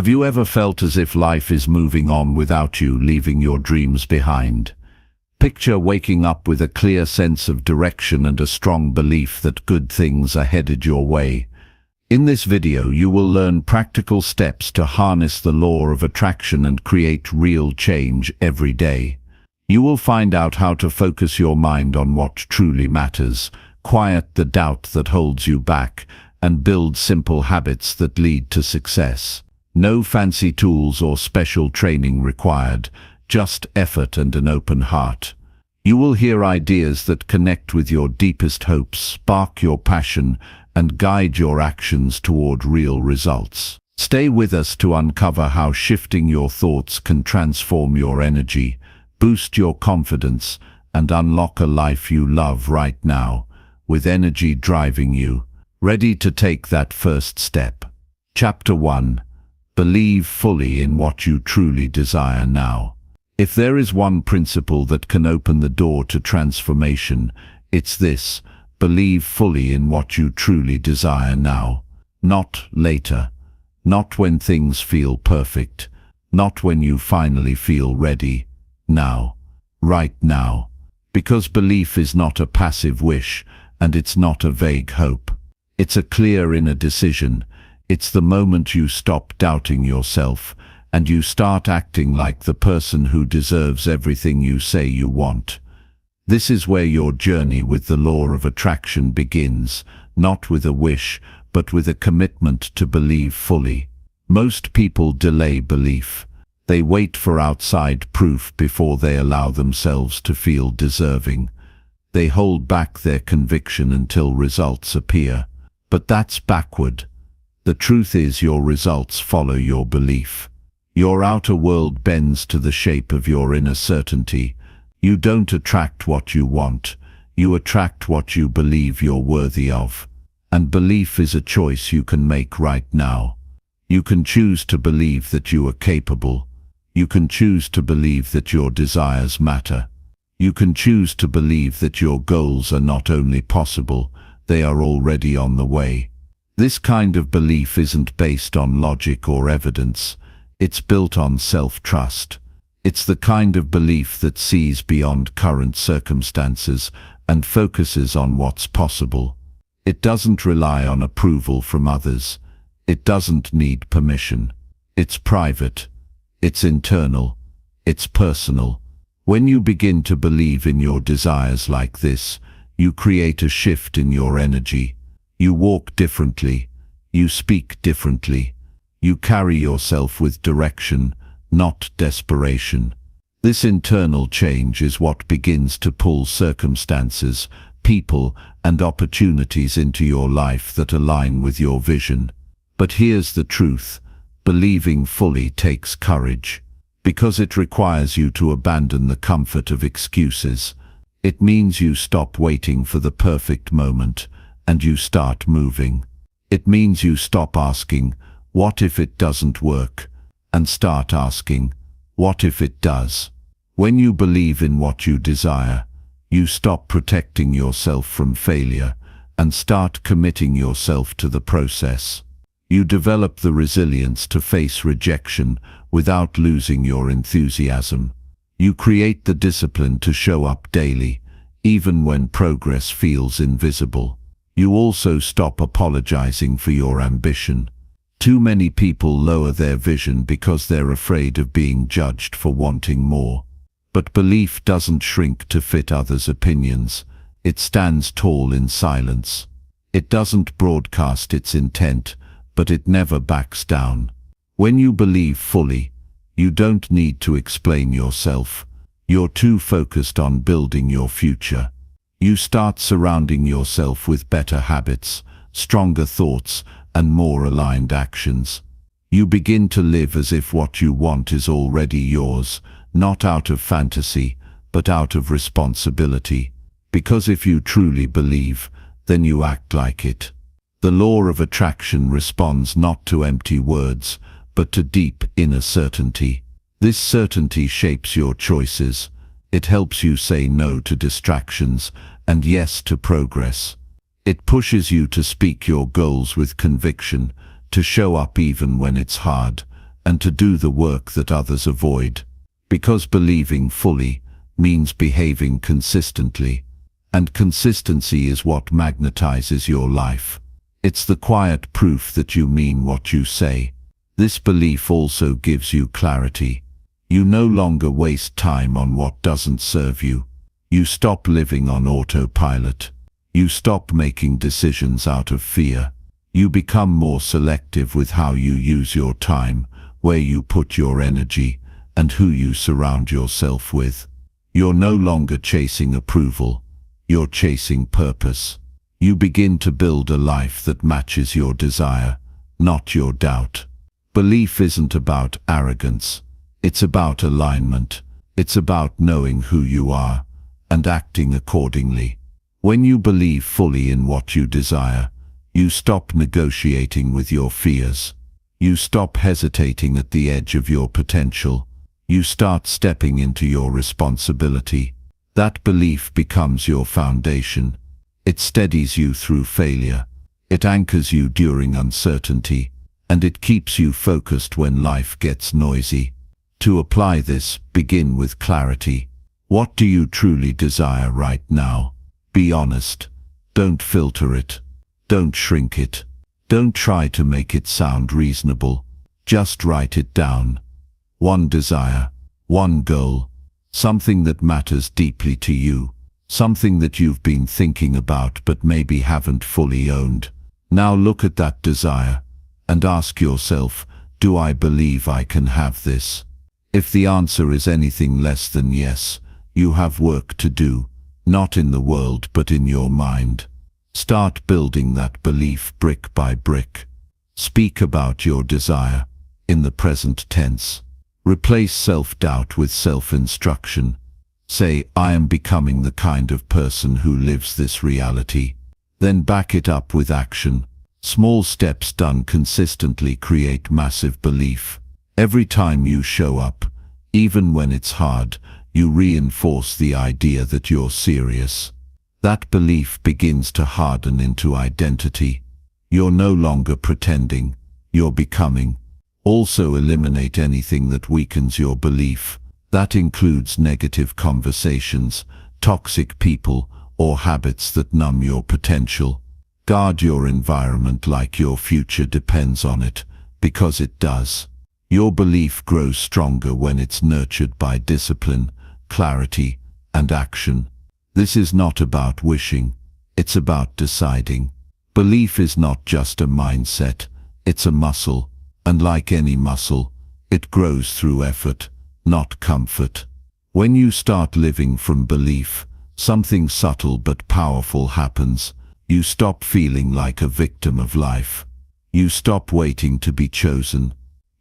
Have you ever felt as if life is moving on without you, leaving your dreams behind? Picture waking up with a clear sense of direction and a strong belief that good things are headed your way. In this video, you will learn practical steps to harness the law of attraction and create real change every day. You will find out how to focus your mind on what truly matters, quiet the doubt that holds you back, and build simple habits that lead to success. No fancy tools or special training required, just effort and an open heart. You will hear ideas that connect with your deepest hopes, spark your passion, and guide your actions toward real results. Stay with us to uncover how shifting your thoughts can transform your energy, boost your confidence, and unlock a life you love right now, with energy driving you, ready to take that first step. Chapter 1. Believe fully in what you truly desire now. If there is one principle that can open the door to transformation, it's this: believe fully in what you truly desire now. Not later. Not when things feel perfect. Not when you finally feel ready. Now. Right now. Because belief is not a passive wish, and it's not a vague hope. It's a clear inner decision. It's the moment you stop doubting yourself, and you start acting like the person who deserves everything you say you want. This is where your journey with the law of attraction begins, not with a wish, but with a commitment to believe fully. Most people delay belief. They wait for outside proof before they allow themselves to feel deserving. They hold back their conviction until results appear. But that's backward. The truth is, your results follow your belief. Your outer world bends to the shape of your inner certainty. You don't attract what you want. You attract what you believe you're worthy of. And belief is a choice you can make right now. You can choose to believe that you are capable. You can choose to believe that your desires matter. You can choose to believe that your goals are not only possible, they are already on the way. This kind of belief isn't based on logic or evidence. It's built on self-trust. It's the kind of belief that sees beyond current circumstances and focuses on what's possible. It doesn't rely on approval from others. It doesn't need permission. It's private. It's internal. It's personal. When you begin to believe in your desires like this, you create a shift in your energy. You walk differently. You speak differently. You carry yourself with direction, not desperation. This internal change is what begins to pull circumstances, people, and opportunities into your life that align with your vision. But here's the truth: believing fully takes courage, because it requires you to abandon the comfort of excuses. It means you stop waiting for the perfect moment, and you start moving. It means you stop asking, "What if it doesn't work?" and start asking, "What if it does?" When you believe in what you desire, you stop protecting yourself from failure and start committing yourself to the process. You develop the resilience to face rejection without losing your enthusiasm. You create the discipline to show up daily, even when progress feels invisible. You also stop apologizing for your ambition. Too many people lower their vision because they're afraid of being judged for wanting more. But belief doesn't shrink to fit others' opinions. It stands tall in silence. It doesn't broadcast its intent, but it never backs down. When you believe fully, you don't need to explain yourself. You're too focused on building your future. You start surrounding yourself with better habits, stronger thoughts, and more aligned actions. You begin to live as if what you want is already yours, not out of fantasy, but out of responsibility. Because if you truly believe, then you act like it. The law of attraction responds not to empty words, but to deep inner certainty. This certainty shapes your choices. It helps you say no to distractions and yes to progress. It pushes you to speak your goals with conviction, to show up even when it's hard, and to do the work that others avoid. Because believing fully means behaving consistently, and consistency is what magnetizes your life. It's the quiet proof that you mean what you say. This belief also gives you clarity. You no longer waste time on what doesn't serve you. You stop living on autopilot. You stop making decisions out of fear. You become more selective with how you use your time, where you put your energy, and who you surround yourself with. You're no longer chasing approval. You're chasing purpose. You begin to build a life that matches your desire, not your doubt. Belief isn't about arrogance. It's about alignment. It's about knowing who you are and acting accordingly. When you believe fully in what you desire, you stop negotiating with your fears. You stop hesitating at the edge of your potential. You start stepping into your responsibility. That belief becomes your foundation. It steadies you through failure. It anchors you during uncertainty, and it keeps you focused when life gets noisy. To apply this, begin with clarity. What do you truly desire right now? Be honest. Don't filter it. Don't shrink it. Don't try to make it sound reasonable. Just write it down. One desire, one goal, something that matters deeply to you, something that you've been thinking about but maybe haven't fully owned. Now look at that desire and ask yourself, do I believe I can have this? If the answer is anything less than yes, you have work to do, not in the world but in your mind. Start building that belief brick by brick. Speak about your desire in the present tense. Replace self-doubt with self-instruction. Say, I am becoming the kind of person who lives this reality. Then back it up with action. Small steps done consistently create massive belief. Every time you show up, even when it's hard, you reinforce the idea that you're serious. That belief begins to harden into identity. You're no longer pretending, you're becoming. Also eliminate anything that weakens your belief. That includes negative conversations, toxic people, or habits that numb your potential. Guard your environment like your future depends on it, because it does. Your belief grows stronger when it's nurtured by discipline, clarity, and action. This is not about wishing, it's about deciding. Belief is not just a mindset, it's a muscle. And like any muscle, it grows through effort, not comfort. When you start living from belief, something subtle but powerful happens. You stop feeling like a victim of life. You stop waiting to be chosen.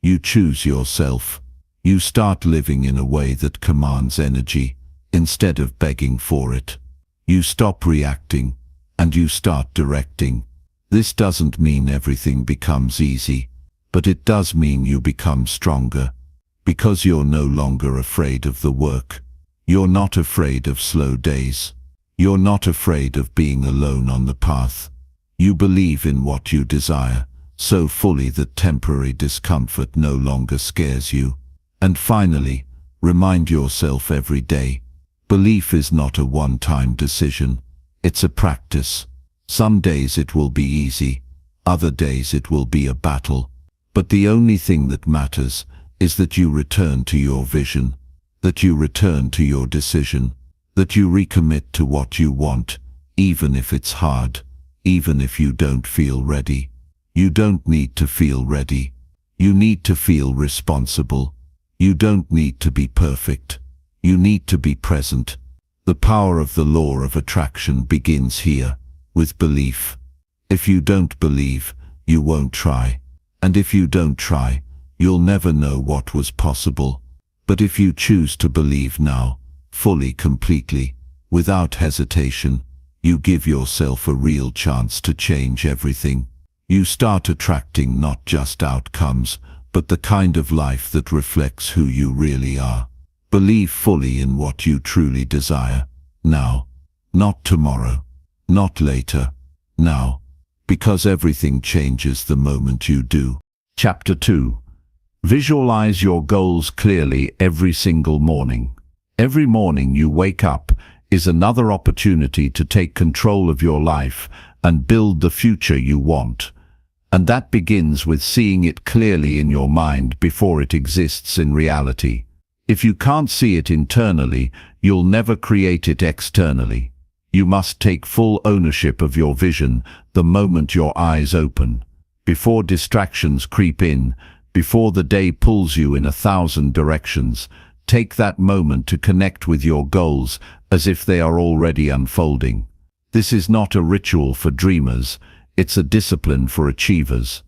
You choose yourself. You start living in a way that commands energy, instead of begging for it. You stop reacting, and you start directing. This doesn't mean everything becomes easy. But it does mean you become stronger, because you're no longer afraid of the work. You're not afraid of slow days. You're not afraid of being alone on the path. You believe in what you desire, so fully that temporary discomfort no longer scares you. And finally, remind yourself every day, belief is not a one-time decision. It's a practice. Some days it will be easy, other days it will be a battle. But the only thing that matters is that you return to your vision, that you return to your decision, that you recommit to what you want, even if it's hard, even if you don't feel ready. You don't need to feel ready. You need to feel responsible. You don't need to be perfect. You need to be present. The power of the law of attraction begins here, with belief. If you don't believe, you won't try. And if you don't try, you'll never know what was possible. But if you choose to believe now, fully, completely, without hesitation, you give yourself a real chance to change everything. You start attracting not just outcomes, but the kind of life that reflects who you really are. Believe fully in what you truly desire, now, not tomorrow, not later, now. Because everything changes the moment you do. Chapter 2. Visualize your goals clearly every single morning. Every morning you wake up is another opportunity to take control of your life and build the future you want. And that begins with seeing it clearly in your mind before it exists in reality. If you can't see it internally, you'll never create it externally. You must take full ownership of your vision the moment your eyes open. Before distractions creep in, before the day pulls you in 1,000 directions, take that moment to connect with your goals as if they are already unfolding. This is not a ritual for dreamers, it's a discipline for achievers.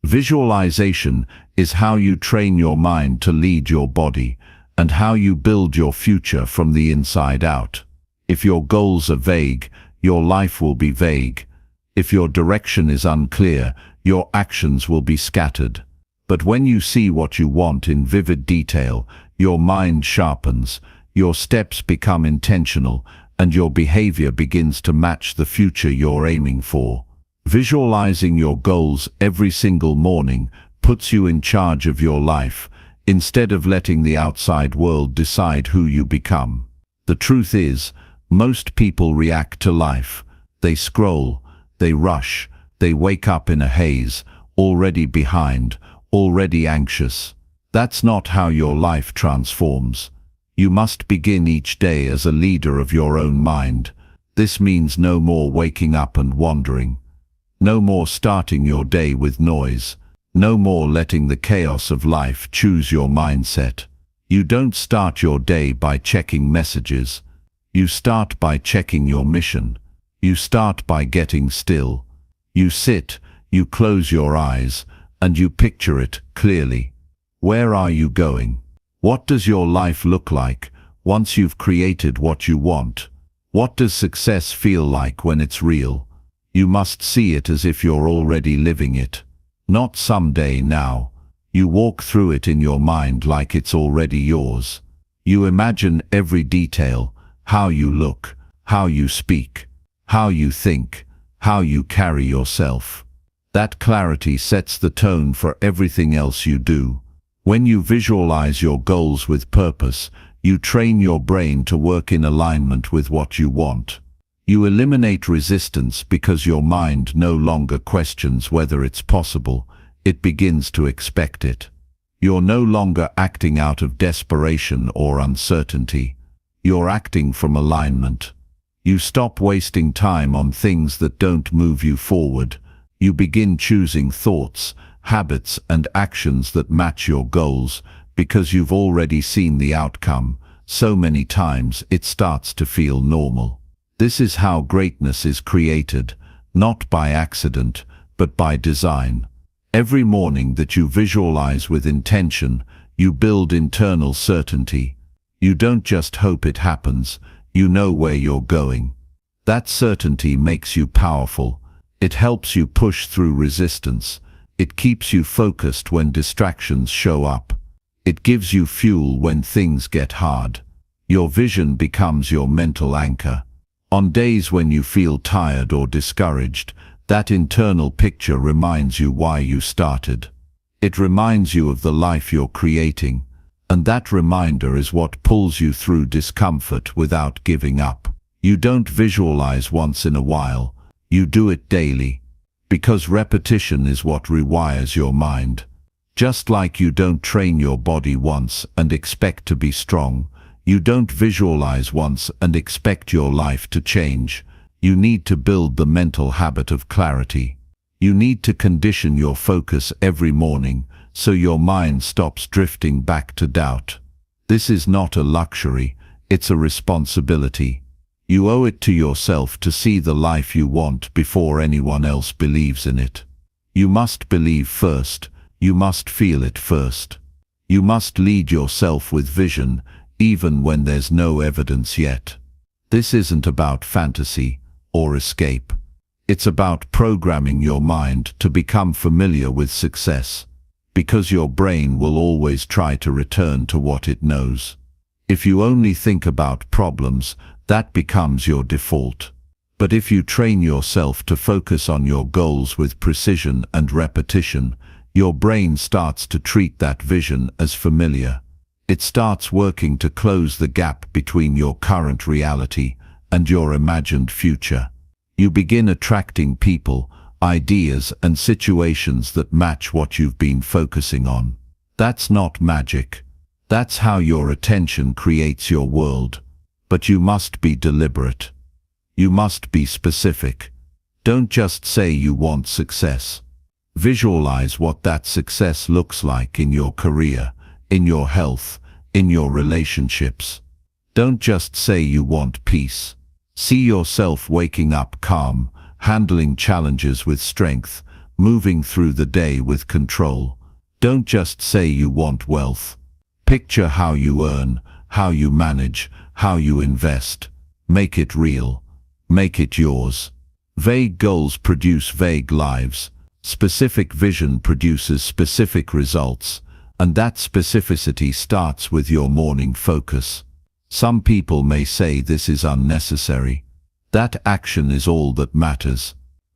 Visualization is how you train your mind to lead your body, and how you build your future from the inside out. If your goals are vague, your life will be vague. If your direction is unclear, your actions will be scattered. But when you see what you want in vivid detail, your mind sharpens, your steps become intentional, and your behavior begins to match the future you're aiming for. Visualizing your goals every single morning puts you in charge of your life, instead of letting the outside world decide who you become. The truth is, most people react to life. They scroll, they rush, they wake up in a haze, already behind, already anxious. That's not how your life transforms. You must begin each day as a leader of your own mind. This means no more waking up and wandering. No more starting your day with noise. No more letting the chaos of life choose your mindset. You don't start your day by checking messages. You start by checking your mission. You start by getting still. You sit, you close your eyes, and you picture it clearly. Where are you going? What does your life look like once you've created what you want? What does success feel like when it's real? You must see it as if you're already living it. Not someday, now. You walk through it in your mind like it's already yours. You imagine every detail, how you look, how you speak, how you think, how you carry yourself. That clarity sets the tone for everything else you do. When you visualize your goals with purpose, you train your brain to work in alignment with what you want. You eliminate resistance because your mind no longer questions whether it's possible, it begins to expect it. You're no longer acting out of desperation or uncertainty. You're acting from alignment. You stop wasting time on things that don't move you forward. You begin choosing thoughts, habits, and actions that match your goals because you've already seen the outcome. So many times it starts to feel normal. This is how greatness is created, not by accident, but by design. Every morning that you visualize with intention, you build internal certainty. You don't just hope it happens, you know where you're going. That certainty makes you powerful. It helps you push through resistance. It keeps you focused when distractions show up. It gives you fuel when things get hard. Your vision becomes your mental anchor. On days when you feel tired or discouraged, that internal picture reminds you why you started. It reminds you of the life you're creating, and that reminder is what pulls you through discomfort without giving up. You don't visualize once in a while, you do it daily, because repetition is what rewires your mind. Just like you don't train your body once and expect to be strong, you don't visualize once and expect your life to change. You need to build the mental habit of clarity. You need to condition your focus every morning so your mind stops drifting back to doubt. This is not a luxury, it's a responsibility. You owe it to yourself to see the life you want before anyone else believes in it. You must believe first. You must feel it first. You must lead yourself with vision, even when there's no evidence yet. This isn't about fantasy or escape. It's about programming your mind to become familiar with success, because your brain will always try to return to what it knows. If you only think about problems, that becomes your default. But if you train yourself to focus on your goals with precision and repetition, your brain starts to treat that vision as familiar. It starts working to close the gap between your current reality and your imagined future. You begin attracting people, ideas, and situations that match what you've been focusing on. That's not magic. That's how your attention creates your world. But you must be deliberate. You must be specific. Don't just say you want success. Visualize what that success looks like in your career, in your health, in your relationships. Don't just say you want peace. See yourself waking up calm, handling challenges with strength, moving through the day with control. Don't just say you want wealth. Picture how you earn, how you manage, how you invest. Make it real. Make it yours. Vague goals produce vague lives. Specific vision produces specific results, and that specificity starts with your morning focus. Some people may say this is unnecessary. That action is all that matters.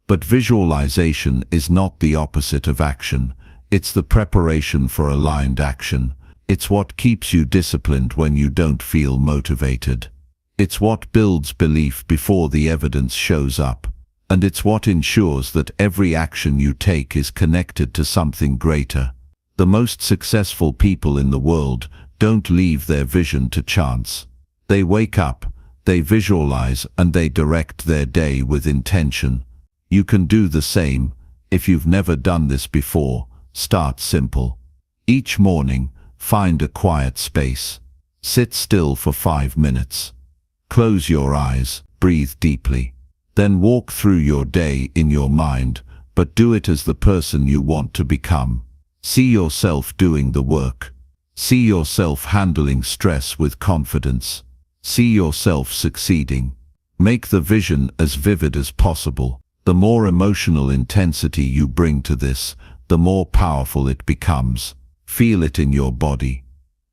But visualization is not the opposite of action. It's the preparation for aligned action. It's what keeps you disciplined when you don't feel motivated. It's what builds belief before the evidence shows up. And it's what ensures that every action you take is connected to something greater. The most successful people in the world don't leave their vision to chance. They wake up, they visualize, and they direct their day with intention. You can do the same. If you've never done this before, start simple. Each morning, find a quiet space. Sit still for 5 minutes. Close your eyes, breathe deeply. Then walk through your day in your mind, but do it as the person you want to become. See yourself doing the work. See yourself handling stress with confidence. See yourself succeeding. Make the vision as vivid as possible. The more emotional intensity you bring to this, the more powerful it becomes. Feel it in your body.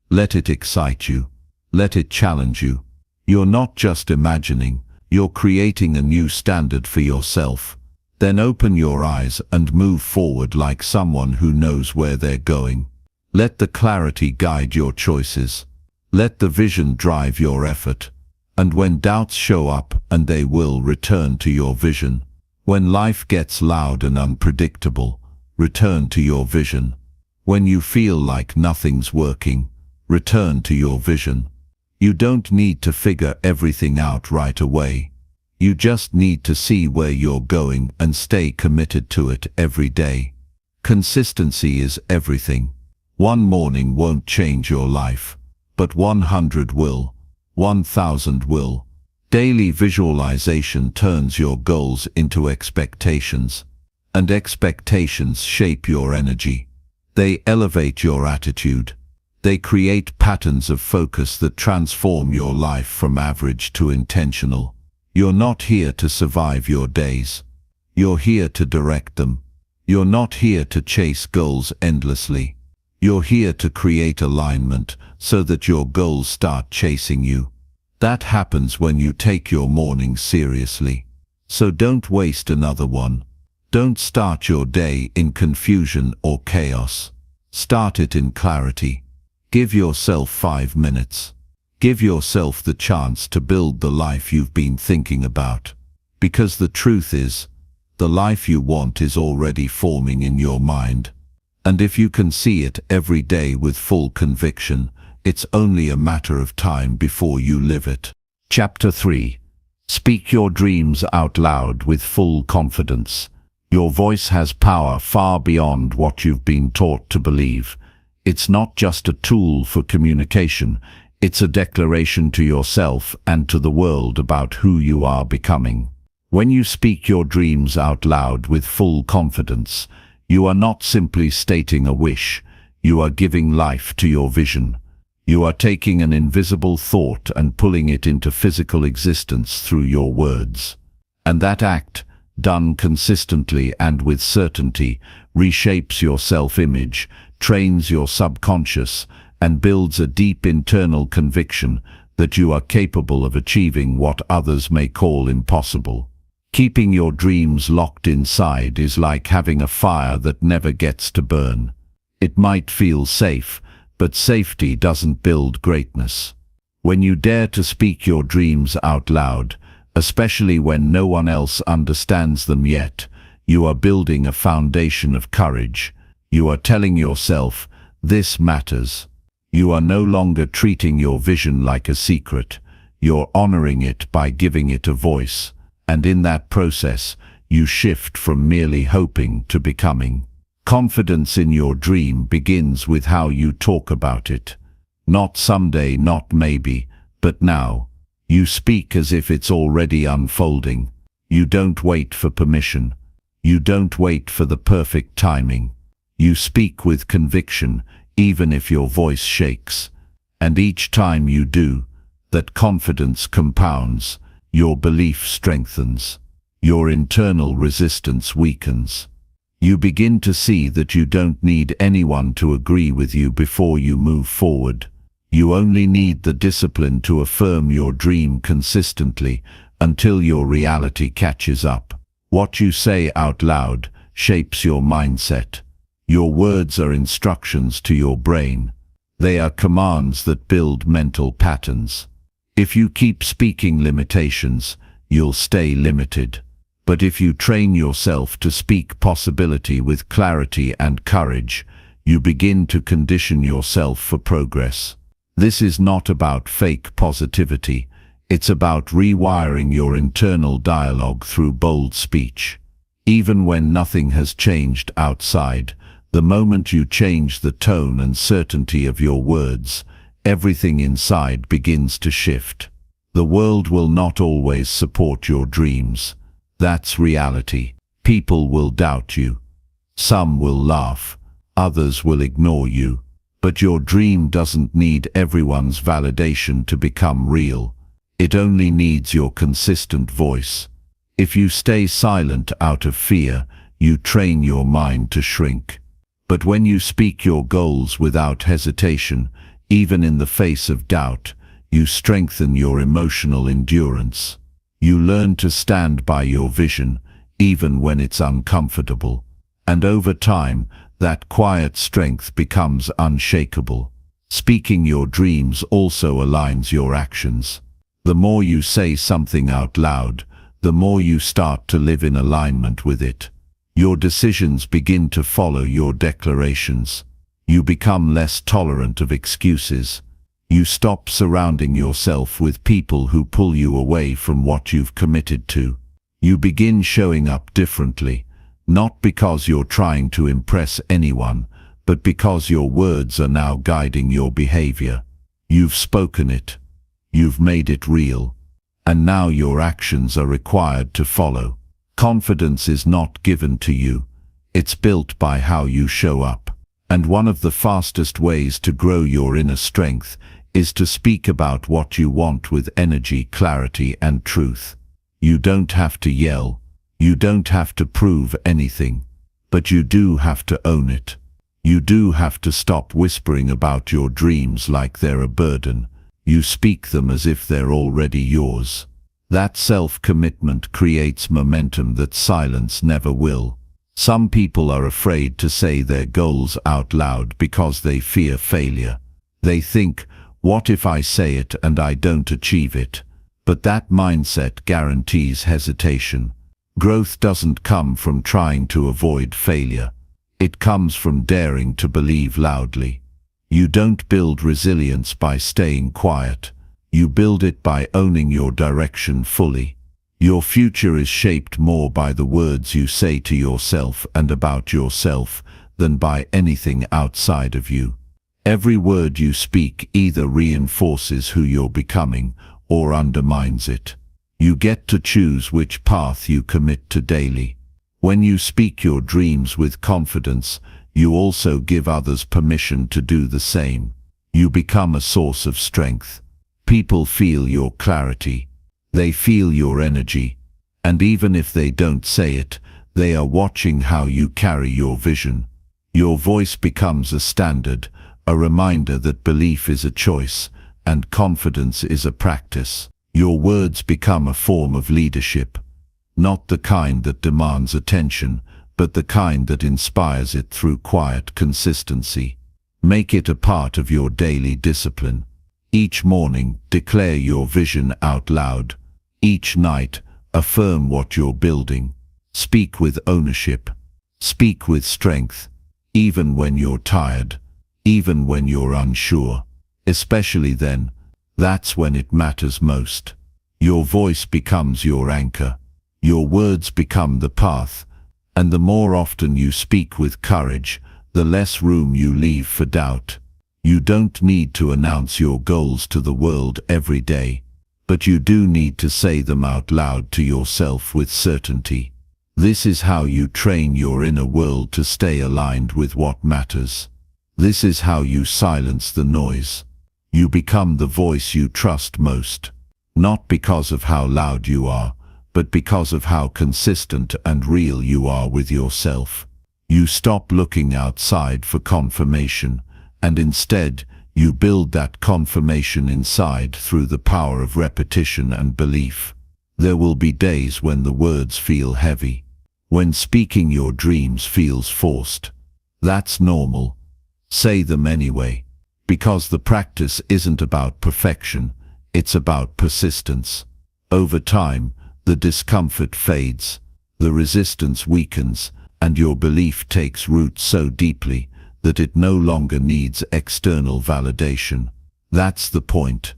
Let it excite you. Let it challenge you. You're not just imagining. You're creating a new standard for yourself. Then open your eyes and move forward like someone who knows where they're going. Let the clarity guide your choices. Let the vision drive your effort. And when doubts show up, and they will, return to your vision. When life gets loud and unpredictable, return to your vision. When you feel like nothing's working, return to your vision. You don't need to figure everything out right away. You just need to see where you're going and stay committed to it every day. Consistency is everything. One morning won't change your life, but 100 will, 1,000 will. Daily visualization turns your goals into expectations, and expectations shape your energy. They elevate your attitude. They create patterns of focus that transform your life from average to intentional. You're not here to survive your days. You're here to direct them. You're not here to chase goals endlessly. You're here to create alignment so that your goals start chasing you. That happens when you take your morning seriously. So don't waste another one. Don't start your day in confusion or chaos. Start it in clarity. Give yourself 5 minutes. Give yourself the chance to build the life you've been thinking about. Because the truth is, the life you want is already forming in your mind. And if you can see it every day with full conviction, it's only a matter of time before you live it. Chapter 3. Speak your dreams out loud with full confidence. Your voice has power far beyond what you've been taught to believe. It's not just a tool for communication, it's a declaration to yourself and to the world about who you are becoming. When you speak your dreams out loud with full confidence, you are not simply stating a wish, you are giving life to your vision. You are taking an invisible thought and pulling it into physical existence through your words. And that act, done consistently and with certainty, reshapes your self-image, trains your subconscious, and builds a deep internal conviction that you are capable of achieving what others may call impossible. Keeping your dreams locked inside is like having a fire that never gets to burn. It might feel safe, but safety doesn't build greatness. When you dare to speak your dreams out loud, especially when no one else understands them yet, you are building a foundation of courage. You are telling yourself, this matters. You are no longer treating your vision like a secret. You're honoring it by giving it a voice. And in that process, you shift from merely hoping to becoming. Confidence in your dream begins with how you talk about it. Not someday, not maybe, but now. You speak as if it's already unfolding. You don't wait for permission. You don't wait for the perfect timing. You speak with conviction, even if your voice shakes. And each time you do, that confidence compounds. Your belief strengthens. Your internal resistance weakens. You begin to see that you don't need anyone to agree with you before you move forward. You only need the discipline to affirm your dream consistently until your reality catches up. What you say out loud shapes your mindset. Your words are instructions to your brain. They are commands that build mental patterns. If you keep speaking limitations, you'll stay limited. But if you train yourself to speak possibility with clarity and courage, you begin to condition yourself for progress. This is not about fake positivity. It's about rewiring your internal dialogue through bold speech. Even when nothing has changed outside, the moment you change the tone and certainty of your words, everything inside begins to shift. The world will not always support your dreams. That's reality. People will doubt you. Some will laugh. Others will ignore you. But your dream doesn't need everyone's validation to become real. It only needs your consistent voice. If you stay silent out of fear, you train your mind to shrink. But when you speak your goals without hesitation, even in the face of doubt, you strengthen your emotional endurance. You learn to stand by your vision, even when it's uncomfortable. And over time, that quiet strength becomes unshakable. Speaking your dreams also aligns your actions. The more you say something out loud, the more you start to live in alignment with it. Your decisions begin to follow your declarations. You become less tolerant of excuses. You stop surrounding yourself with people who pull you away from what you've committed to. You begin showing up differently, not because you're trying to impress anyone, but because your words are now guiding your behavior. You've spoken it. You've made it real. And now your actions are required to follow. Confidence is not given to you. It's built by how you show up. And one of the fastest ways to grow your inner strength is to speak about what you want with energy, clarity, and truth. You don't have to yell. You don't have to prove anything. But you do have to own it. You do have to stop whispering about your dreams like they're a burden. You speak them as if they're already yours. That self-commitment creates momentum that silence never will. Some people are afraid to say their goals out loud because they fear failure. They think, what if I say it and I don't achieve it? But that mindset guarantees hesitation. Growth doesn't come from trying to avoid failure. It comes from daring to believe loudly. You don't build resilience by staying quiet. You build it by owning your direction fully. Your future is shaped more by the words you say to yourself and about yourself than by anything outside of you. Every word you speak either reinforces who you're becoming or undermines it. You get to choose which path you commit to daily. When you speak your dreams with confidence, you also give others permission to do the same. You become a source of strength. People feel your clarity. They feel your energy. And even if they don't say it, they are watching how you carry your vision. Your voice becomes a standard, a reminder that belief is a choice and confidence is a practice. Your words become a form of leadership. Not the kind that demands attention, but the kind that inspires it through quiet consistency. Make it a part of your daily discipline. Each morning, declare your vision out loud. Each night, affirm what you're building. Speak with ownership. Speak with strength. Even when you're tired. Even when you're unsure. Especially then. That's when it matters most. Your voice becomes your anchor. Your words become the path. And the more often you speak with courage, the less room you leave for doubt. You don't need to announce your goals to the world every day, but you do need to say them out loud to yourself with certainty. This is how you train your inner world to stay aligned with what matters. This is how you silence the noise. You become the voice you trust most, not because of how loud you are, but because of how consistent and real you are with yourself. You stop looking outside for confirmation, and instead, you build that confirmation inside through the power of repetition and belief. There will be days when the words feel heavy, when speaking your dreams feels forced. That's normal. Say them anyway, because the practice isn't about perfection, it's about persistence. Over time, the discomfort fades, the resistance weakens, and your belief takes root so deeply that it no longer needs external validation. That's the point.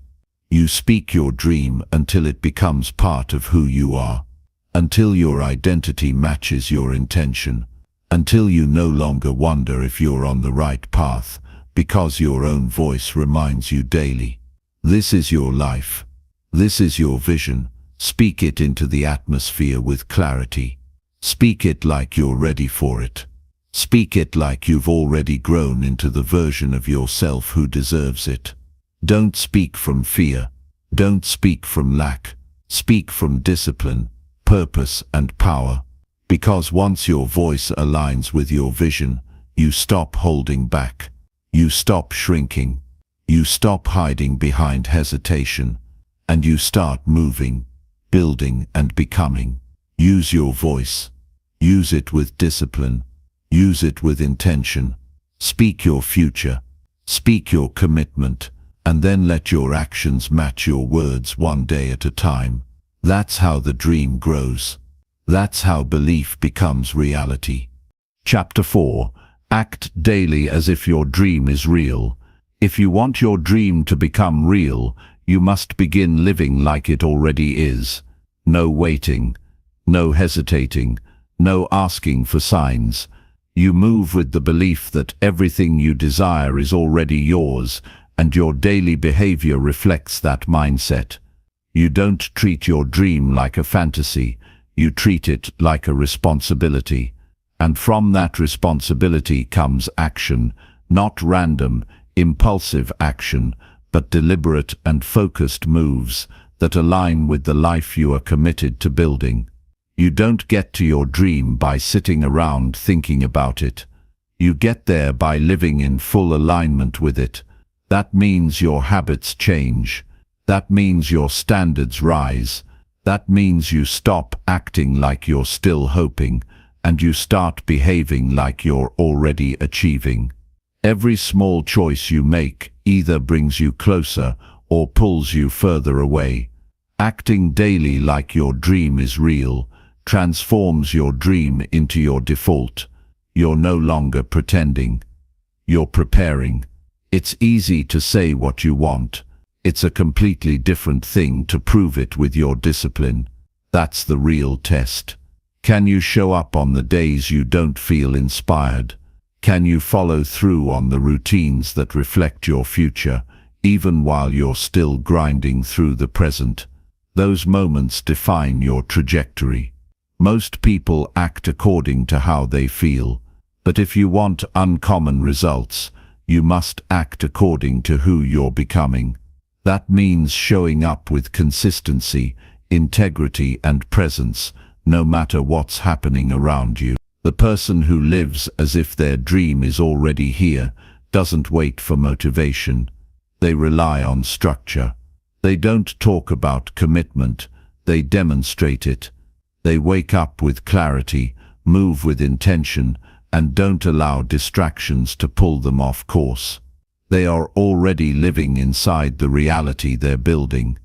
You speak your dream until it becomes part of who you are, until your identity matches your intention, until you no longer wonder if you're on the right path, because your own voice reminds you daily. This is your life. This is your vision. Speak it into the atmosphere with clarity. Speak it like you're ready for it. Speak it like you've already grown into the version of yourself who deserves it. Don't speak from fear. Don't speak from lack. Speak from discipline, purpose, and power. Because once your voice aligns with your vision, you stop holding back. You stop shrinking. You stop hiding behind hesitation. And you start moving, building, and becoming. Use your voice. Use it with discipline. Use it with intention. Speak your future. Speak your commitment. And then let your actions match your words one day at a time. That's how the dream grows. That's how belief becomes reality. Chapter 4. Act daily as if your dream is real. If you want your dream to become real, you must begin living like it already is. No waiting. No hesitating. No asking for signs. You move with the belief that everything you desire is already yours, and your daily behavior reflects that mindset. You don't treat your dream like a fantasy, you treat it like a responsibility. And from that responsibility comes action, not random, impulsive action, but deliberate and focused moves that align with the life you are committed to building. You don't get to your dream by sitting around thinking about it. You get there by living in full alignment with it. That means your habits change. That means your standards rise. That means you stop acting like you're still hoping, and you start behaving like you're already achieving. Every small choice you make either brings you closer or pulls you further away. Acting daily like your dream is real transforms your dream into your default. You're no longer pretending. You're preparing. It's easy to say what you want. It's a completely different thing to prove it with your discipline. That's the real test. Can you show up on the days you don't feel inspired? Can you follow through on the routines that reflect your future, even while you're still grinding through the present? Those moments define your trajectory. Most people act according to how they feel, but if you want uncommon results, you must act according to who you're becoming. That means showing up with consistency, integrity, and presence, no matter what's happening around you. The person who lives as if their dream is already here doesn't wait for motivation. They rely on structure. They don't talk about commitment, they demonstrate it. They wake up with clarity, move with intention, and don't allow distractions to pull them off course. They are already living inside the reality they're building.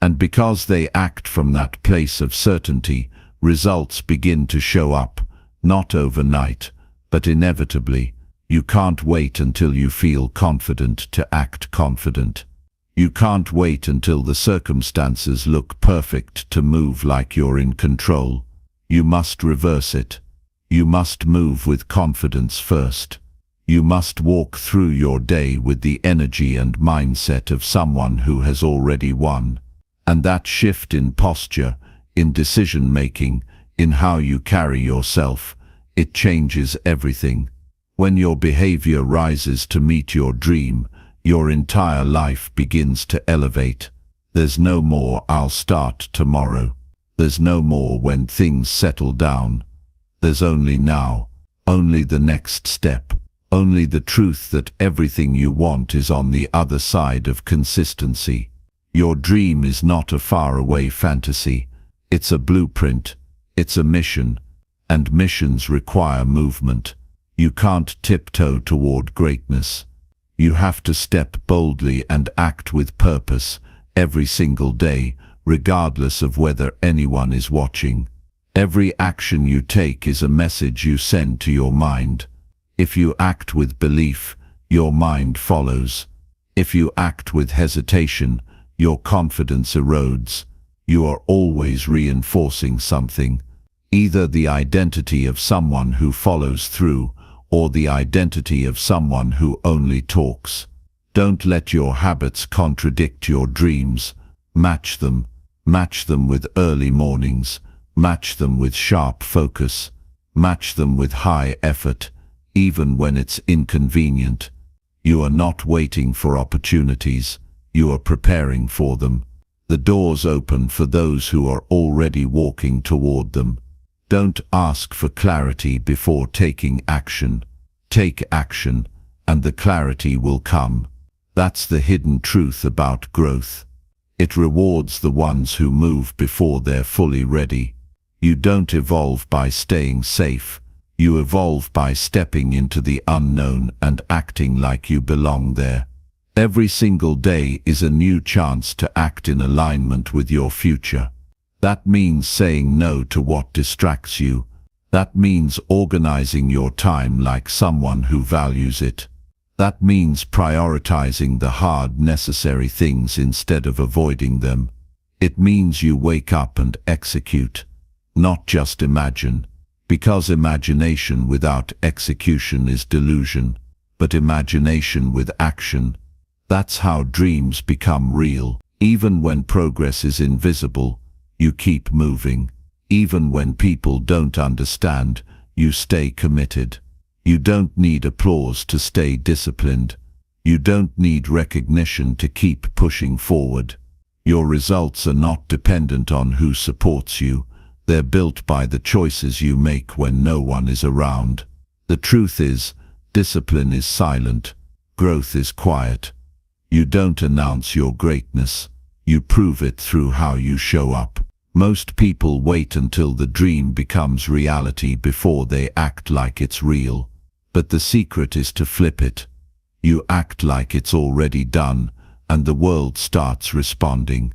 And because they act from that place of certainty, results begin to show up, not overnight, but inevitably. You can't wait until you feel confident to act confident. You can't wait until the circumstances look perfect to move like you're in control. You must reverse it. You must move with confidence first. You must walk through your day with the energy and mindset of someone who has already won. And that shift in posture, in decision-making, in how you carry yourself, it changes everything. When your behavior rises to meet your dream, your entire life begins to elevate. There's no more "I'll start tomorrow." There's no more "when things settle down." There's only now, only the next step, only the truth that everything you want is on the other side of consistency. Your dream is not a faraway fantasy. It's a blueprint. It's a mission. And missions require movement. You can't tiptoe toward greatness. You have to step boldly and act with purpose every single day, regardless of whether anyone is watching. Every action you take is a message you send to your mind. If you act with belief, your mind follows. If you act with hesitation, your confidence erodes. You are always reinforcing something, either the identity of someone who follows through, or the identity of someone who only talks. Don't let your habits contradict your dreams. Match them. Match them with early mornings. Match them with sharp focus. Match them with high effort, even when it's inconvenient. You are not waiting for opportunities. You are preparing for them. The doors open for those who are already walking toward them. Don't ask for clarity before taking action. Take action, and the clarity will come. That's the hidden truth about growth. It rewards the ones who move before they're fully ready. You don't evolve by staying safe. You evolve by stepping into the unknown and acting like you belong there. Every single day is a new chance to act in alignment with your future. That means saying no to what distracts you. That means organizing your time like someone who values it. That means prioritizing the hard, necessary things instead of avoiding them. It means you wake up and execute, not just imagine. Because imagination without execution is delusion, but imagination with action, that's how dreams become real. Even when progress is invisible, you keep moving. Even when people don't understand, you stay committed. You don't need applause to stay disciplined. You don't need recognition to keep pushing forward. Your results are not dependent on who supports you. They're built by the choices you make when no one is around. The truth is, discipline is silent. Growth is quiet. You don't announce your greatness. You prove it through how you show up. Most people wait until the dream becomes reality before they act like it's real. But the secret is to flip it. You act like it's already done, and the world starts responding.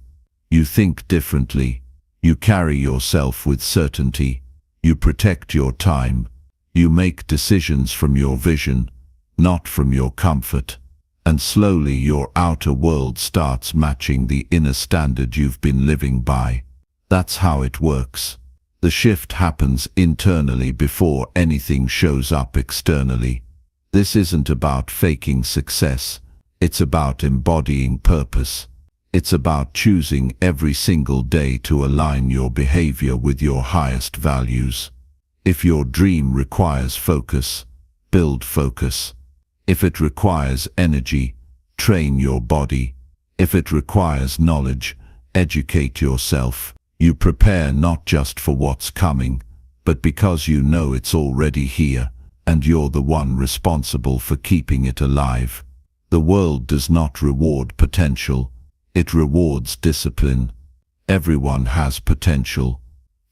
You think differently. You carry yourself with certainty. You protect your time. You make decisions from your vision, not from your comfort. And slowly your outer world starts matching the inner standard you've been living by. That's how it works. The shift happens internally before anything shows up externally. This isn't about faking success. It's about embodying purpose. It's about choosing every single day to align your behavior with your highest values. If your dream requires focus, build focus. If it requires energy, train your body. If it requires knowledge, educate yourself. You prepare not just for what's coming, but because you know it's already here, and you're the one responsible for keeping it alive. The world does not reward potential. It rewards discipline. Everyone has potential.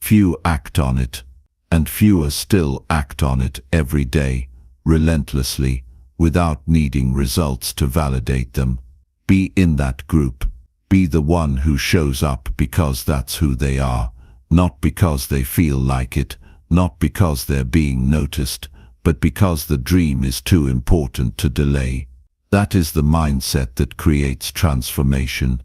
Few act on it, and fewer still act on it every day, relentlessly, without needing results to validate them. Be in that group. Be the one who shows up because that's who they are, not because they feel like it, not because they're being noticed, but because the dream is too important to delay. That is the mindset that creates transformation.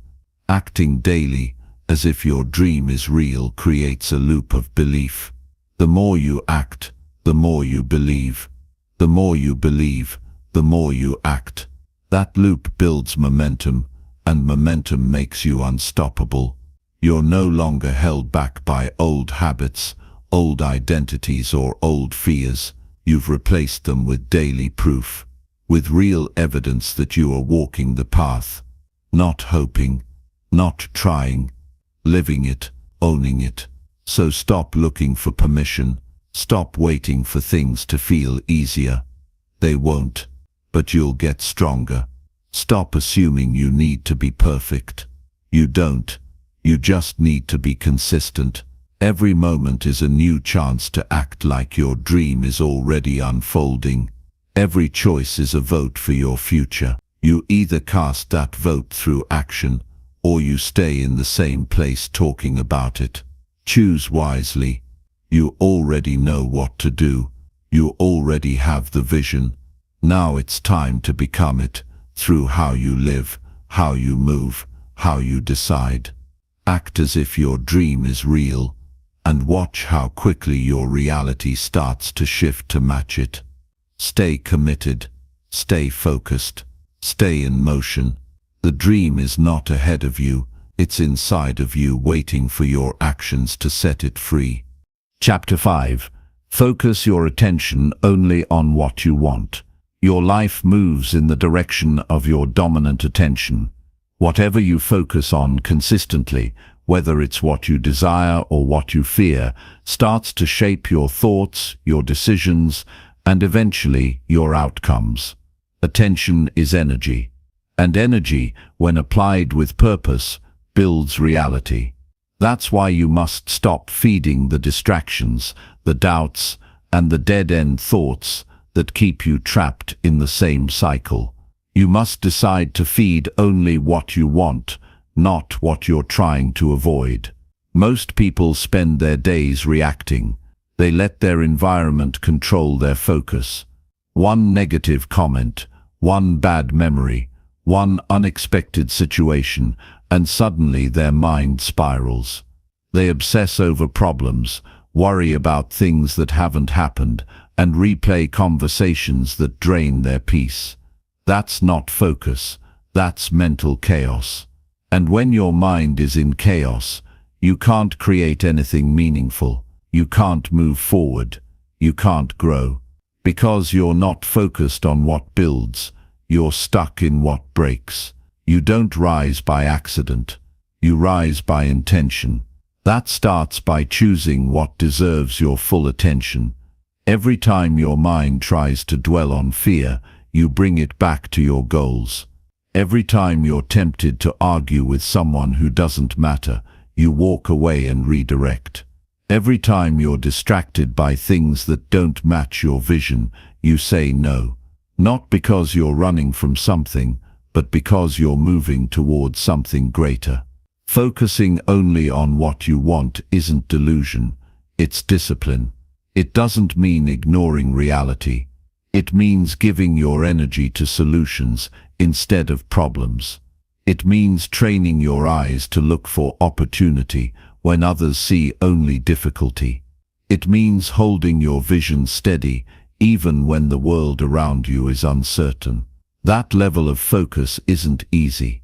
Acting daily, as if your dream is real, creates a loop of belief. The more you act, the more you believe. The more you believe, the more you act. That loop builds momentum, and momentum makes you unstoppable. You're no longer held back by old habits, old identities, or old fears. You've replaced them with daily proof, with real evidence that you are walking the path, not hoping, not trying, living it, owning it. So stop looking for permission. Stop waiting for things to feel easier. They won't, but you'll get stronger. Stop assuming you need to be perfect. You don't. You just need to be consistent. Every moment is a new chance to act like your dream is already unfolding. Every choice is a vote for your future. You either cast that vote through action, or you stay in the same place talking about it. Choose wisely. You already know what to do. You already have the vision. Now it's time to become it, through how you live, how you move, how you decide. Act as if your dream is real, and watch how quickly your reality starts to shift to match it. Stay committed, stay focused, stay in motion. The dream is not ahead of you, it's inside of you, waiting for your actions to set it free. Chapter 5. Focus your attention only on what you want. Your life moves in the direction of your dominant attention. Whatever you focus on consistently, whether it's what you desire or what you fear, starts to shape your thoughts, your decisions, and eventually your outcomes. Attention is energy, and energy, when applied with purpose, builds reality. That's why you must stop feeding the distractions, the doubts, and the dead-end thoughts that keep you trapped in the same cycle. You must decide to feed only what you want, not what you're trying to avoid. Most people spend their days reacting. They let their environment control their focus. One negative comment, one bad memory, one unexpected situation, and suddenly their mind spirals. They obsess over problems, worry about things that haven't happened, and replay conversations that drain their peace. That's not focus, that's mental chaos. And when your mind is in chaos, you can't create anything meaningful. You can't move forward. You can't grow. Because you're not focused on what builds, you're stuck in what breaks. You don't rise by accident. You rise by intention. That starts by choosing what deserves your full attention. Every time your mind tries to dwell on fear, you bring it back to your goals. Every time you're tempted to argue with someone who doesn't matter, you walk away and redirect. Every time you're distracted by things that don't match your vision, you say no. Not because you're running from something, but because you're moving towards something greater. Focusing only on what you want isn't delusion, it's discipline. It doesn't mean ignoring reality. It means giving your energy to solutions instead of problems. It means training your eyes to look for opportunity when others see only difficulty. It means holding your vision steady even when the world around you is uncertain. That level of focus isn't easy.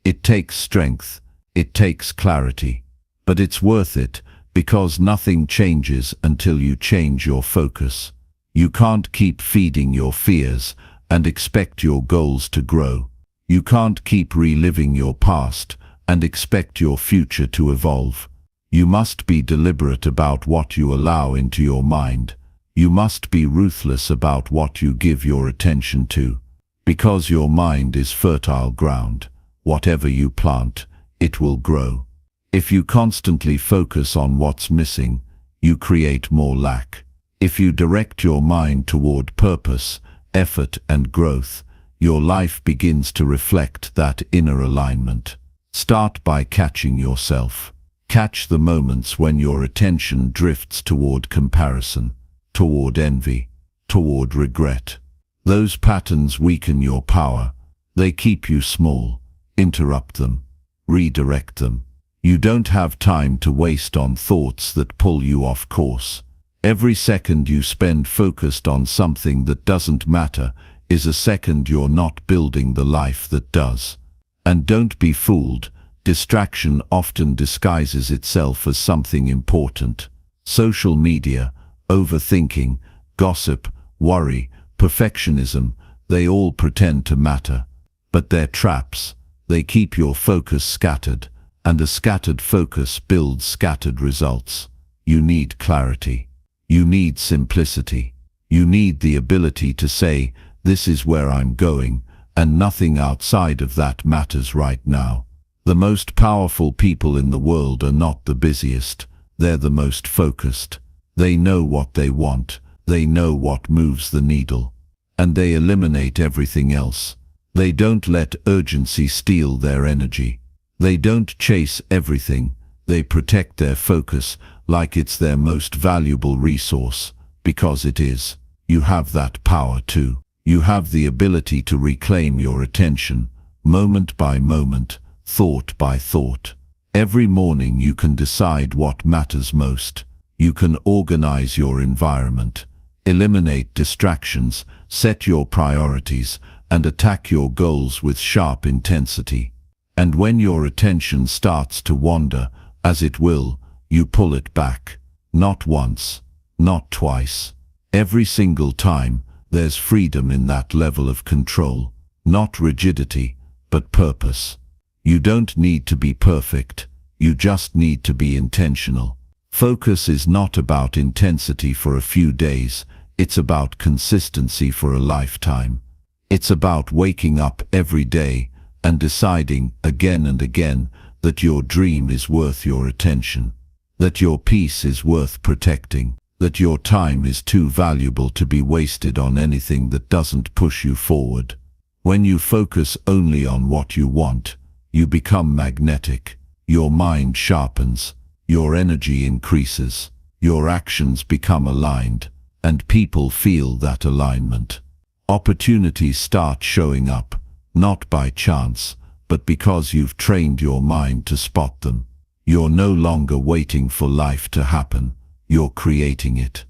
It takes strength, it takes clarity, but it's worth it because nothing changes until you change your focus. You can't keep feeding your fears and expect your goals to grow. You can't keep reliving your past and expect your future to evolve. You must be deliberate about what you allow into your mind. You must be ruthless about what you give your attention to. Because your mind is fertile ground. Whatever you plant, it will grow. If you constantly focus on what's missing, you create more lack. If you direct your mind toward purpose, effort, and growth, your life begins to reflect that inner alignment. Start by catching yourself. Catch the moments when your attention drifts toward comparison, toward envy, toward regret. Those patterns weaken your power. They keep you small. Interrupt them. Redirect them. You don't have time to waste on thoughts that pull you off course. Every second you spend focused on something that doesn't matter is a second you're not building the life that does. And don't be fooled. Distraction often disguises itself as something important. Social media, overthinking, gossip, worry, perfectionism, they all pretend to matter. But they're traps. They keep your focus scattered, and a scattered focus builds scattered results. You need clarity. You need simplicity. You need the ability to say, "This is where I'm going, and nothing outside of that matters right now." The most powerful people in the world are not the busiest. They're the most focused. They know what they want. They know what moves the needle. And they eliminate everything else. They don't let urgency steal their energy. They don't chase everything. They protect their focus like it's their most valuable resource, because it is. You have that power too. You have the ability to reclaim your attention, moment by moment, thought by thought. Every morning you can decide what matters most. You can organize your environment, eliminate distractions, set your priorities, and attack your goals with sharp intensity. And when your attention starts to wander, as it will, you pull it back. Not once, not twice. Every single time, there's freedom in that level of control. Not rigidity, but purpose. You don't need to be perfect. You just need to be intentional. Focus is not about intensity for a few days. It's about consistency for a lifetime. It's about waking up every day and deciding again and again that your dream is worth your attention, that your peace is worth protecting, that your time is too valuable to be wasted on anything that doesn't push you forward. When you focus only on what you want, you become magnetic. Your mind sharpens, your energy increases, your actions become aligned, and people feel that alignment. Opportunities start showing up, not by chance, but because you've trained your mind to spot them. You're no longer waiting for life to happen, you're creating it.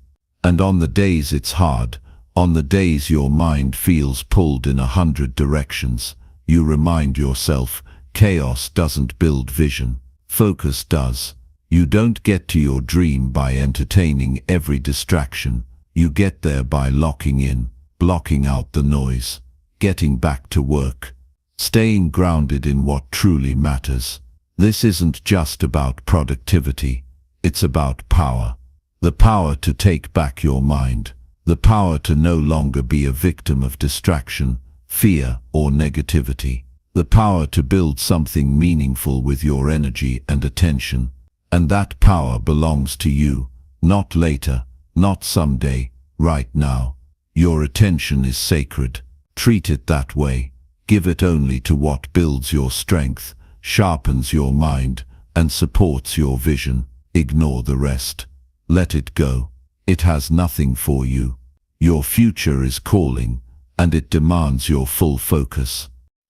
And on the days it's hard, on the days your mind feels pulled in 100 directions, you remind yourself, chaos doesn't build vision, focus does. You don't get to your dream by entertaining every distraction. You get there by locking in, blocking out the noise, getting back to work, staying grounded in what truly matters. This isn't just about productivity, it's about power. The power to take back your mind, the power to no longer be a victim of distraction, fear, or negativity. The power to build something meaningful with your energy and attention. And that power belongs to you, not later, not someday, right now. Your attention is sacred. Treat it that way. Give it only to what builds your strength, sharpens your mind, and supports your vision. Ignore the rest. Let it go. It has nothing for you. Your future is calling, and it demands your full focus.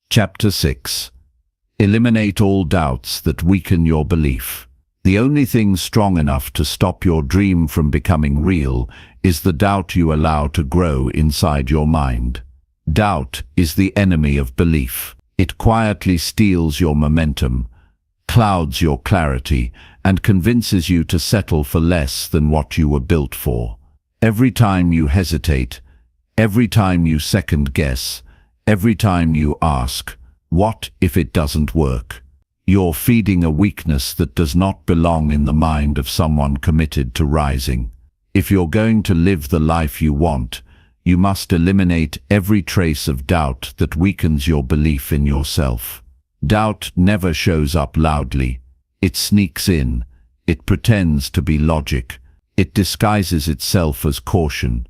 Chapter 6. Eliminate all doubts that weaken your belief. The only thing strong enough to stop your dream from becoming real is the doubt you allow to grow inside your mind. Doubt is the enemy of belief. It quietly steals your momentum, clouds your clarity, and convinces you to settle for less than what you were built for. Every time you hesitate, every time you second guess, every time you ask, "What if it doesn't work?" you're feeding a weakness that does not belong in the mind of someone committed to rising. If you're going to live the life you want, you must eliminate every trace of doubt that weakens your belief in yourself. Doubt never shows up loudly. It sneaks in. It pretends to be logic. It disguises itself as caution.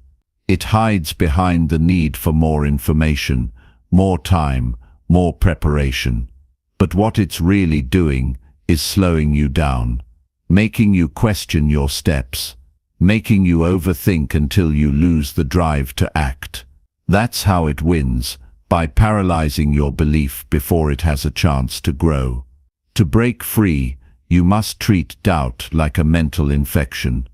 It hides behind the need for more information, more time, more preparation. But what it's really doing is slowing you down, making you question your steps, making you overthink until you lose the drive to act. That's how it wins, by paralyzing your belief before it has a chance to grow. To break free, you must treat doubt like a mental infection.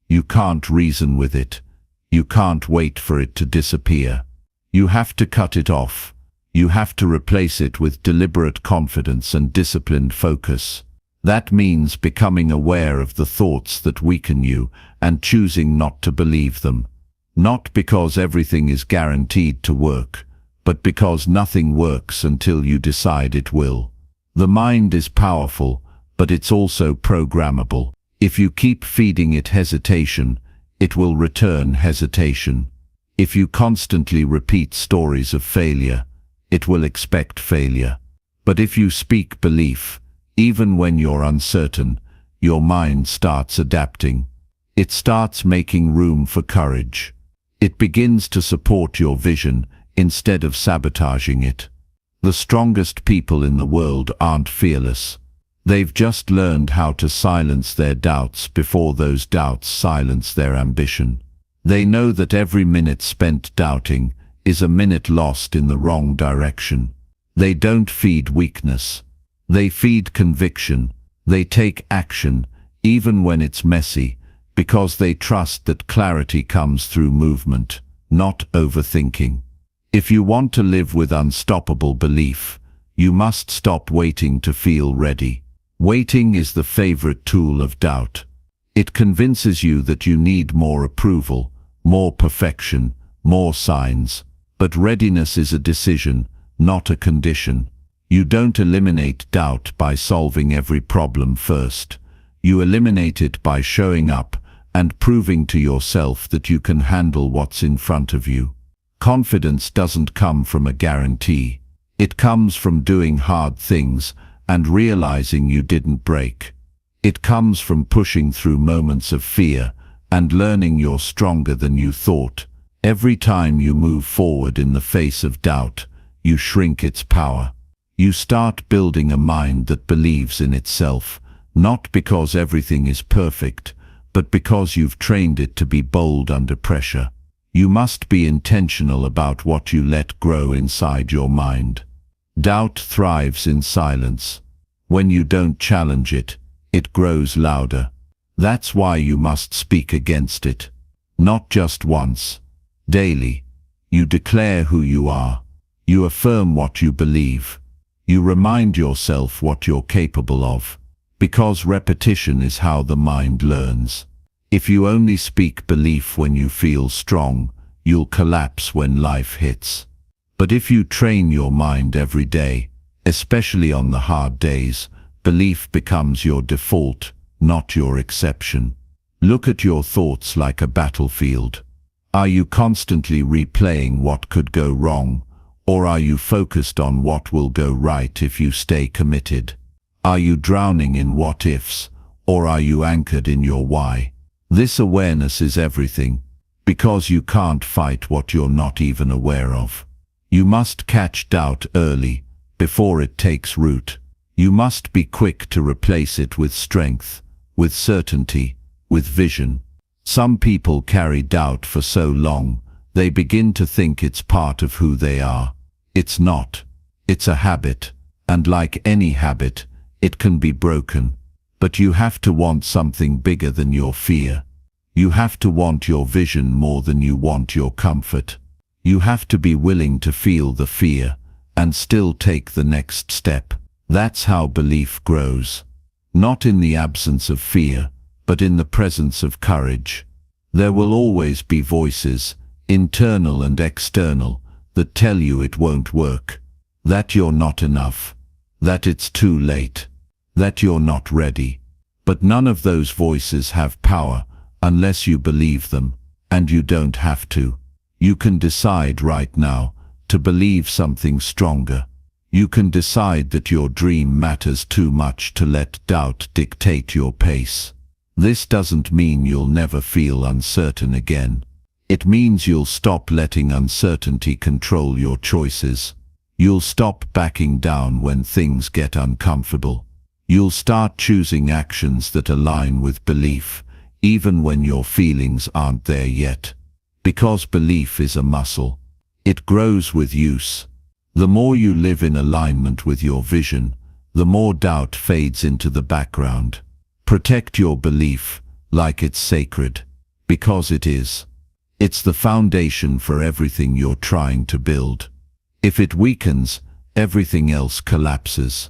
You can't reason with it. You can't wait for it to disappear. You have to cut it off. You have to replace it with deliberate confidence and disciplined focus. That means becoming aware of the thoughts that weaken you and choosing not to believe them. Not because everything is guaranteed to work, but because nothing works until you decide it will. The mind is powerful, but it's also programmable. If you keep feeding it hesitation, it will return hesitation. If you constantly repeat stories of failure, it will expect failure. But if you speak belief, even when you're uncertain, your mind starts adapting. It starts making room for courage. It begins to support your vision instead of sabotaging it. The strongest people in the world aren't fearless. They've just learned how to silence their doubts before those doubts silence their ambition. They know that every minute spent doubting is a minute lost in the wrong direction. They don't feed weakness. They feed conviction. They take action, even when it's messy, because they trust that clarity comes through movement, not overthinking. If you want to live with unstoppable belief, you must stop waiting to feel ready. Waiting is the favorite tool of doubt. It convinces you that you need more approval, more perfection, more signs. But readiness is a decision, not a condition. You don't eliminate doubt by solving every problem first. You eliminate it by showing up and proving to yourself that you can handle what's in front of you. Confidence doesn't come from a guarantee. It comes from doing hard things and realizing you didn't break. It comes from pushing through moments of fear and learning you're stronger than you thought. Every time you move forward in the face of doubt, you shrink its power. You start building a mind that believes in itself, not because everything is perfect, but because you've trained it to be bold under pressure. You must be intentional about what you let grow inside your mind. Doubt thrives in silence. When you don't challenge it, it grows louder. That's why you must speak against it. Not just once. Daily. You declare who you are. You affirm what you believe. You remind yourself what you're capable of. Because repetition is how the mind learns. If you only speak belief when you feel strong, you'll collapse when life hits. But if you train your mind every day, especially on the hard days, belief becomes your default, not your exception. Look at your thoughts like a battlefield. Are you constantly replaying what could go wrong, or are you focused on what will go right if you stay committed? Are you drowning in what-ifs, or are you anchored in your why? This awareness is everything, because you can't fight what you're not even aware of. You must catch doubt early, before it takes root. You must be quick to replace it with strength, with certainty, with vision. Some people carry doubt for so long, they begin to think it's part of who they are. It's not. It's a habit, and like any habit, it can be broken. But you have to want something bigger than your fear. You have to want your vision more than you want your comfort. You have to be willing to feel the fear, and still take the next step. That's how belief grows. Not in the absence of fear, but in the presence of courage. There will always be voices, internal and external, that tell you it won't work, that you're not enough, that it's too late, that you're not ready. But none of those voices have power unless you believe them, and you don't have to. You can decide right now to believe something stronger. You can decide that your dream matters too much to let doubt dictate your pace. This doesn't mean you'll never feel uncertain again. It means you'll stop letting uncertainty control your choices. You'll stop backing down when things get uncomfortable. You'll start choosing actions that align with belief, even when your feelings aren't there yet. Because belief is a muscle. It grows with use. The more you live in alignment with your vision, the more doubt fades into the background. Protect your belief like it's sacred, because it is. It's the foundation for everything you're trying to build. If it weakens, everything else collapses.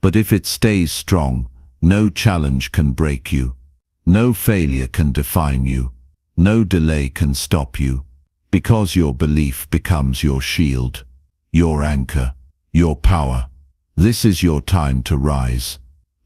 But if it stays strong, no challenge can break you. No failure can define you. No delay can stop you. Because your belief becomes your shield, your anchor, your power. This is your time to rise.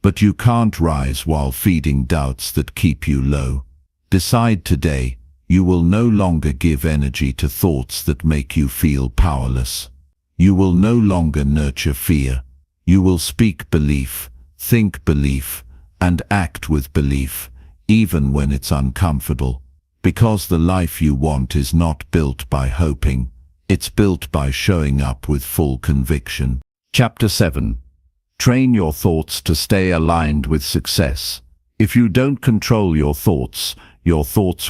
But you can't rise while feeding doubts that keep you low. Decide today, you will no longer give energy to thoughts that make you feel powerless. You will no longer nurture fear. You will speak belief, think belief, and act with belief, even when it's uncomfortable. Because the life you want is not built by hoping, it's built by showing up with full conviction. Chapter 7. Train your thoughts to stay aligned with success. If you don't control your thoughts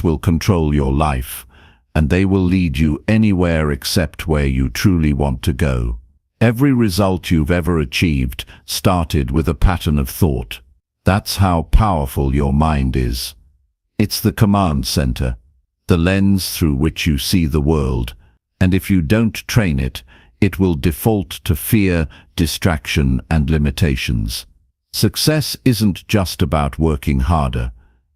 will control your life, and they will lead you anywhere except where you truly want to go. Every result you've ever achieved started with a pattern of thought. That's how powerful your mind is. It's the command center, the lens through which you see the world, and if you don't train it, it will default to fear, distraction, and limitations. Success isn't just about working harder.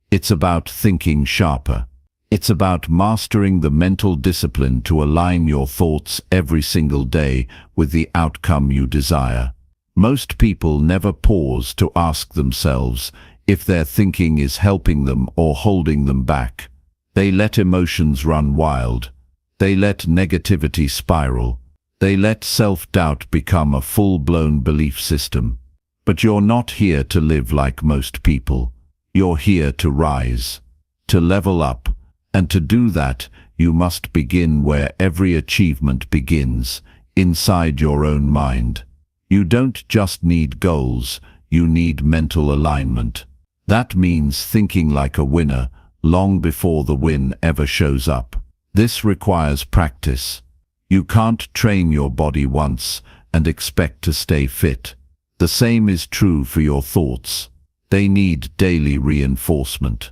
It's about thinking sharper. It's about mastering the mental discipline to align your thoughts every single day with the outcome you desire. Most people never pause to ask themselves if their thinking is helping them or holding them back. They let emotions run wild. They let negativity spiral. They let self-doubt become a full-blown belief system. But you're not here to live like most people. You're here to rise, to level up, and to do that, you must begin where every achievement begins, inside your own mind. You don't just need goals, you need mental alignment. That means thinking like a winner, long before the win ever shows up. This requires practice. You can't train your body once and expect to stay fit. The same is true for your thoughts. They need daily reinforcement.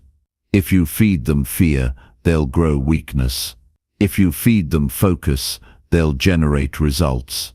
If you feed them fear, they'll grow weakness. If you feed them focus, they'll generate results.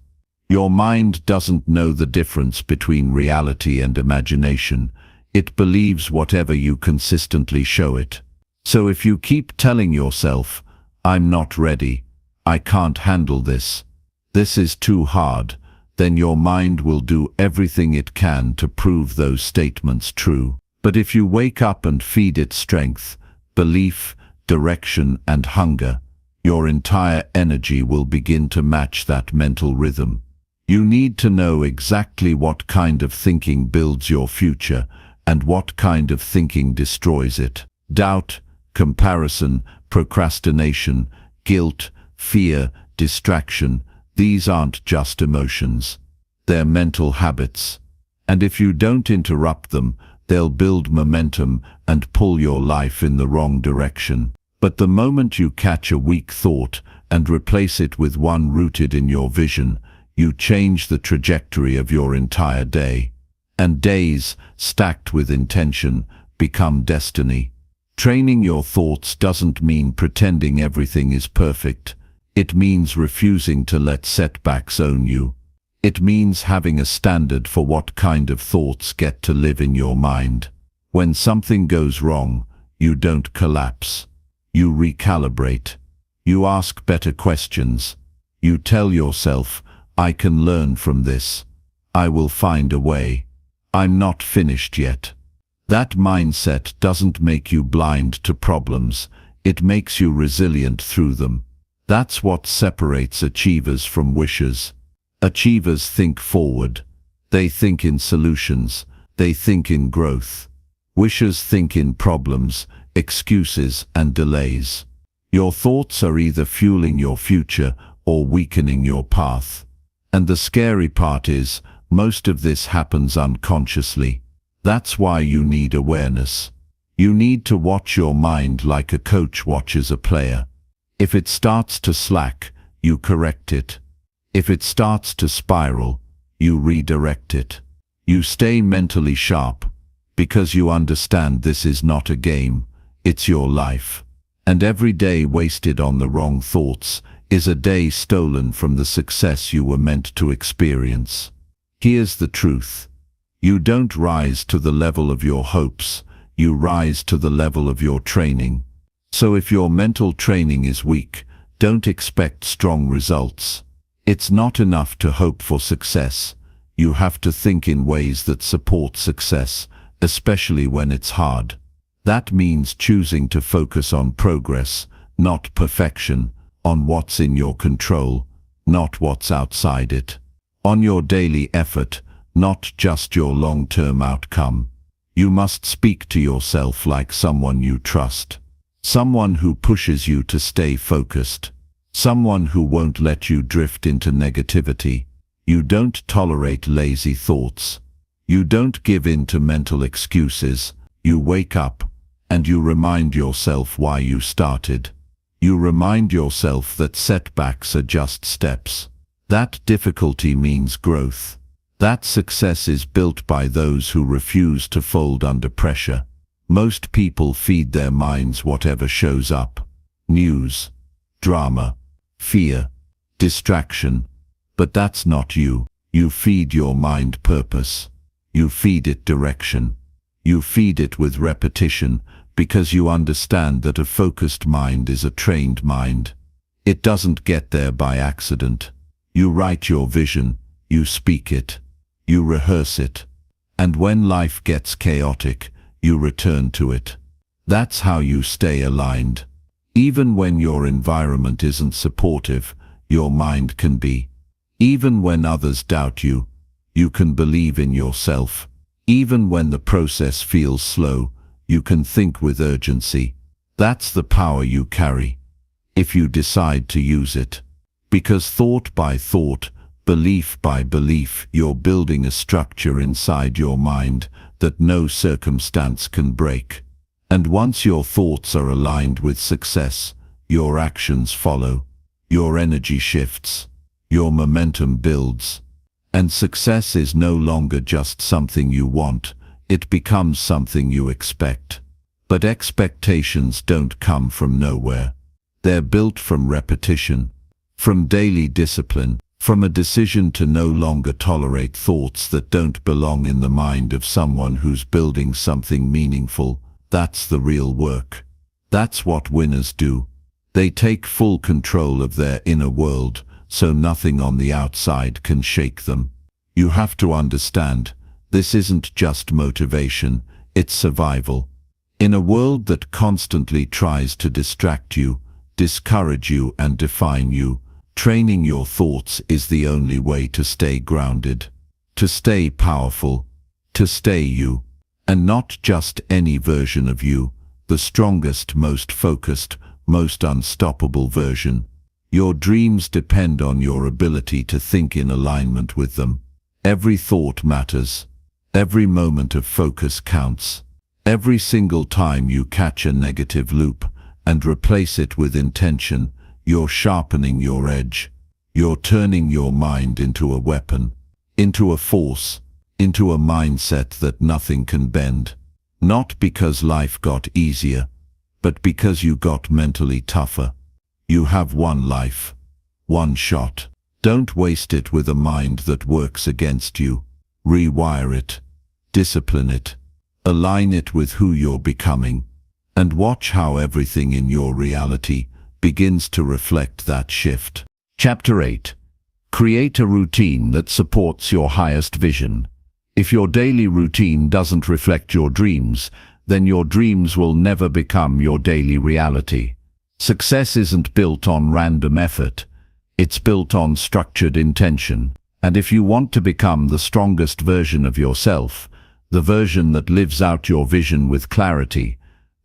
Your mind doesn't know the difference between reality and imagination. It believes whatever you consistently show it. So if you keep telling yourself, "I'm not ready, I can't handle this, this is too hard," then your mind will do everything it can to prove those statements true. But if you wake up and feed it strength, belief, direction, and hunger, your entire energy will begin to match that mental rhythm. You need to know exactly what kind of thinking builds your future and what kind of thinking destroys it. Doubt, comparison, procrastination, guilt, fear, distraction, these aren't just emotions. They're mental habits. And if you don't interrupt them, they'll build momentum and pull your life in the wrong direction. But the moment you catch a weak thought and replace it with one rooted in your vision, you change the trajectory of your entire day. And days, stacked with intention, become destiny. Training your thoughts doesn't mean pretending everything is perfect. It means refusing to let setbacks own you. It means having a standard for what kind of thoughts get to live in your mind. When something goes wrong, you don't collapse. You recalibrate. You ask better questions. You tell yourself, "I can learn from this. I will find a way. I'm not finished yet." That mindset doesn't make you blind to problems. It makes you resilient through them. That's what separates achievers from wishers. Achievers think forward. They think in solutions. They think in growth. Wishers think in problems, excuses, and delays. Your thoughts are either fueling your future or weakening your path. And the scary part is, most of this happens unconsciously. That's why you need awareness. You need to watch your mind like a coach watches a player. If it starts to slack, you correct it. If it starts to spiral, you redirect it. You stay mentally sharp, because you understand this is not a game, it's your life. And every day wasted on the wrong thoughts is a day stolen from the success you were meant to experience. Here's the truth. You don't rise to the level of your hopes, you rise to the level of your training. So if your mental training is weak, don't expect strong results. It's not enough to hope for success. You have to think in ways that support success, especially when it's hard. That means choosing to focus on progress, not perfection, on what's in your control, not what's outside it. On your daily effort, not just your long-term outcome. You must speak to yourself like someone you trust. Someone who pushes you to stay focused. Someone who won't let you drift into negativity. You don't tolerate lazy thoughts. You don't give in to mental excuses. You wake up, and you remind yourself why you started. You remind yourself that setbacks are just steps. That difficulty means growth. That success is built by those who refuse to fold under pressure. Most people feed their minds whatever shows up. News, drama, fear, distraction. But that's not you. You feed your mind purpose. You feed it direction. You feed it with repetition, because you understand that a focused mind is a trained mind. It doesn't get there by accident. You write your vision, you speak it, you rehearse it, and when life gets chaotic, you return to it. That's how you stay aligned. Even when your environment isn't supportive, your mind can be. Even when others doubt you, you can believe in yourself. Even when the process feels slow, you can think with urgency. That's the power you carry, if you decide to use it. Because thought by thought, belief by belief, you're building a structure inside your mind that no circumstance can break. And once your thoughts are aligned with success, your actions follow, your energy shifts, your momentum builds. And success is no longer just something you want, it becomes something you expect. But expectations don't come from nowhere. They're built from repetition, from daily discipline, from a decision to no longer tolerate thoughts that don't belong in the mind of someone who's building something meaningful. That's the real work. That's what winners do. They take full control of their inner world, so nothing on the outside can shake them. You have to understand, this isn't just motivation, it's survival. In a world that constantly tries to distract you, discourage you and define you, training your thoughts is the only way to stay grounded, to stay powerful, to stay you, and not just any version of you, the strongest, most focused, most unstoppable version. Your dreams depend on your ability to think in alignment with them. Every thought matters. Every moment of focus counts. Every single time you catch a negative loop and replace it with intention, you're sharpening your edge. You're turning your mind into a weapon, into a force, into a mindset that nothing can bend. Not because life got easier, but because you got mentally tougher. You have one life, one shot. Don't waste it with a mind that works against you. Rewire it, discipline it, align it with who you're becoming, and watch how everything in your reality begins to reflect that shift. Chapter 8. Create a routine that supports your highest vision. If your daily routine doesn't reflect your dreams, then your dreams will never become your daily reality. Success isn't built on random effort. It's built on structured intention. And if you want to become the strongest version of yourself, the version that lives out your vision with clarity,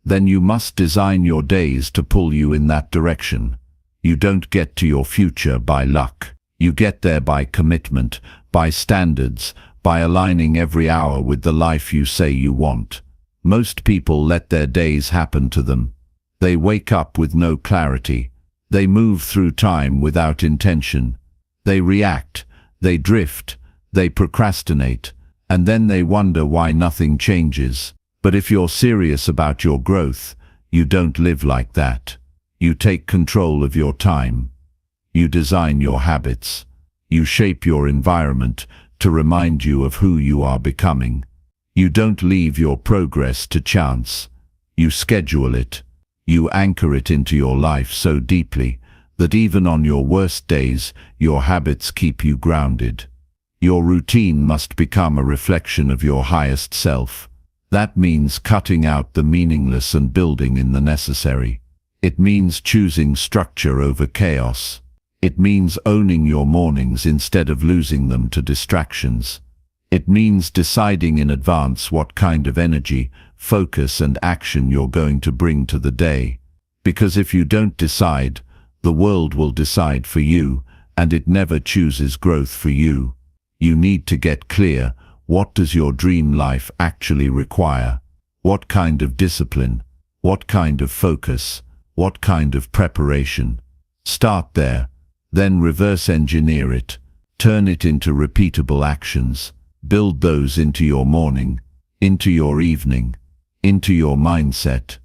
then you must design your days to pull you in that direction. You don't get to your future by luck. You get there by commitment, by standards, by aligning every hour with the life you say you want. Most people let their days happen to them. They wake up with no clarity. They move through time without intention. They react, they drift, they procrastinate, and then they wonder why nothing changes. But if you're serious about your growth, you don't live like that. You take control of your time. You design your habits. You shape your environment to remind you of who you are becoming. You don't leave your progress to chance. You schedule it. You anchor it into your life so deeply that even on your worst days, your habits keep you grounded. Your routine must become a reflection of your highest self. That means cutting out the meaningless and building in the necessary. It means choosing structure over chaos. It means owning your mornings instead of losing them to distractions. It means deciding in advance what kind of energy, focus and action you're going to bring to the day. Because if you don't decide, the world will decide for you, and it never chooses growth for you. You need to get clear. What does your dream life actually require? What kind of discipline? What kind of focus? What kind of preparation? Start there, then reverse engineer it. Turn it into repeatable actions. Build those into your morning, into your evening, into your mindset.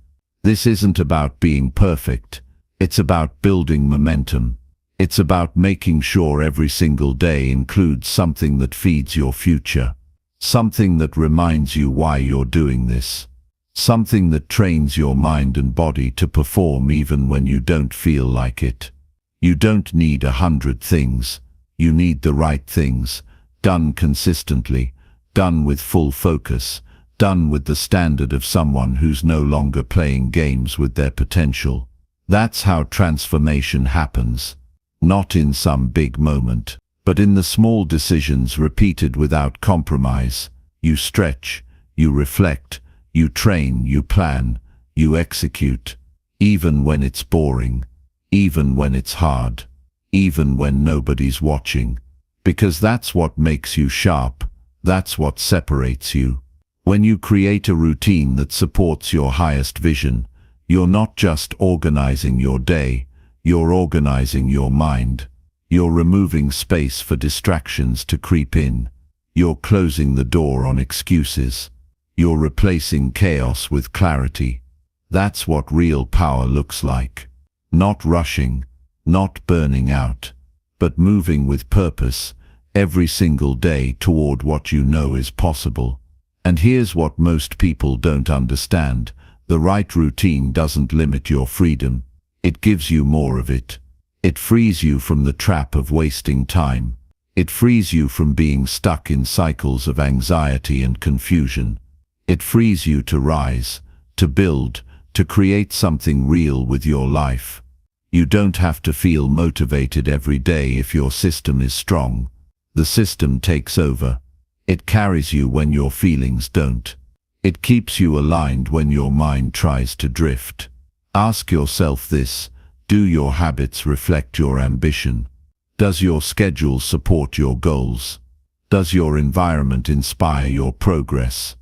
This isn't about being perfect. It's about building momentum. It's about making sure every single day includes something that feeds your future. Something that reminds you why you're doing this. Something that trains your mind and body to perform even when you don't feel like it. You don't need 100 things. You need the right things, done consistently, done with full focus, done with the standard of someone who's no longer playing games with their potential. That's how transformation happens. Not in some big moment, but in the small decisions repeated without compromise. You stretch, you reflect, you train, you plan, you execute, even when it's boring, even when it's hard, even when nobody's watching. Because that's what makes you sharp, that's what separates you. When you create a routine that supports your highest vision, you're not just organizing your day, you're organizing your mind. You're removing space for distractions to creep in. You're closing the door on excuses. You're replacing chaos with clarity. That's what real power looks like. Not rushing, not burning out, but moving with purpose every single day toward what you know is possible. And here's what most people don't understand. The right routine doesn't limit your freedom. It gives you more of it. It frees you from the trap of wasting time. It frees you from being stuck in cycles of anxiety and confusion. It frees you to rise, to build, to create something real with your life. You don't have to feel motivated every day if your system is strong. The system takes over. It carries you when your feelings don't. It keeps you aligned when your mind tries to drift. Ask yourself this: do your habits reflect your ambition? Does your schedule support your goals? Does your environment inspire your progress?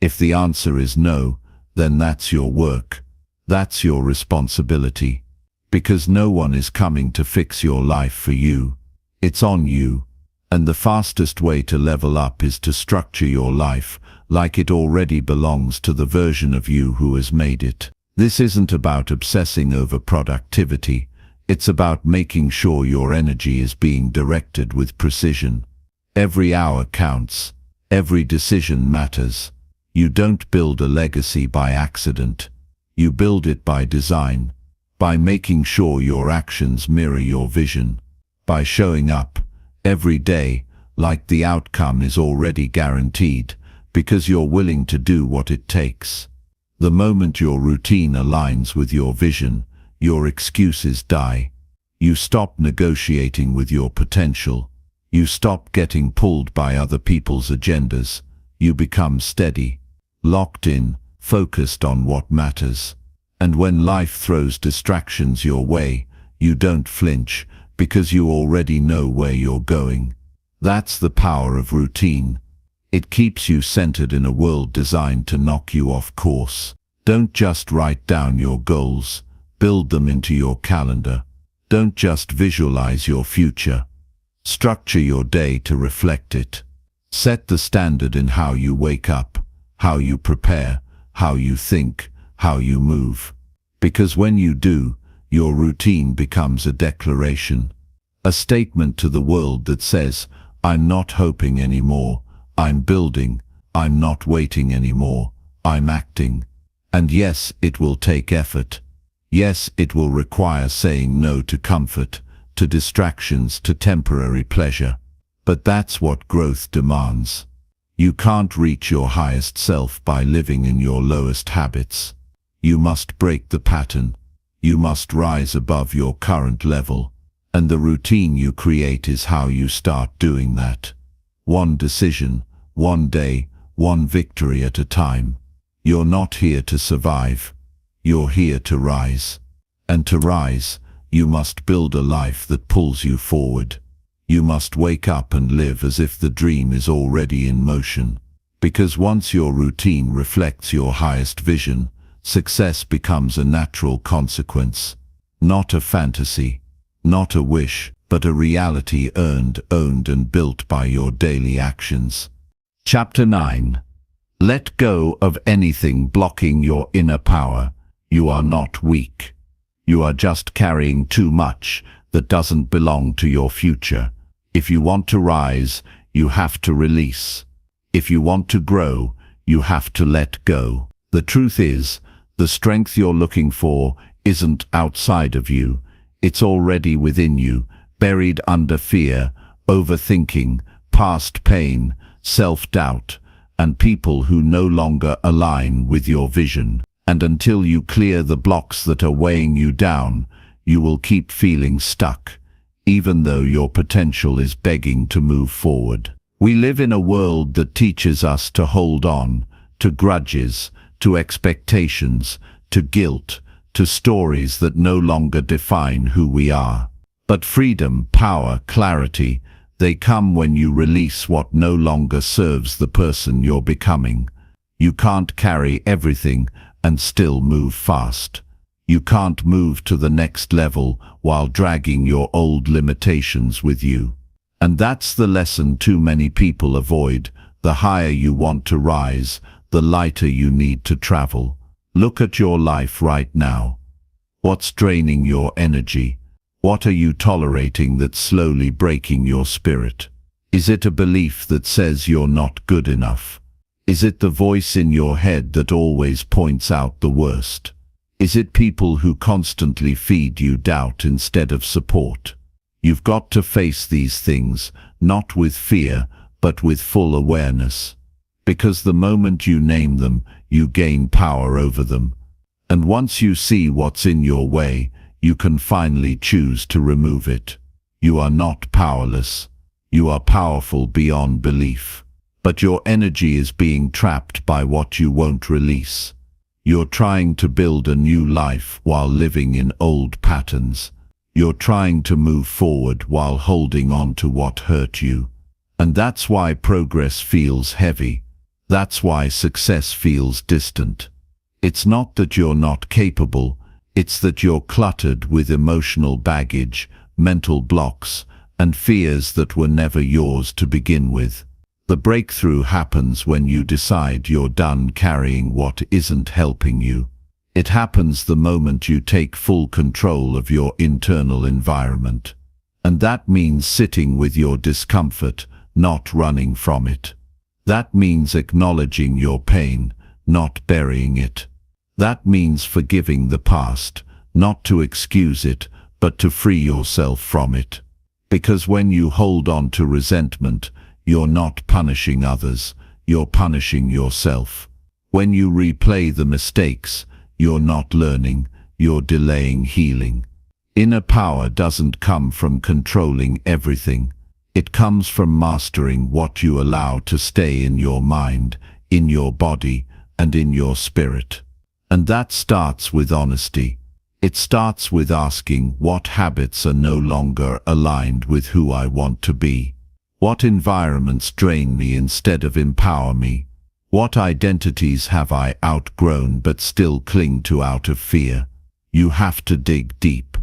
If the answer is no, then that's your work. That's your responsibility. Because no one is coming to fix your life for you. It's on you. And the fastest way to level up is to structure your life like it already belongs to the version of you who has made it. This isn't about obsessing over productivity. It's about making sure your energy is being directed with precision. Every hour counts. Every decision matters. You don't build a legacy by accident. You build it by design, by making sure your actions mirror your vision, by showing up every day like the outcome is already guaranteed, because you're willing to do what it takes. The moment your routine aligns with your vision, your excuses die. You stop negotiating with your potential. You stop getting pulled by other people's agendas. You become steady, locked in, focused on what matters. And when life throws distractions your way, you don't flinch, because you already know where you're going. That's the power of routine. It keeps you centered in a world designed to knock you off course. Don't just write down your goals, build them into your calendar. Don't just visualize your future. Structure your day to reflect it. Set the standard in how you wake up, how you prepare, how you think, how you move. Because when you do, your routine becomes a declaration. A statement to the world that says, I'm not hoping anymore, I'm building, I'm not waiting anymore, I'm acting. And yes, it will take effort. Yes, it will require saying no to comfort, to distractions, to temporary pleasure. But that's what growth demands. You can't reach your highest self by living in your lowest habits. You must break the pattern. You must rise above your current level. And the routine you create is how you start doing that. One decision, one day, one victory at a time. You're not here to survive. You're here to rise. And to rise, you must build a life that pulls you forward. You must wake up and live as if the dream is already in motion. Because once your routine reflects your highest vision, success becomes a natural consequence. Not a fantasy, not a wish, but a reality earned, owned, and built by your daily actions. Chapter 9. Let go of anything blocking your inner power. You are not weak. You are just carrying too much that doesn't belong to your future. If you want to rise, you have to release. If you want to grow, you have to let go. The truth is, the strength you're looking for isn't outside of you. It's already within you, buried under fear, overthinking, past pain, self-doubt, and people who no longer align with your vision. And until you clear the blocks that are weighing you down, you will keep feeling stuck, even though your potential is begging to move forward. We live in a world that teaches us to hold on, to grudges, to expectations, to guilt, to stories that no longer define who we are. But freedom, power, clarity, they come when you release what no longer serves the person you're becoming. You can't carry everything and still move fast. You can't move to the next level while dragging your old limitations with you. And that's the lesson too many people avoid. The higher you want to rise, the lighter you need to travel. Look at your life right now. What's draining your energy? What are you tolerating that's slowly breaking your spirit? Is it a belief that says you're not good enough? Is it the voice in your head that always points out the worst? Is it people who constantly feed you doubt instead of support? You've got to face these things, not with fear, but with full awareness. Because the moment you name them, you gain power over them. And once you see what's in your way, you can finally choose to remove it. You are not powerless. You are powerful beyond belief. But your energy is being trapped by what you won't release. You're trying to build a new life while living in old patterns. You're trying to move forward while holding on to what hurt you. And that's why progress feels heavy. That's why success feels distant. It's not that you're not capable, it's that you're cluttered with emotional baggage, mental blocks, and fears that were never yours to begin with. The breakthrough happens when you decide you're done carrying what isn't helping you. It happens the moment you take full control of your internal environment. And that means sitting with your discomfort, not running from it. That means acknowledging your pain, not burying it. That means forgiving the past, not to excuse it, but to free yourself from it. Because when you hold on to resentment, you're not punishing others, you're punishing yourself. When you replay the mistakes, you're not learning, you're delaying healing. Inner power doesn't come from controlling everything. It comes from mastering what you allow to stay in your mind, in your body, and in your spirit. And that starts with honesty. It starts with asking what habits are no longer aligned with who I want to be. What environments drain me instead of empower me? What identities have I outgrown but still cling to out of fear? You have to dig deep.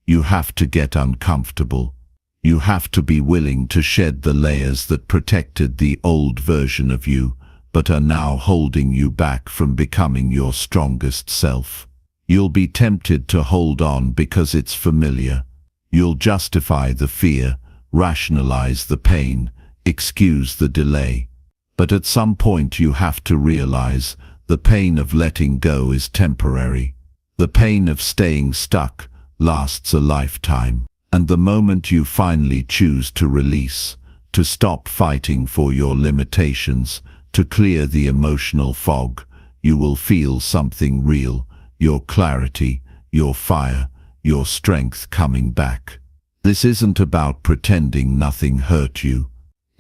You have to get uncomfortable. You have to be willing to shed the layers that protected the old version of you, but are now holding you back from becoming your strongest self. You'll be tempted to hold on because it's familiar. You'll justify the fear, rationalize the pain, excuse the delay. But at some point you have to realize the pain of letting go is temporary. The pain of staying stuck lasts a lifetime. And the moment you finally choose to release, to stop fighting for your limitations, to clear the emotional fog, you will feel something real, your clarity, your fire, your strength coming back. This isn't about pretending nothing hurt you.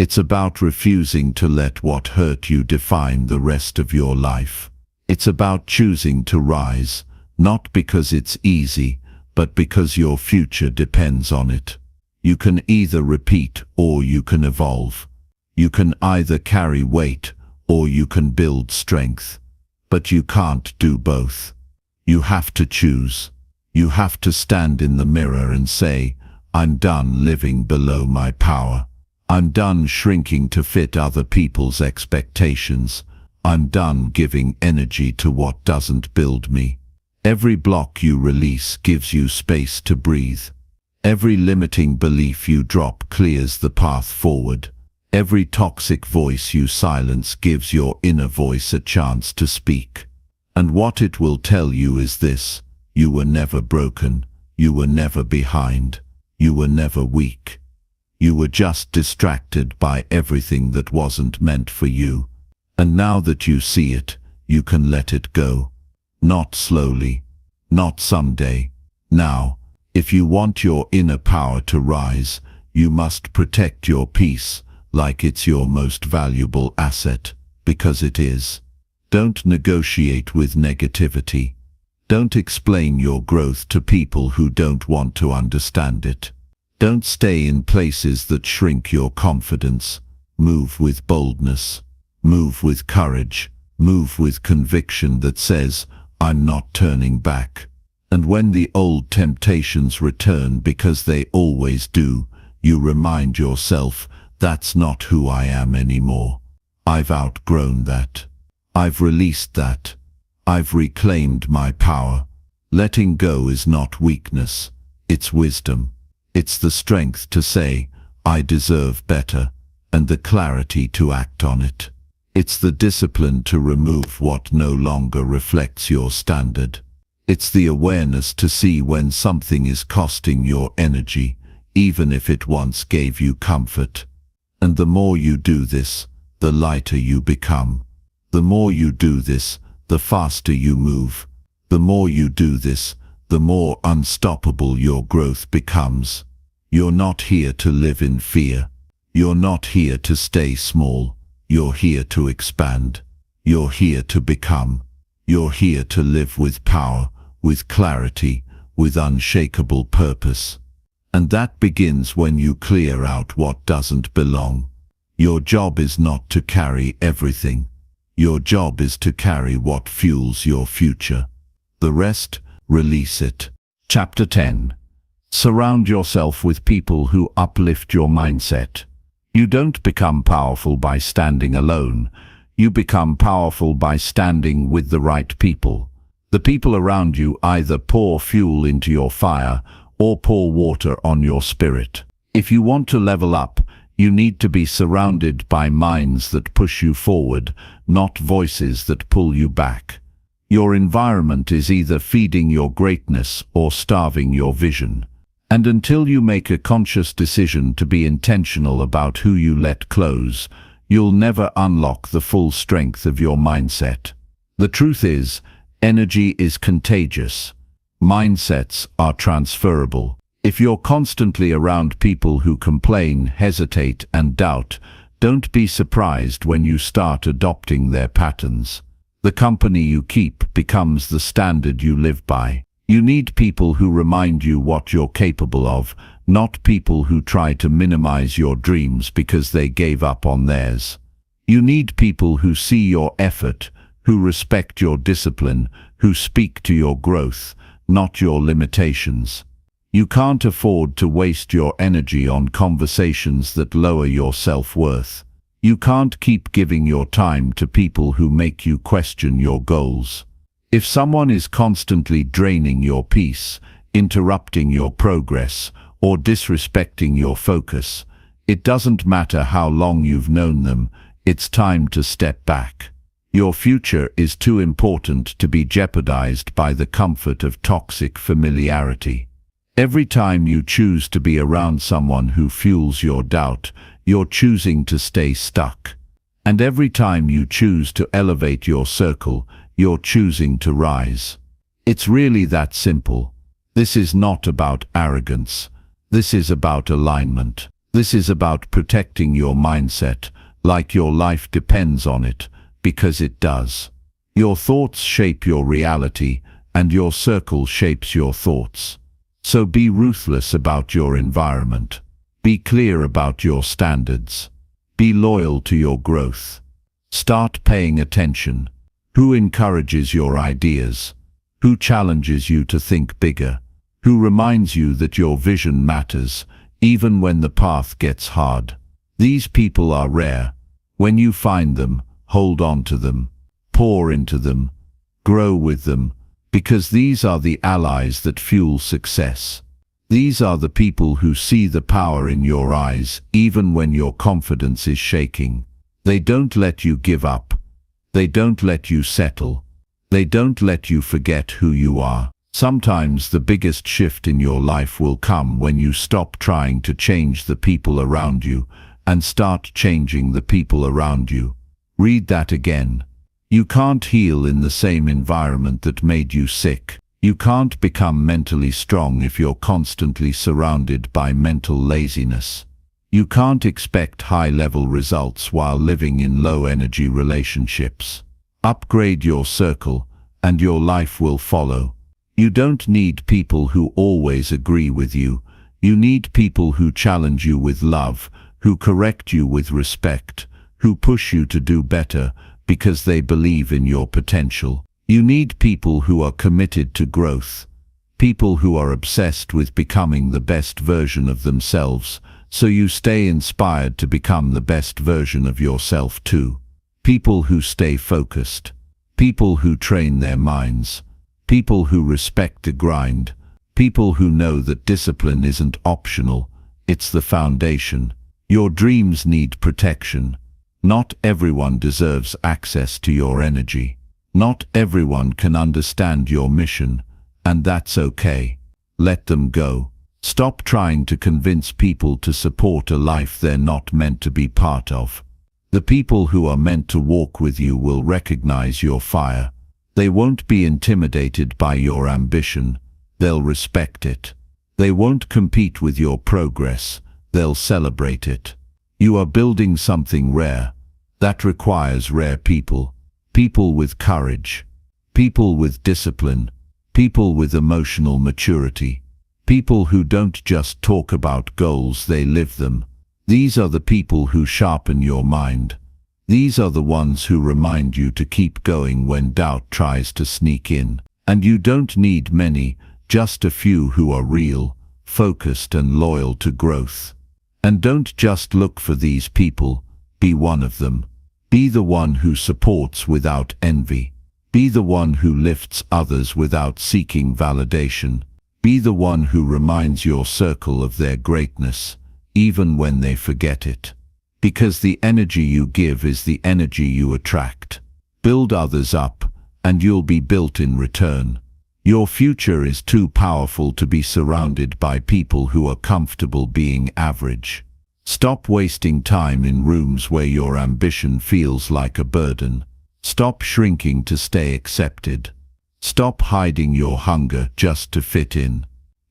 It's about refusing to let what hurt you define the rest of your life. It's about choosing to rise, not because it's easy, but because your future depends on it. You can either repeat or you can evolve. You can either carry weight or you can build strength. But you can't do both. You have to choose. You have to stand in the mirror and say, I'm done living below my power. I'm done shrinking to fit other people's expectations. I'm done giving energy to what doesn't build me. Every block you release gives you space to breathe. Every limiting belief you drop clears the path forward. Every toxic voice you silence gives your inner voice a chance to speak. And what it will tell you is this: you were never broken, you were never behind, you were never weak. You were just distracted by everything that wasn't meant for you. And now that you see it, you can let it go. Not slowly, not someday, now. If you want your inner power to rise, you must protect your peace like it's your most valuable asset, because it is. Don't negotiate with negativity. Don't explain your growth to people who don't want to understand it. Don't stay in places that shrink your confidence. Move with boldness. Move with courage. Move with conviction that says, I'm not turning back. And when the old temptations return, because they always do, you remind yourself, that's not who I am anymore. I've outgrown that. I've released that. I've reclaimed my power. Letting go is not weakness, it's wisdom. It's the strength to say, I deserve better, and the clarity to act on it. It's the discipline to remove what no longer reflects your standard. It's the awareness to see when something is costing your energy, even if it once gave you comfort. And the more you do this, the lighter you become. The more you do this, the faster you move. The more you do this, the more unstoppable your growth becomes. You're not here to live in fear. You're not here to stay small. You're here to expand. You're here to become. You're here to live with power, with clarity, with unshakable purpose. And that begins when you clear out what doesn't belong. Your job is not to carry everything. Your job is to carry what fuels your future. The rest, release it. Chapter 10. Surround yourself with people who uplift your mindset. You don't become powerful by standing alone. You become powerful by standing with the right people. The people around you either pour fuel into your fire or pour water on your spirit. If you want to level up, you need to be surrounded by minds that push you forward, not voices that pull you back. Your environment is either feeding your greatness or starving your vision. And until you make a conscious decision to be intentional about who you let close, you'll never unlock the full strength of your mindset. The truth is, energy is contagious. Mindsets are transferable. If you're constantly around people who complain, hesitate, and doubt, don't be surprised when you start adopting their patterns. The company you keep becomes the standard you live by. You need people who remind you what you're capable of, not people who try to minimize your dreams because they gave up on theirs. You need people who see your effort, who respect your discipline, who speak to your growth, not your limitations. You can't afford to waste your energy on conversations that lower your self-worth. You can't keep giving your time to people who make you question your goals. If someone is constantly draining your peace, interrupting your progress, or disrespecting your focus, it doesn't matter how long you've known them, it's time to step back. Your future is too important to be jeopardized by the comfort of toxic familiarity. Every time you choose to be around someone who fuels your doubt, you're choosing to stay stuck. And every time you choose to elevate your circle, you're choosing to rise. It's really that simple. This is not about arrogance. This is about alignment. This is about protecting your mindset, like your life depends on it, because it does. Your thoughts shape your reality, and your circle shapes your thoughts. So be ruthless about your environment. Be clear about your standards. Be loyal to your growth. Start paying attention. Who encourages your ideas? Who challenges you to think bigger? Who reminds you that your vision matters, even when the path gets hard? These people are rare. When you find them, hold on to them. Pour into them. Grow with them. Because these are the allies that fuel success. These are the people who see the power in your eyes, even when your confidence is shaking. They don't let you give up. They don't let you settle. They don't let you forget who you are. Sometimes the biggest shift in your life will come when you stop trying to change the people around you and start changing the people around you. Read that again. You can't heal in the same environment that made you sick. You can't become mentally strong if you're constantly surrounded by mental laziness. You can't expect high-level results while living in low-energy relationships. Upgrade your circle, and your life will follow. You don't need people who always agree with you. You need people who challenge you with love, who correct you with respect, who push you to do better because they believe in your potential. You need people who are committed to growth, people who are obsessed with becoming the best version of themselves, so you stay inspired to become the best version of yourself too. People who stay focused, people who train their minds, people who respect the grind, people who know that discipline isn't optional, it's the foundation. Your dreams need protection. Not everyone deserves access to your energy. Not everyone can understand your mission, and that's okay. Let them go. Stop trying to convince people to support a life they're not meant to be part of. The people who are meant to walk with you will recognize your fire. They won't be intimidated by your ambition. They'll respect it. They won't compete with your progress. They'll celebrate it. You are building something rare. That requires rare people. People with courage. People with discipline. People with emotional maturity. People who don't just talk about goals, they live them. These are the people who sharpen your mind. These are the ones who remind you to keep going when doubt tries to sneak in. And you don't need many, just a few who are real, focused and loyal to growth. And don't just look for these people, be one of them. Be the one who supports without envy. Be the one who lifts others without seeking validation. Be the one who reminds your circle of their greatness, even when they forget it. Because the energy you give is the energy you attract. Build others up, and you'll be built in return. Your future is too powerful to be surrounded by people who are comfortable being average. Stop wasting time in rooms where your ambition feels like a burden. Stop shrinking to stay accepted. Stop hiding your hunger just to fit in.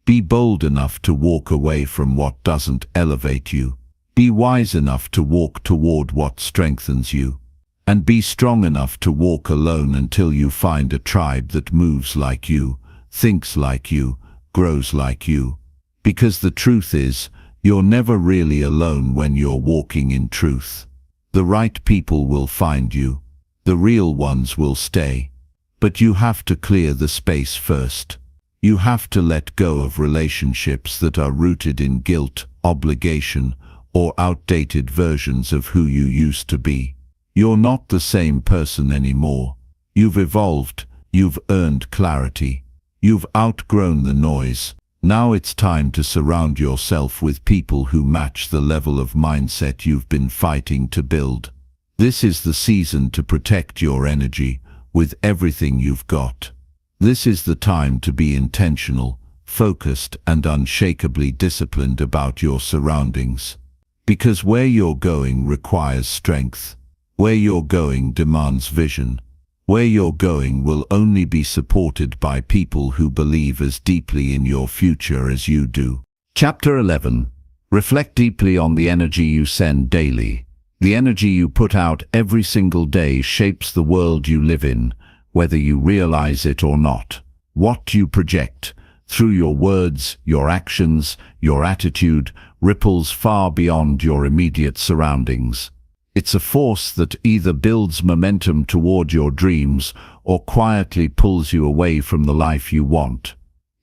Be bold enough to walk away from what doesn't elevate you. Be wise enough to walk toward what strengthens you. And be strong enough to walk alone until you find a tribe that moves like you, thinks like you, grows like you. Because the truth is, you're never really alone when you're walking in truth. The right people will find you. The real ones will stay. But you have to clear the space first. You have to let go of relationships that are rooted in guilt, obligation, or outdated versions of who you used to be. You're not the same person anymore. You've evolved. You've earned clarity. You've outgrown the noise. Now it's time to surround yourself with people who match the level of mindset you've been fighting to build. This is the season to protect your energy with everything you've got. This is the time to be intentional, focused, and unshakably disciplined about your surroundings. Because where you're going requires strength. Where you're going demands vision. Where you're going will only be supported by people who believe as deeply in your future as you do. Chapter 11. Reflect deeply on the energy you send daily. The energy you put out every single day shapes the world you live in, whether you realize it or not. What you project, through your words, your actions, your attitude, ripples far beyond your immediate surroundings. It's a force that either builds momentum toward your dreams or quietly pulls you away from the life you want.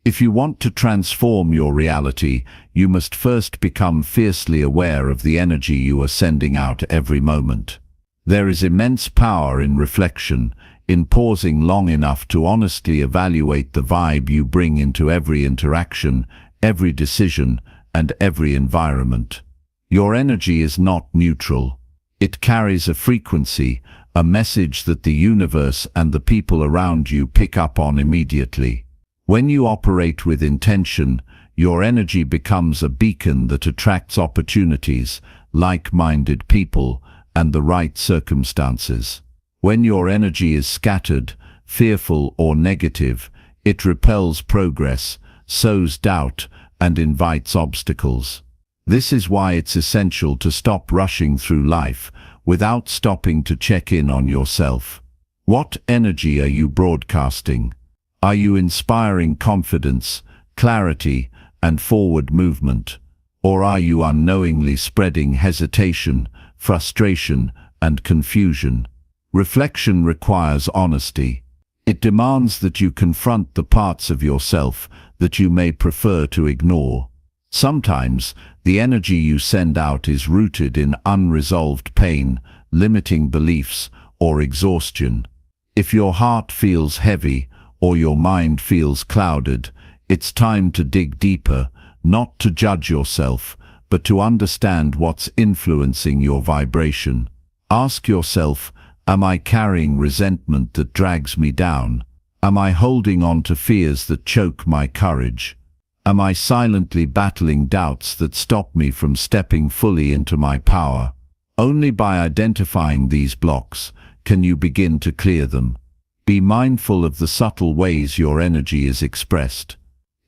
If you want to transform your reality, you must first become fiercely aware of the energy you are sending out every moment. There is immense power in reflection, in pausing long enough to honestly evaluate the vibe you bring into every interaction, every decision, and every environment. Your energy is not neutral. It carries a frequency, a message that the universe and the people around you pick up on immediately. When you operate with intention, your energy becomes a beacon that attracts opportunities, like-minded people, and the right circumstances. When your energy is scattered, fearful, or negative, it repels progress, sows doubt, and invites obstacles. This is why it's essential to stop rushing through life without stopping to check in on yourself. What energy are you broadcasting? Are you inspiring confidence, clarity, and forward movement? Or are you unknowingly spreading hesitation, frustration, and confusion? Reflection requires honesty. It demands that you confront the parts of yourself that you may prefer to ignore. Sometimes, the energy you send out is rooted in unresolved pain, limiting beliefs, or exhaustion. If your heart feels heavy, or your mind feels clouded, it's time to dig deeper, not to judge yourself, but to understand what's influencing your vibration. Ask yourself, am I carrying resentment that drags me down? Am I holding on to fears that choke my courage? Am I silently battling doubts that stop me from stepping fully into my power? Only by identifying these blocks can you begin to clear them. Be mindful of the subtle ways your energy is expressed.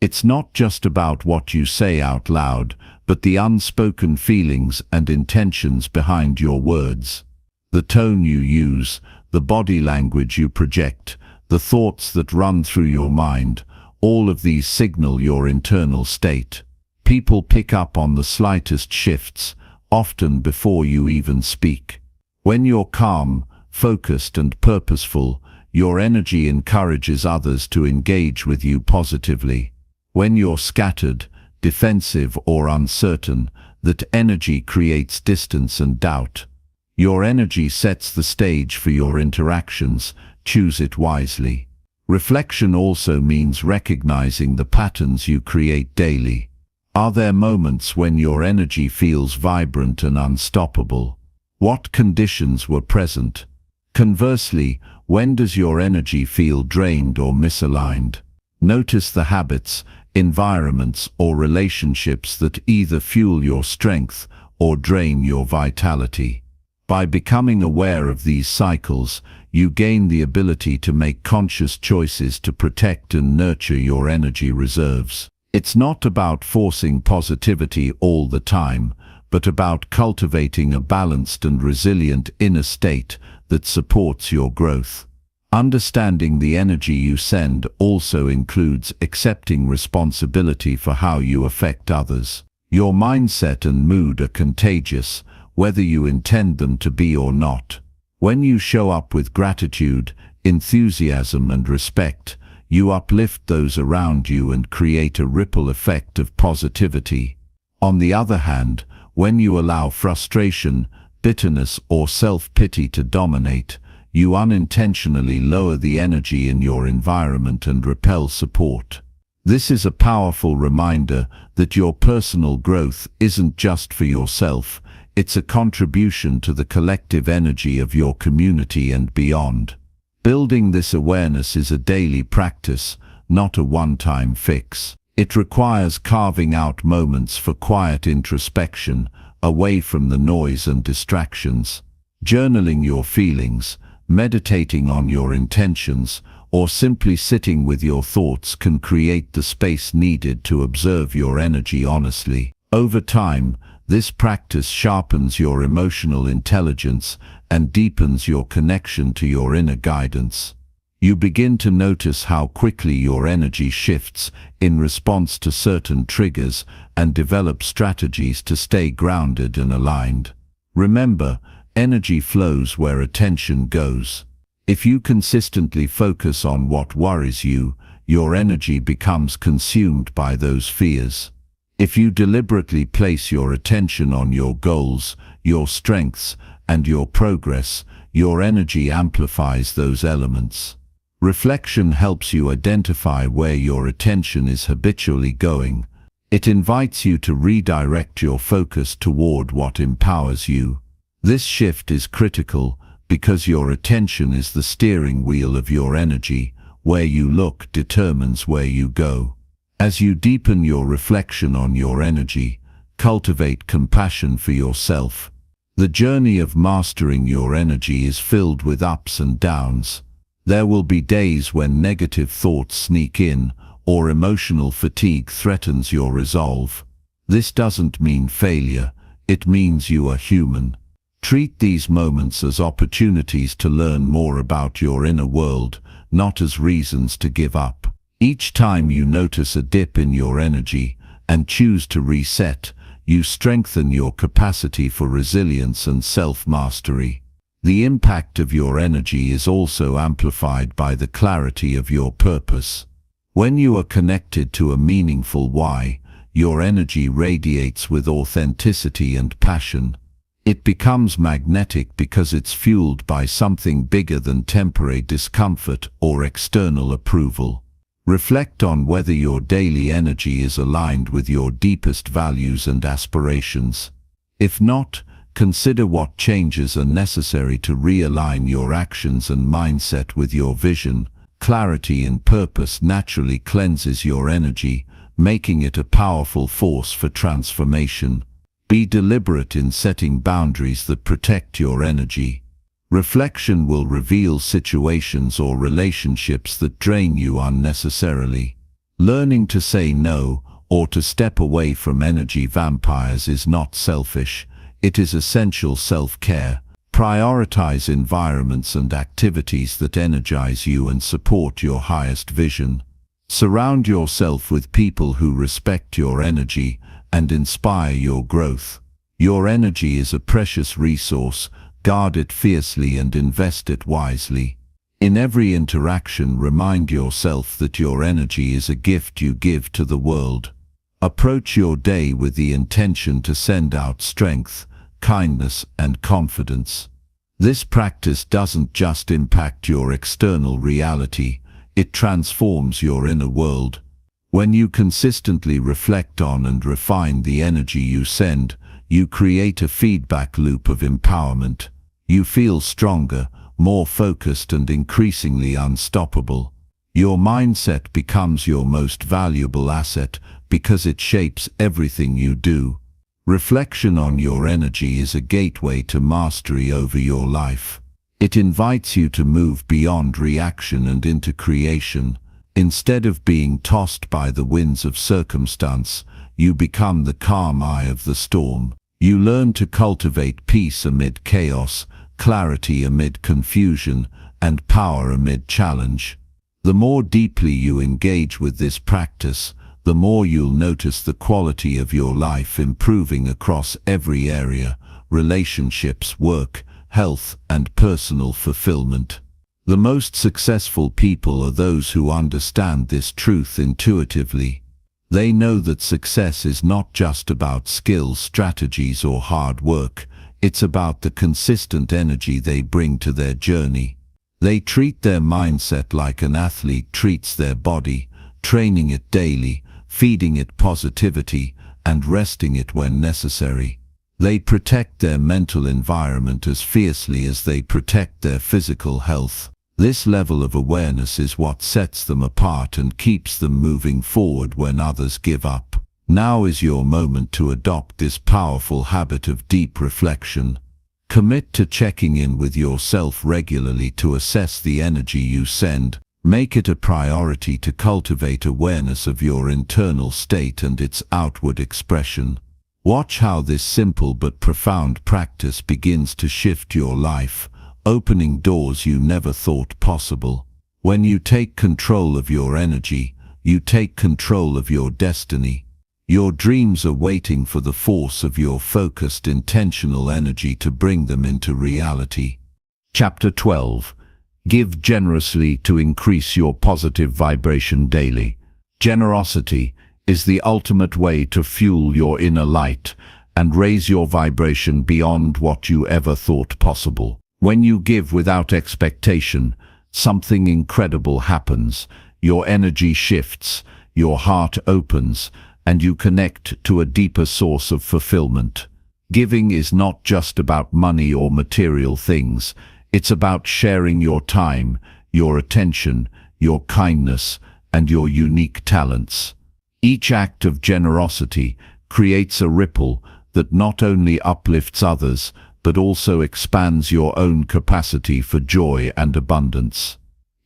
It's not just about what you say out loud, but the unspoken feelings and intentions behind your words. The tone you use, the body language you project, the thoughts that run through your mind, all of these signal your internal state. People pick up on the slightest shifts, often before you even speak. When you're calm, focused, and purposeful, your energy encourages others to engage with you positively. When you're scattered, defensive, or uncertain, that energy creates distance and doubt. Your energy sets the stage for your interactions. Choose it wisely. Reflection also means recognizing the patterns you create daily. Are there moments when your energy feels vibrant and unstoppable? What conditions were present? Conversely, when does your energy feel drained or misaligned? Notice the habits, environments, or relationships that either fuel your strength or drain your vitality. By becoming aware of these cycles, you gain the ability to make conscious choices to protect and nurture your energy reserves. It's not about forcing positivity all the time, but about cultivating a balanced and resilient inner state that supports your growth. Understanding the energy you send also includes accepting responsibility for how you affect others. Your mindset and mood are contagious, whether you intend them to be or not. When you show up with gratitude, enthusiasm and respect, you uplift those around you and create a ripple effect of positivity. On the other hand, when you allow frustration, bitterness or self-pity to dominate, you unintentionally lower the energy in your environment and repel support. This is a powerful reminder that your personal growth isn't just for yourself, it's a contribution to the collective energy of your community and beyond. Building this awareness is a daily practice, not a one-time fix. It requires carving out moments for quiet introspection, away from the noise and distractions. Journaling your feelings, meditating on your intentions, or simply sitting with your thoughts can create the space needed to observe your energy honestly. Over time, this practice sharpens your emotional intelligence and deepens your connection to your inner guidance. You begin to notice how quickly your energy shifts in response to certain triggers and develop strategies to stay grounded and aligned. Remember, energy flows where attention goes. If you consistently focus on what worries you, your energy becomes consumed by those fears. If you deliberately place your attention on your goals, your strengths, and your progress, your energy amplifies those elements. Reflection helps you identify where your attention is habitually going. It invites you to redirect your focus toward what empowers you. This shift is critical because your attention is the steering wheel of your energy. Where you look determines where you go. As you deepen your reflection on your energy, cultivate compassion for yourself. The journey of mastering your energy is filled with ups and downs. There will be days when negative thoughts sneak in, or emotional fatigue threatens your resolve. This doesn't mean failure, it means you are human. Treat these moments as opportunities to learn more about your inner world, not as reasons to give up. Each time you notice a dip in your energy and choose to reset, you strengthen your capacity for resilience and self-mastery. The impact of your energy is also amplified by the clarity of your purpose. When you are connected to a meaningful why, your energy radiates with authenticity and passion. It becomes magnetic because it's fueled by something bigger than temporary discomfort or external approval. Reflect on whether your daily energy is aligned with your deepest values and aspirations. If not, consider what changes are necessary to realign your actions and mindset with your vision. Clarity and purpose naturally cleanses your energy, making it a powerful force for transformation. Be deliberate in setting boundaries that protect your energy. Reflection will reveal situations or relationships that drain you unnecessarily. Learning to say no or to step away from energy vampires is not selfish. It is essential self-care. Prioritize environments and activities that energize you and support your highest vision. Surround yourself with people who respect your energy and inspire your growth. Your energy is a precious resource. Guard it fiercely and invest it wisely. In every interaction, remind yourself that your energy is a gift you give to the world. Approach your day with the intention to send out strength, kindness, and confidence. This practice doesn't just impact your external reality, it transforms your inner world. When you consistently reflect on and refine the energy you send, you create a feedback loop of empowerment. You feel stronger, more focused, and increasingly unstoppable. Your mindset becomes your most valuable asset because it shapes everything you do. Reflection on your energy is a gateway to mastery over your life. It invites you to move beyond reaction and into creation, Instead of being tossed by the winds of circumstance, you become the calm eye of the storm. You learn to cultivate peace amid chaos, clarity amid confusion, and power amid challenge. The more deeply you engage with this practice, the more you'll notice the quality of your life improving across every area: relationships, work, health, and personal fulfillment. The most successful people are those who understand this truth intuitively. They know that success is not just about skills, strategies, or hard work. It's about the consistent energy they bring to their journey. They treat their mindset like an athlete treats their body, training it daily, feeding it positivity, and resting it when necessary. They protect their mental environment as fiercely as they protect their physical health. This level of awareness is what sets them apart and keeps them moving forward when others give up. Now is your moment to adopt this powerful habit of deep reflection. Commit to checking in with yourself regularly to assess the energy you send. Make it a priority to cultivate awareness of your internal state and its outward expression. Watch how this simple but profound practice begins to shift your life, opening doors you never thought possible. When you take control of your energy, you take control of your destiny. Your dreams are waiting for the force of your focused, intentional energy to bring them into reality. Chapter 12. Give generously to increase your positive vibration daily. Generosity is the ultimate way to fuel your inner light and raise your vibration beyond what you ever thought possible. When you give without expectation, something incredible happens. Your energy shifts, your heart opens, and you connect to a deeper source of fulfillment. Giving is not just about money or material things. It's about sharing your time, your attention, your kindness, and your unique talents. Each act of generosity creates a ripple that not only uplifts others, but also expands your own capacity for joy and abundance.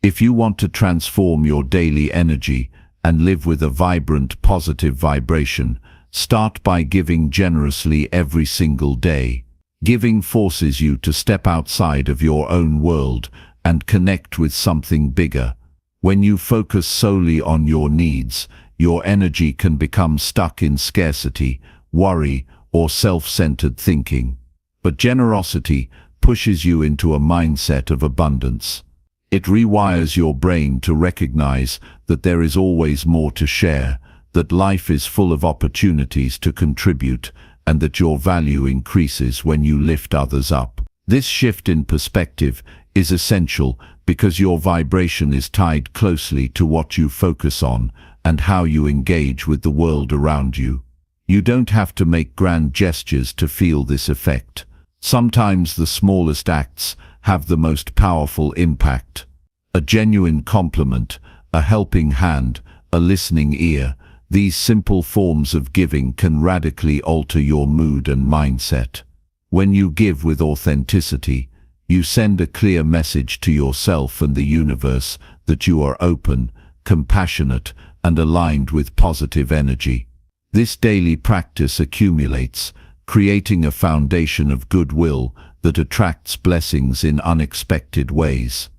If you want to transform your daily energy and live with a vibrant, positive vibration, start by giving generously every single day. Giving forces you to step outside of your own world and connect with something bigger. When you focus solely on your needs, your energy can become stuck in scarcity, worry, or self-centered thinking. But generosity pushes you into a mindset of abundance. It rewires your brain to recognize that there is always more to share, that life is full of opportunities to contribute, and that your value increases when you lift others up. This shift in perspective is essential because your vibration is tied closely to what you focus on and how you engage with the world around you. You don't have to make grand gestures to feel this effect. Sometimes the smallest acts have the most powerful impact. A genuine compliment, a helping hand, a listening ear. These simple forms of giving can radically alter your mood and mindset. When you give with authenticity, you send a clear message to yourself and the universe that you are open, compassionate, and aligned with positive energy. This daily practice accumulates, creating a foundation of goodwill that attracts blessings in unexpected ways.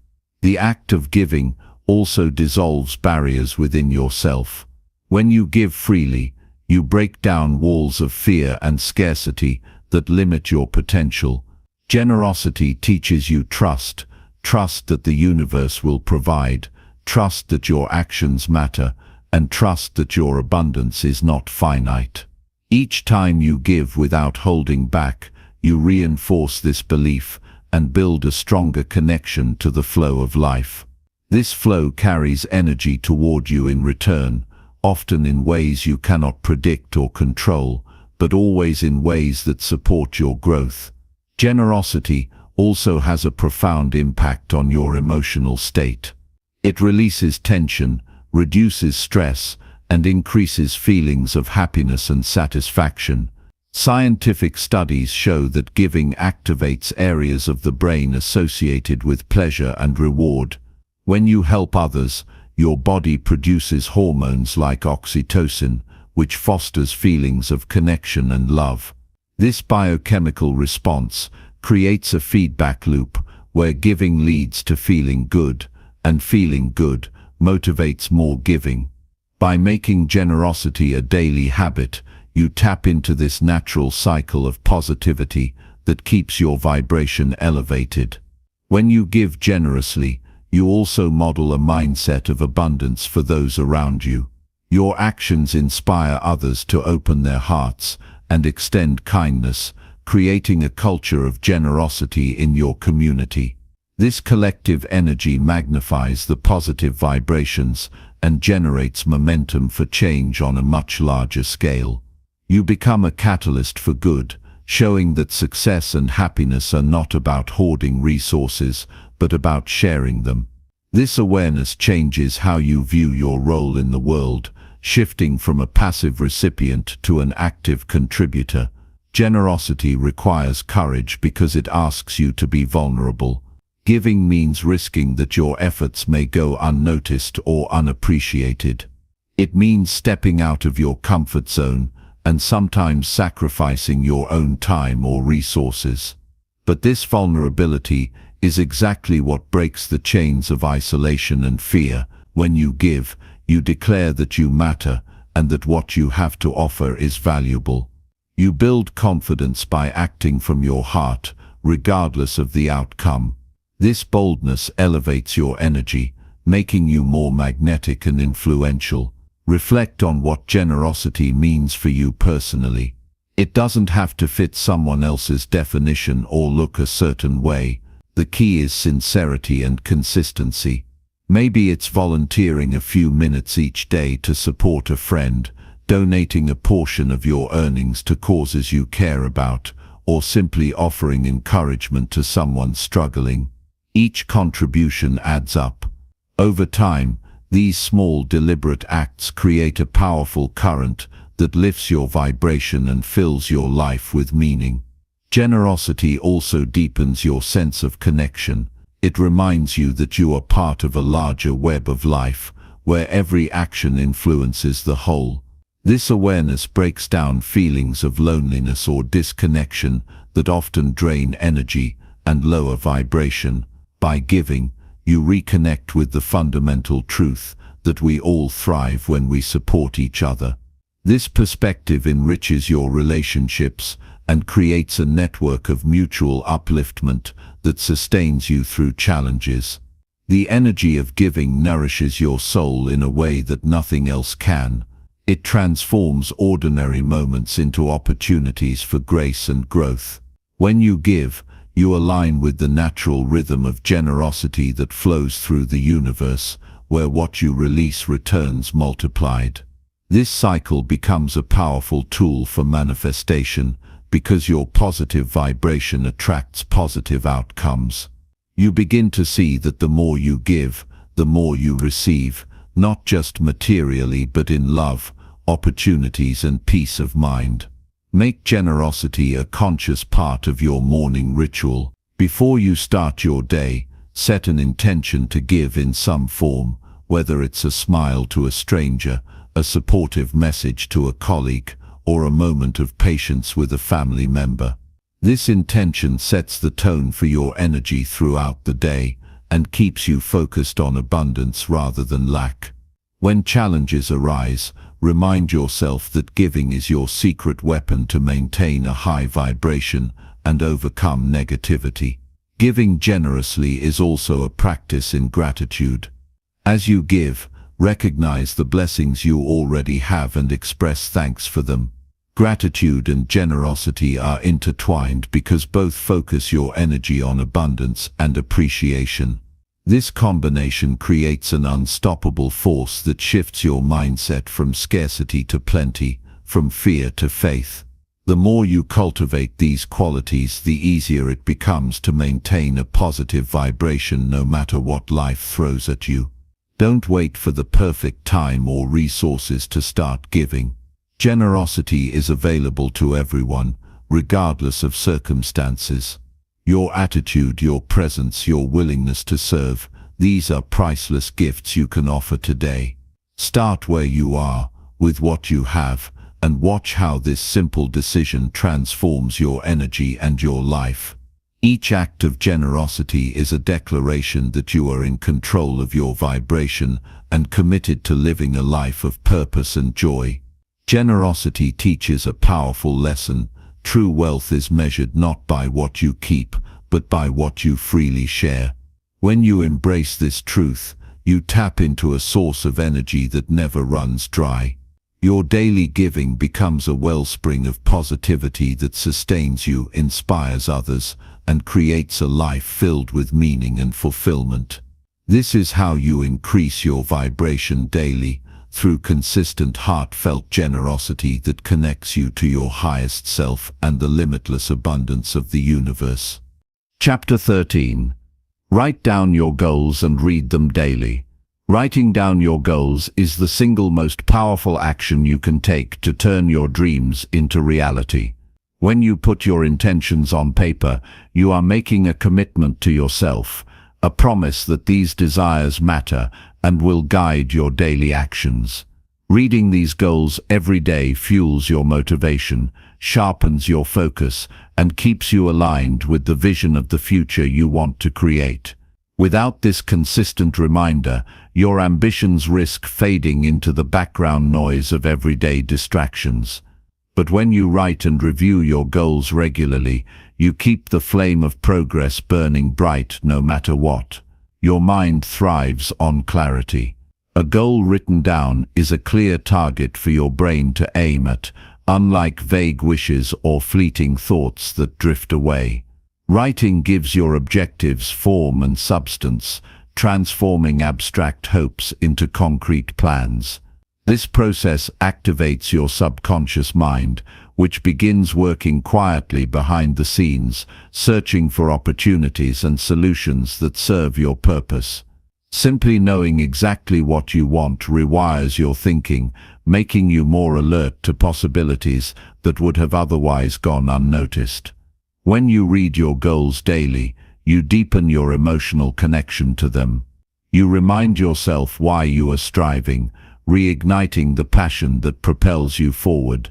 The act of giving also dissolves barriers within yourself. When you give freely, you break down walls of fear and scarcity that limit your potential. Generosity teaches you trust that the universe will provide, trust that your actions matter, and trust that your abundance is not finite. Each time you give without holding back, you reinforce this belief and build a stronger connection to the flow of life. This flow carries energy toward you in return, often in ways you cannot predict or control, but always in ways that support your growth. Generosity also has a profound impact on your emotional state. It releases tension, reduces stress, and increases feelings of happiness and satisfaction. Scientific studies show that giving activates areas of the brain associated with pleasure and reward. When you help others, your body produces hormones like oxytocin, which fosters feelings of connection and love. This biochemical response creates a feedback loop where giving leads to feeling good, and feeling good motivates more giving. By making generosity a daily habit, you tap into this natural cycle of positivity that keeps your vibration elevated. When you give generously, you also model a mindset of abundance for those around you. Your actions inspire others to open their hearts and extend kindness, creating a culture of generosity in your community. This collective energy magnifies the positive vibrations and generates momentum for change on a much larger scale. You become a catalyst for good, showing that success and happiness are not about hoarding resources, but about sharing them. This awareness changes how you view your role in the world, shifting from a passive recipient to an active contributor. Generosity requires courage because it asks you to be vulnerable. Giving means risking that your efforts may go unnoticed or unappreciated. It means stepping out of your comfort zone and sometimes sacrificing your own time or resources. But this vulnerability is exactly what breaks the chains of isolation and fear. When you give, you declare that you matter and that what you have to offer is valuable. You build confidence by acting from your heart, regardless of the outcome. This boldness elevates your energy, making you more magnetic and influential. Reflect on what generosity means for you personally. It doesn't have to fit someone else's definition or look a certain way. The key is sincerity and consistency. Maybe it's volunteering a few minutes each day to support a friend, donating a portion of your earnings to causes you care about, or simply offering encouragement to someone struggling. Each contribution adds up. Over time, these small deliberate acts create a powerful current that lifts your vibration and fills your life with meaning. Generosity also deepens your sense of connection. It reminds you that you are part of a larger web of life, where every action influences the whole. This awareness breaks down feelings of loneliness or disconnection that often drain energy and lower vibration. By giving, you reconnect with the fundamental truth that we all thrive when we support each other. This perspective enriches your relationships and creates a network of mutual upliftment that sustains you through challenges. The energy of giving nourishes your soul in a way that nothing else can. It transforms ordinary moments into opportunities for grace and growth. When you give, you align with the natural rhythm of generosity that flows through the universe, where what you release returns multiplied. This cycle becomes a powerful tool for manifestation because your positive vibration attracts positive outcomes. You begin to see that the more you give, the more you receive, not just materially but in love, opportunities and peace of mind. Make generosity a conscious part of your morning ritual. Before you start your day, set an intention to give in some form, whether it's a smile to a stranger, a supportive message to a colleague, or a moment of patience with a family member. This intention sets the tone for your energy throughout the day and keeps you focused on abundance rather than lack. When challenges arise, remind yourself that giving is your secret weapon to maintain a high vibration and overcome negativity. Giving generously is also a practice in gratitude. As you give, recognize the blessings you already have and express thanks for them. Gratitude and generosity are intertwined because both focus your energy on abundance and appreciation. This combination creates an unstoppable force that shifts your mindset from scarcity to plenty, from fear to faith. The more you cultivate these qualities, the easier it becomes to maintain a positive vibration no matter what life throws at you. Don't wait for the perfect time or resources to start giving. Generosity is available to everyone, regardless of circumstances. Your attitude, your presence, your willingness to serve, these are priceless gifts you can offer today. Start where you are, with what you have, and watch how this simple decision transforms your energy and your life. Each act of generosity is a declaration that you are in control of your vibration and committed to living a life of purpose and joy. Generosity teaches a powerful lesson. True wealth is measured not by what you keep, but by what you freely share. When you embrace this truth, you tap into a source of energy that never runs dry. Your daily giving becomes a wellspring of positivity that sustains you, inspires others, and creates a life filled with meaning and fulfillment. This is how you increase your vibration daily, through consistent heartfelt generosity that connects you to your highest self and the limitless abundance of the universe. Chapter 13. Write down your goals and read them daily. Writing down your goals is the single most powerful action you can take to turn your dreams into reality. When you put your intentions on paper, you are making a commitment to yourself, a promise that these desires matter and will guide your daily actions. Reading these goals every day fuels your motivation, sharpens your focus, and keeps you aligned with the vision of the future you want to create. Without this consistent reminder, your ambitions risk fading into the background noise of everyday distractions. But when you write and review your goals regularly, you keep the flame of progress burning bright no matter what. Your mind thrives on clarity. A goal written down is a clear target for your brain to aim at, unlike vague wishes or fleeting thoughts that drift away. Writing gives your objectives form and substance, transforming abstract hopes into concrete plans. This process activates your subconscious mind, which begins working quietly behind the scenes, searching for opportunities and solutions that serve your purpose. Simply knowing exactly what you want rewires your thinking, making you more alert to possibilities that would have otherwise gone unnoticed. When you read your goals daily, you deepen your emotional connection to them. You remind yourself why you are striving, reigniting the passion that propels you forward.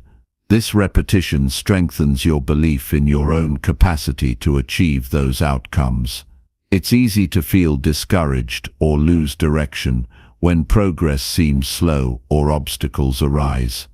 This repetition strengthens your belief in your own capacity to achieve those outcomes. It's easy to feel discouraged or lose direction when progress seems slow or obstacles arise.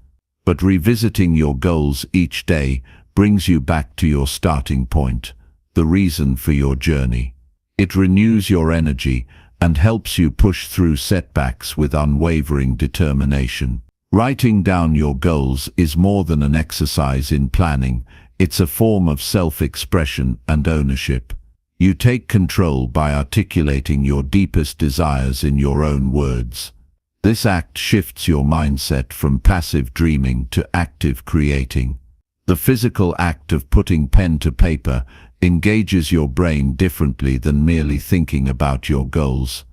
But revisiting your goals each day brings you back to your starting point, the reason for your journey. It renews your energy and helps you push through setbacks with unwavering determination. Writing down your goals is more than an exercise in planning. It's a form of self-expression and ownership. You take control by articulating your deepest desires in your own words. This act shifts your mindset from passive dreaming to active creating. The physical act of putting pen to paper engages your brain differently than merely thinking about your goals.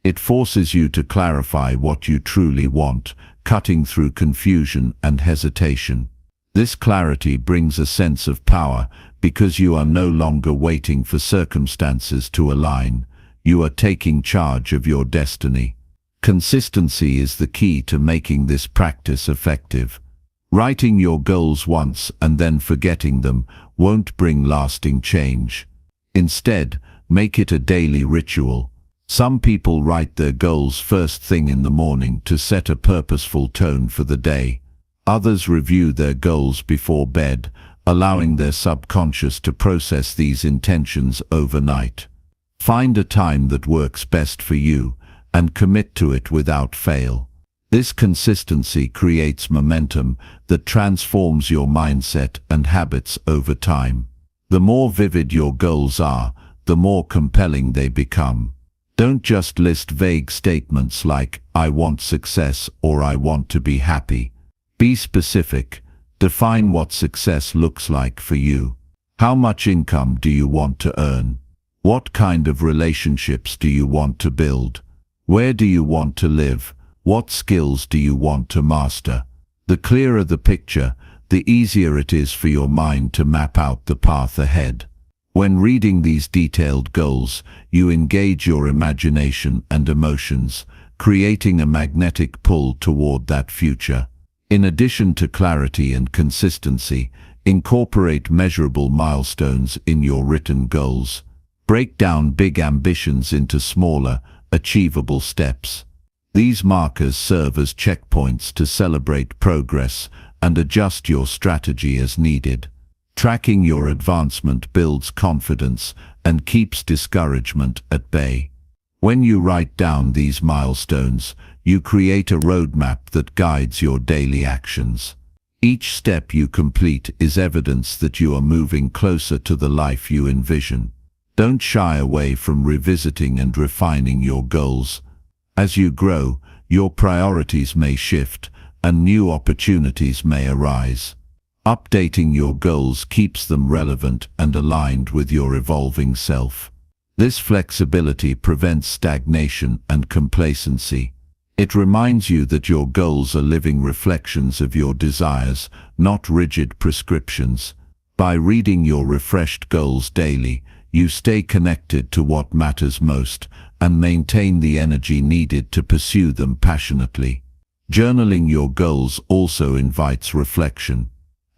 It forces you to clarify what you truly want, cutting through confusion and hesitation. This clarity brings a sense of power because you are no longer waiting for circumstances to align. You are taking charge of your destiny. Consistency is the key to making this practice effective. Writing your goals once and then forgetting them won't bring lasting change. Instead, make it a daily ritual. Some people write their goals first thing in the morning to set a purposeful tone for the day. Others review their goals before bed, allowing their subconscious to process these intentions overnight. Find a time that works best for you and commit to it without fail. This consistency creates momentum that transforms your mindset and habits over time. The more vivid your goals are, the more compelling they become. Don't just list vague statements like, "I want success" or "I want to be happy." Be specific. Define what success looks like for you. How much income do you want to earn? What kind of relationships do you want to build? Where do you want to live? What skills do you want to master? The clearer the picture, the easier it is for your mind to map out the path ahead. When reading these detailed goals, you engage your imagination and emotions, creating a magnetic pull toward that future. In addition to clarity and consistency, incorporate measurable milestones in your written goals. Break down big ambitions into smaller, achievable steps. These markers serve as checkpoints to celebrate progress and adjust your strategy as needed. Tracking your advancement builds confidence and keeps discouragement at bay. When you write down these milestones, you create a roadmap that guides your daily actions. Each step you complete is evidence that you are moving closer to the life you envision. Don't shy away from revisiting and refining your goals. As you grow, your priorities may shift, and new opportunities may arise. Updating your goals keeps them relevant and aligned with your evolving self. This flexibility prevents stagnation and complacency. It reminds you that your goals are living reflections of your desires, not rigid prescriptions. By reading your refreshed goals daily, you stay connected to what matters most and maintain the energy needed to pursue them passionately. Journaling your goals also invites reflection.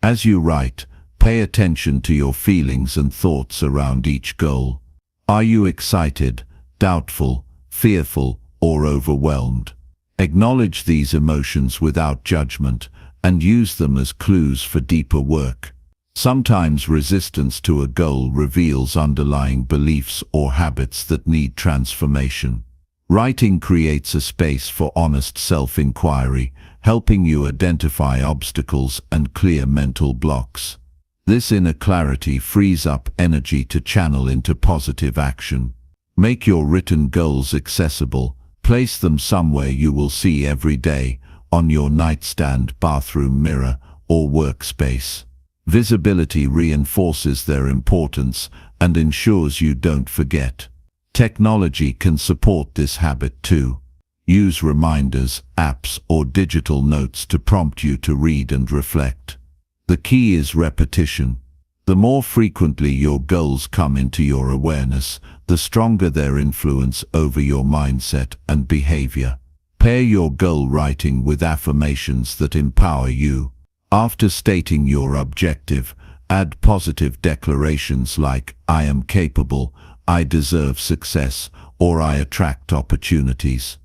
As you write, pay attention to your feelings and thoughts around each goal. Are you excited, doubtful, fearful, or overwhelmed? Acknowledge these emotions without judgment and use them as clues for deeper work. Sometimes resistance to a goal reveals underlying beliefs or habits that need transformation. Writing creates a space for honest self-inquiry, helping you identify obstacles and clear mental blocks. This inner clarity frees up energy to channel into positive action. Make your written goals accessible. Place them somewhere you will see every day, on your nightstand, bathroom mirror, or workspace. Visibility reinforces their importance and ensures you don't forget. Technology can support this habit too. Use reminders, apps, or digital notes to prompt you to read and reflect. The key is repetition. The more frequently your goals come into your awareness, the stronger their influence over your mindset and behavior. Pair your goal writing with affirmations that empower you. After stating your objective, add positive declarations like, "I am capable," "I deserve success," or "I attract opportunities."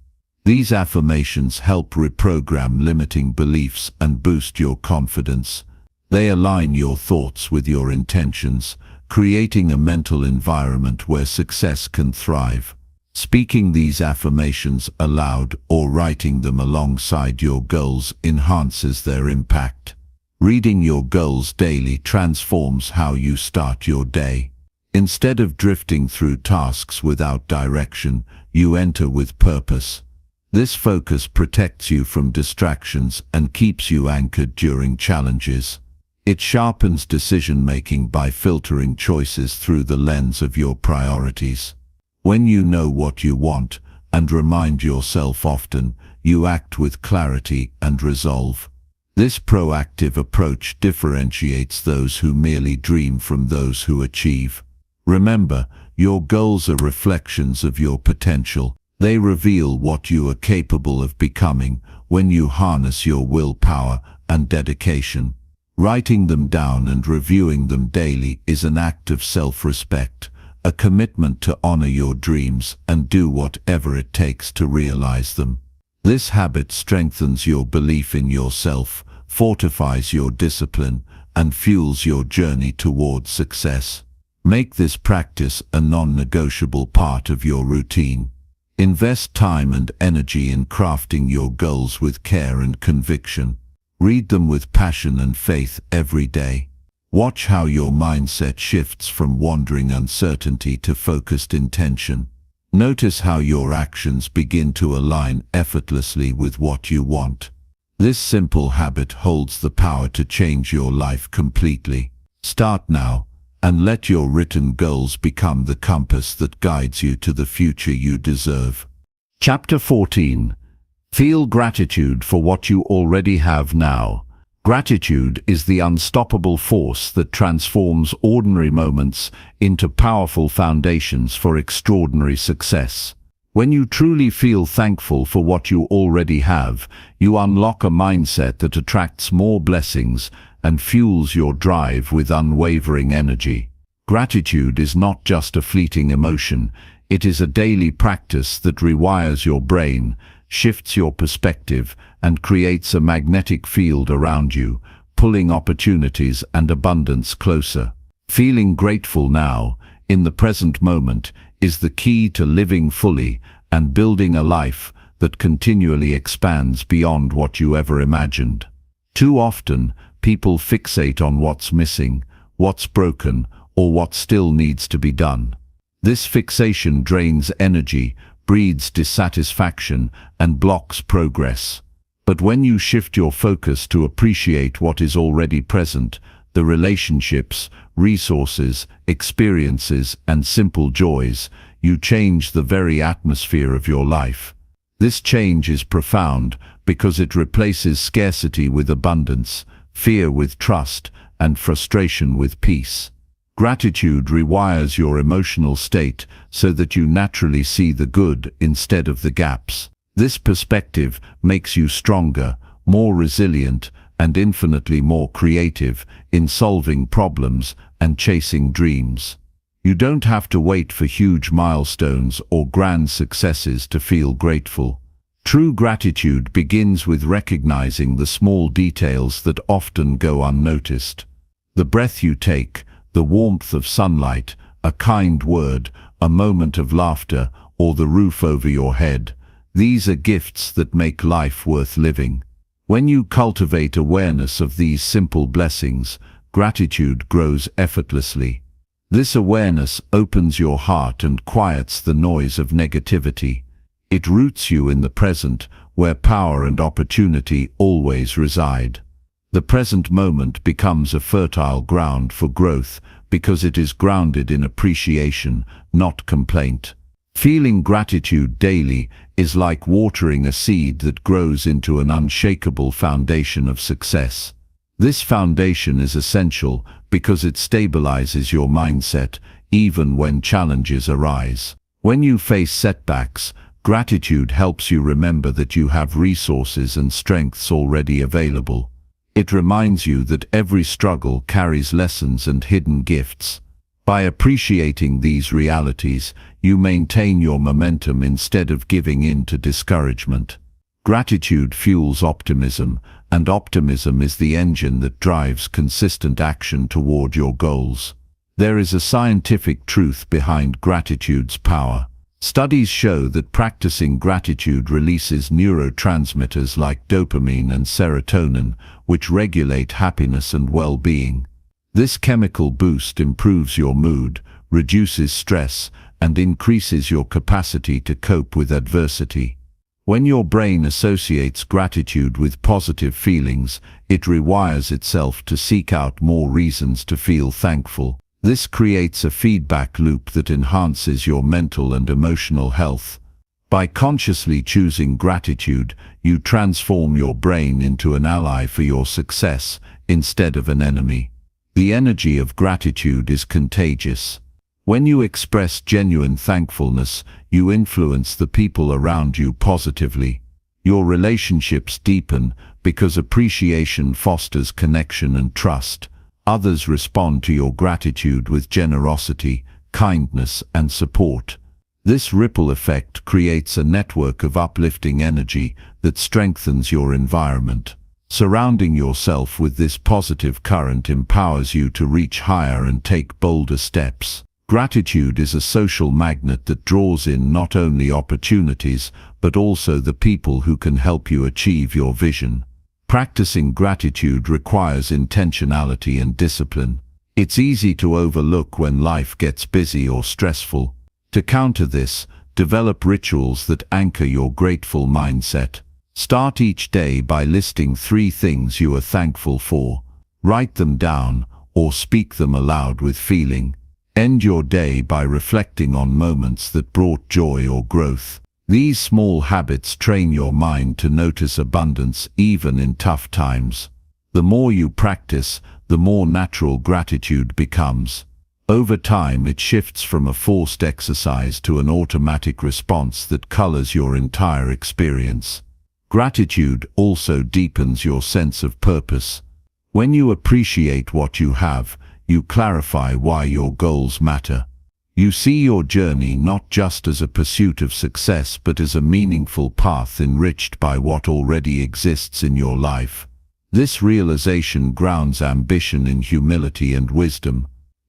These affirmations help reprogram limiting beliefs and boost your confidence. They align your thoughts with your intentions, creating a mental environment where success can thrive. Speaking these affirmations aloud or writing them alongside your goals enhances their impact. Reading your goals daily transforms how you start your day. Instead of drifting through tasks without direction, you enter with purpose. This focus protects you from distractions and keeps you anchored during challenges. It sharpens decision-making by filtering choices through the lens of your priorities. When you know what you want, and remind yourself often, you act with clarity and resolve. This proactive approach differentiates those who merely dream from those who achieve. Remember, your goals are reflections of your potential. They reveal what you are capable of becoming when you harness your willpower and dedication. Writing them down and reviewing them daily is an act of self-respect, a commitment to honor your dreams and do whatever it takes to realize them. This habit strengthens your belief in yourself, fortifies your discipline, and fuels your journey toward success. Make this practice a non-negotiable part of your routine. Invest time and energy in crafting your goals with care and conviction. Read them with passion and faith every day. Watch how your mindset shifts from wandering uncertainty to focused intention. Notice how your actions begin to align effortlessly with what you want. This simple habit holds the power to change your life completely. Start now, and let your written goals become the compass that guides you to the future you deserve. Chapter 14. Feel gratitude for what you already have now. Gratitude is the unstoppable force that transforms ordinary moments into powerful foundations for extraordinary success. When you truly feel thankful for what you already have, you unlock a mindset that attracts more blessings and fuels your drive with unwavering energy. Gratitude is not just a fleeting emotion, it is a daily practice that rewires your brain, shifts your perspective, and creates a magnetic field around you, pulling opportunities and abundance closer. Feeling grateful now, in the present moment, is the key to living fully and building a life that continually expands beyond what you ever imagined. Too often, people fixate on what's missing, what's broken, or what still needs to be done. This fixation drains energy, breeds dissatisfaction, and blocks progress. But when you shift your focus to appreciate what is already present, the relationships, resources, experiences, and simple joys, you change the very atmosphere of your life. This change is profound because it replaces scarcity with abundance, fear with trust, and frustration with peace. Gratitude rewires your emotional state so that you naturally see the good instead of the gaps. This perspective makes you stronger, more resilient, and infinitely more creative in solving problems and chasing dreams. You don't have to wait for huge milestones or grand successes to feel grateful. True gratitude begins with recognizing the small details that often go unnoticed. The breath you take, the warmth of sunlight, a kind word, a moment of laughter, or the roof over your head. These are gifts that make life worth living. When you cultivate awareness of these simple blessings, gratitude grows effortlessly. This awareness opens your heart and quiets the noise of negativity. It roots you in the present, where power and opportunity always reside. The present moment becomes a fertile ground for growth because it is grounded in appreciation, not complaint. Feeling gratitude daily is like watering a seed that grows into an unshakable foundation of success. This foundation is essential because it stabilizes your mindset even when challenges arise. When you face setbacks, gratitude helps you remember that you have resources and strengths already available. It reminds you that every struggle carries lessons and hidden gifts. By appreciating these realities, you maintain your momentum instead of giving in to discouragement. Gratitude fuels optimism, and optimism is the engine that drives consistent action toward your goals. There is a scientific truth behind gratitude's power. Studies show that practicing gratitude releases neurotransmitters like dopamine and serotonin, which regulate happiness and well-being. This chemical boost improves your mood, reduces stress, and increases your capacity to cope with adversity. When your brain associates gratitude with positive feelings, it rewires itself to seek out more reasons to feel thankful. This creates a feedback loop that enhances your mental and emotional health. By consciously choosing gratitude, you transform your brain into an ally for your success instead of an enemy. The energy of gratitude is contagious. When you express genuine thankfulness, you influence the people around you positively. Your relationships deepen because appreciation fosters connection and trust. Others respond to your gratitude with generosity, kindness, and support. This ripple effect creates a network of uplifting energy that strengthens your environment. Surrounding yourself with this positive current empowers you to reach higher and take bolder steps. Gratitude is a social magnet that draws in not only opportunities, but also the people who can help you achieve your vision. Practicing gratitude requires intentionality and discipline. It's easy to overlook when life gets busy or stressful. To counter this, develop rituals that anchor your grateful mindset. Start each day by listing 3 things you are thankful for. Write them down or speak them aloud with feeling. End your day by reflecting on moments that brought joy or growth. These small habits train your mind to notice abundance even in tough times. The more you practice, the more natural gratitude becomes. Over time, it shifts from a forced exercise to an automatic response that colors your entire experience. Gratitude also deepens your sense of purpose. When you appreciate what you have, you clarify why your goals matter. You see your journey not just as a pursuit of success but as a meaningful path enriched by what already exists in your life. This realization grounds ambition in humility and wisdom.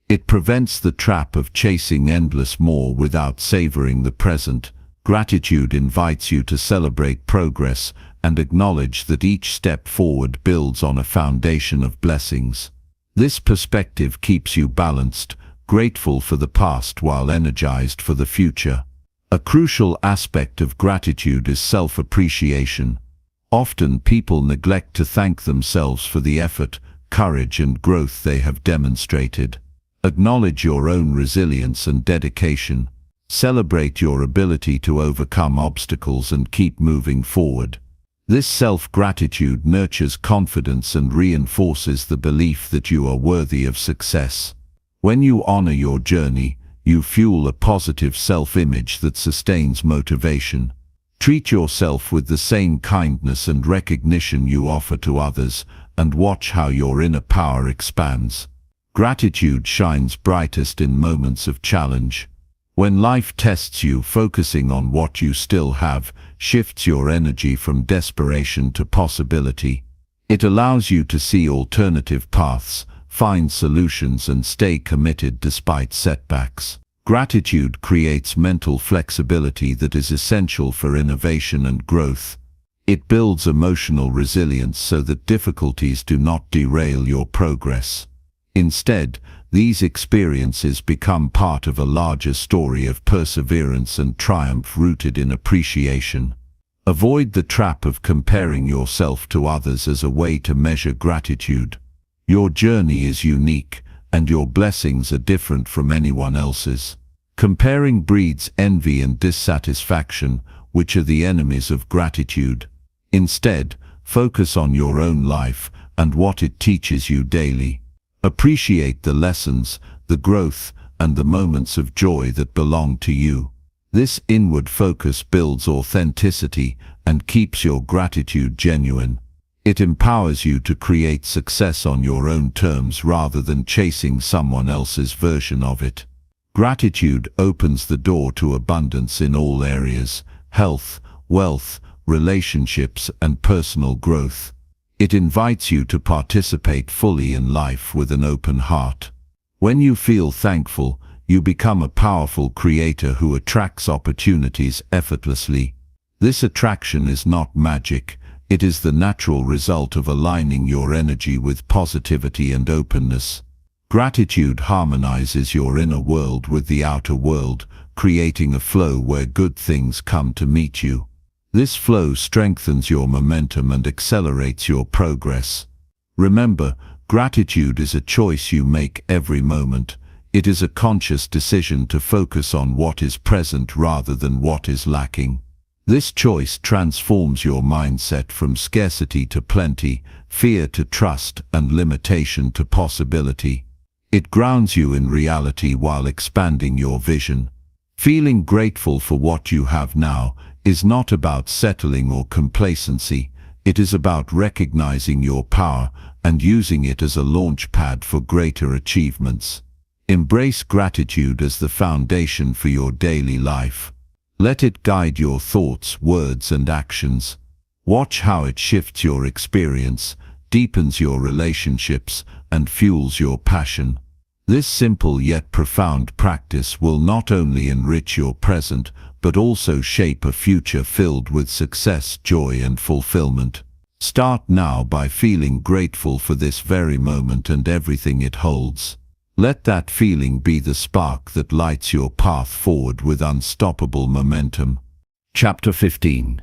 It prevents the trap of chasing endless more without savoring the present. Gratitude invites you to celebrate progress and acknowledge that each step forward builds on a foundation of blessings. This perspective keeps you balanced, grateful for the past while energized for the future. A crucial aspect of gratitude is self-appreciation. Often people neglect to thank themselves for the effort, courage, and growth they have demonstrated. Acknowledge your own resilience and dedication. Celebrate your ability to overcome obstacles and keep moving forward. This self-gratitude nurtures confidence and reinforces the belief that you are worthy of success. When you honor your journey, you fuel a positive self-image that sustains motivation. Treat yourself with the same kindness and recognition you offer to others, and watch how your inner power expands. Gratitude shines brightest in moments of challenge. When life tests you, focusing on what you still have shifts your energy from desperation to possibility. It allows you to see alternative paths, find solutions, and stay committed despite setbacks. Gratitude creates mental flexibility that is essential for innovation and growth. It builds emotional resilience so that difficulties do not derail your progress. Instead, these experiences become part of a larger story of perseverance and triumph rooted in appreciation. Avoid the trap of comparing yourself to others as a way to measure gratitude. Your journey is unique, and your blessings are different from anyone else's. Comparing breeds envy and dissatisfaction, which are the enemies of gratitude. Instead, focus on your own life and what it teaches you daily. Appreciate the lessons, the growth, and the moments of joy that belong to you. This inward focus builds authenticity and keeps your gratitude genuine. It empowers you to create success on your own terms rather than chasing someone else's version of it. Gratitude opens the door to abundance in all areas: health, wealth, relationships, and personal growth. It invites you to participate fully in life with an open heart. When you feel thankful, you become a powerful creator who attracts opportunities effortlessly. This attraction is not magic. It is the natural result of aligning your energy with positivity and openness. Gratitude harmonizes your inner world with the outer world, creating a flow where good things come to meet you. This flow strengthens your momentum and accelerates your progress. Remember, gratitude is a choice you make every moment. It is a conscious decision to focus on what is present rather than what is lacking. This choice transforms your mindset from scarcity to plenty, fear to trust, and limitation to possibility. It grounds you in reality while expanding your vision. Feeling grateful for what you have now is not about settling or complacency. It is about recognizing your power and using it as a launch pad for greater achievements. Embrace gratitude as the foundation for your daily life. Let it guide your thoughts, words, and actions. Watch how it shifts your experience, deepens your relationships, and fuels your passion. This simple yet profound practice will not only enrich your present, but also shape a future filled with success, joy, and fulfillment. Start now by feeling grateful for this very moment and everything it holds. Let that feeling be the spark that lights your path forward with unstoppable momentum. Chapter 15.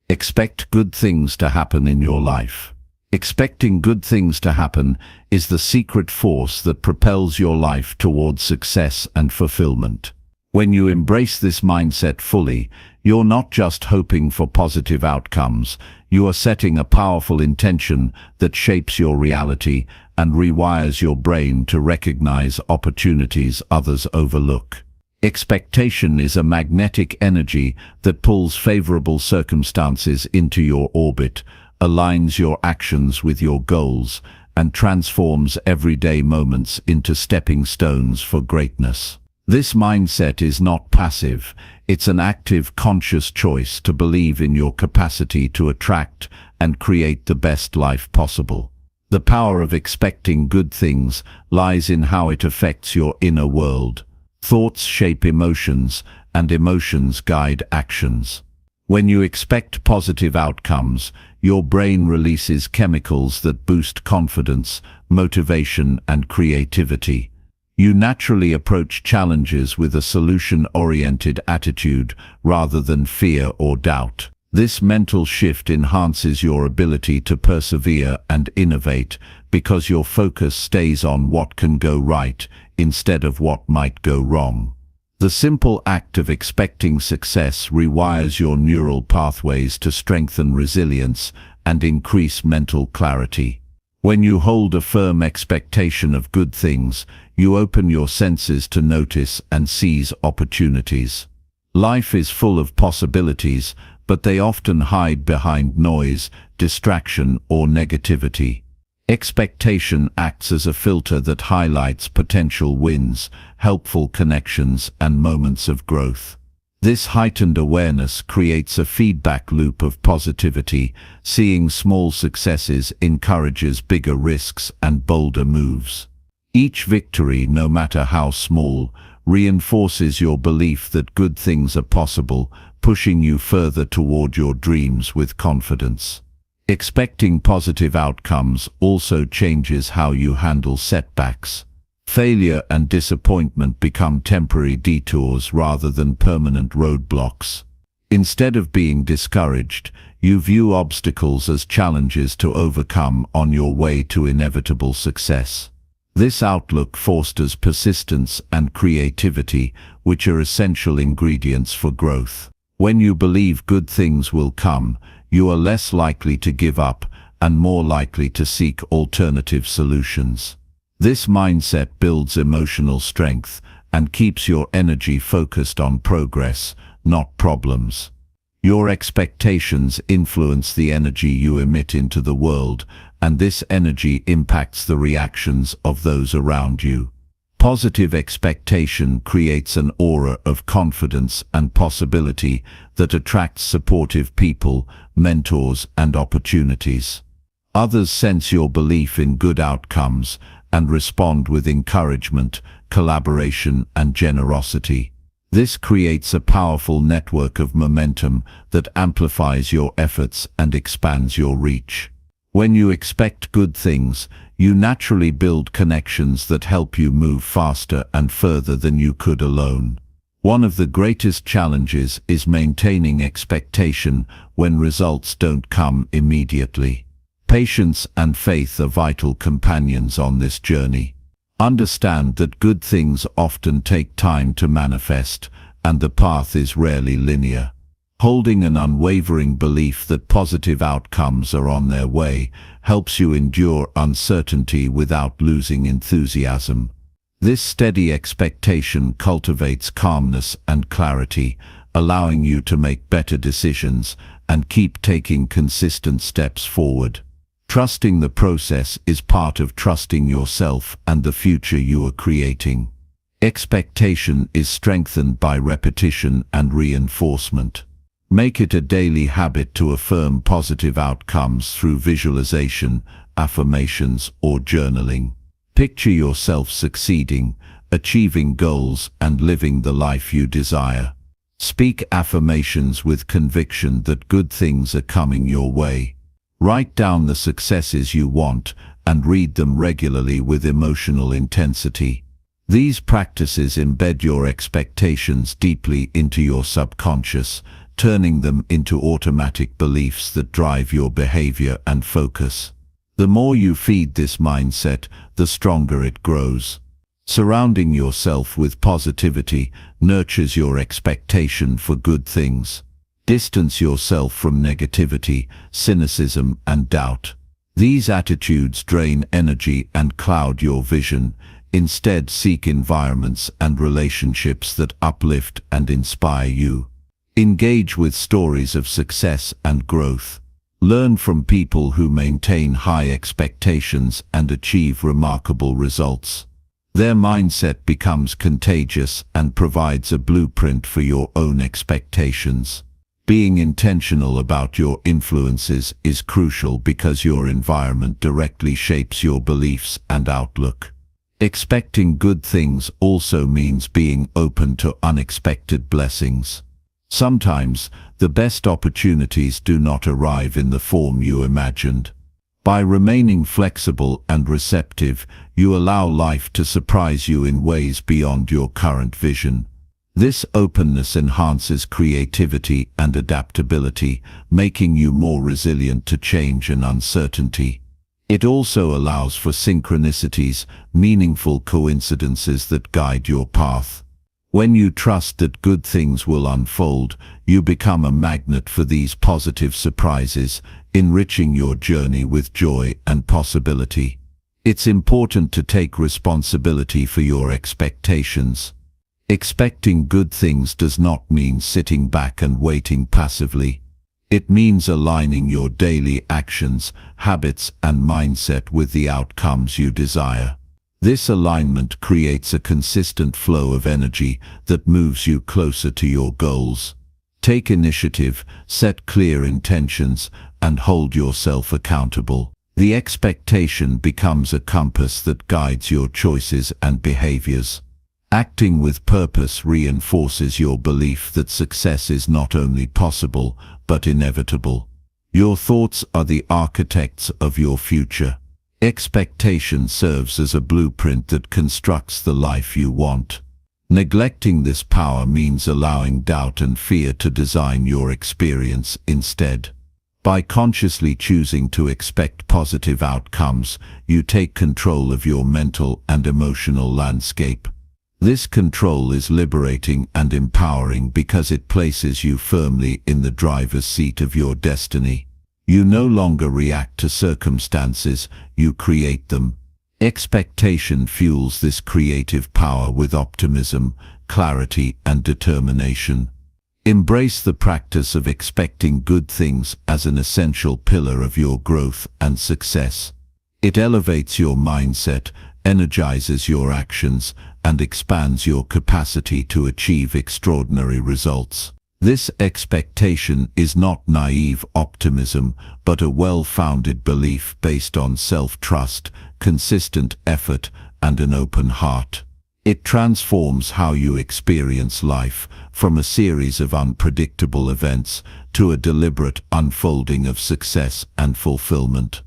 Expect good things to happen in your life. Expecting good things to happen is the secret force that propels your life towards success and fulfillment. When you embrace this mindset fully, you're not just hoping for positive outcomes, you are setting a powerful intention that shapes your reality and rewires your brain to recognize opportunities others overlook. Expectation is a magnetic energy that pulls favorable circumstances into your orbit, aligns your actions with your goals, and transforms everyday moments into stepping stones for greatness. This mindset is not passive, it's an active, conscious choice to believe in your capacity to attract and create the best life possible. The power of expecting good things lies in how it affects your inner world. Thoughts shape emotions, and emotions guide actions. When you expect positive outcomes, your brain releases chemicals that boost confidence, motivation, and creativity. You naturally approach challenges with a solution-oriented attitude rather than fear or doubt. This mental shift enhances your ability to persevere and innovate because your focus stays on what can go right instead of what might go wrong. The simple act of expecting success rewires your neural pathways to strengthen resilience and increase mental clarity. When you hold a firm expectation of good things, you open your senses to notice and seize opportunities. Life is full of possibilities, but they often hide behind noise, distraction, or negativity. Expectation acts as a filter that highlights potential wins, helpful connections, and moments of growth. This heightened awareness creates a feedback loop of positivity. Seeing small successes encourages bigger risks and bolder moves. Each victory, no matter how small, reinforces your belief that good things are possible, pushing you further toward your dreams with confidence. Expecting positive outcomes also changes how you handle setbacks. Failure and disappointment become temporary detours rather than permanent roadblocks. Instead of being discouraged, you view obstacles as challenges to overcome on your way to inevitable success. This outlook fosters persistence and creativity, which are essential ingredients for growth. When you believe good things will come, you are less likely to give up and more likely to seek alternative solutions. This mindset builds emotional strength and keeps your energy focused on progress, not problems. Your expectations influence the energy you emit into the world, and this energy impacts the reactions of those around you. Positive expectation creates an aura of confidence and possibility that attracts supportive people, mentors, and opportunities. Others sense your belief in good outcomes and respond with encouragement, collaboration, and generosity. This creates a powerful network of momentum that amplifies your efforts and expands your reach. When you expect good things, you naturally build connections that help you move faster and further than you could alone. One of the greatest challenges is maintaining expectation when results don't come immediately. Patience and faith are vital companions on this journey. Understand that good things often take time to manifest, and the path is rarely linear. Holding an unwavering belief that positive outcomes are on their way helps you endure uncertainty without losing enthusiasm. This steady expectation cultivates calmness and clarity, allowing you to make better decisions and keep taking consistent steps forward. Trusting the process is part of trusting yourself and the future you are creating. Expectation is strengthened by repetition and reinforcement. Make it a daily habit to affirm positive outcomes through visualization, affirmations, or journaling. Picture yourself succeeding, achieving goals, and living the life you desire. Speak affirmations with conviction that good things are coming your way. Write down the successes you want and read them regularly with emotional intensity. These practices embed your expectations deeply into your subconscious, turning them into automatic beliefs that drive your behavior and focus. The more you feed this mindset, the stronger it grows. Surrounding yourself with positivity nurtures your expectation for good things. Distance yourself from negativity, cynicism, and doubt. These attitudes drain energy and cloud your vision. Instead, seek environments and relationships that uplift and inspire you. Engage with stories of success and growth. Learn from people who maintain high expectations and achieve remarkable results. Their mindset becomes contagious and provides a blueprint for your own expectations. Being intentional about your influences is crucial because your environment directly shapes your beliefs and outlook. Expecting good things also means being open to unexpected blessings. Sometimes, the best opportunities do not arrive in the form you imagined. By remaining flexible and receptive, you allow life to surprise you in ways beyond your current vision. This openness enhances creativity and adaptability, making you more resilient to change and uncertainty. It also allows for synchronicities, meaningful coincidences that guide your path. When you trust that good things will unfold, you become a magnet for these positive surprises, enriching your journey with joy and possibility. It's important to take responsibility for your expectations. Expecting good things does not mean sitting back and waiting passively. It means aligning your daily actions, habits, and mindset with the outcomes you desire. This alignment creates a consistent flow of energy that moves you closer to your goals. Take initiative, set clear intentions, and hold yourself accountable. The expectation becomes a compass that guides your choices and behaviors. Acting with purpose reinforces your belief that success is not only possible, but inevitable. Your thoughts are the architects of your future. Expectation serves as a blueprint that constructs the life you want. Neglecting this power means allowing doubt and fear to design your experience instead. By consciously choosing to expect positive outcomes, you take control of your mental and emotional landscape. This control is liberating and empowering because it places you firmly in the driver's seat of your destiny. You no longer react to circumstances, you create them. Expectation fuels this creative power with optimism, clarity, and determination. Embrace the practice of expecting good things as an essential pillar of your growth and success. It elevates your mindset, energizes your actions, and expands your capacity to achieve extraordinary results. This expectation is not naive optimism, but a well-founded belief based on self-trust, consistent effort, and an open heart. It transforms how you experience life, from a series of unpredictable events to a deliberate unfolding of success and fulfillment.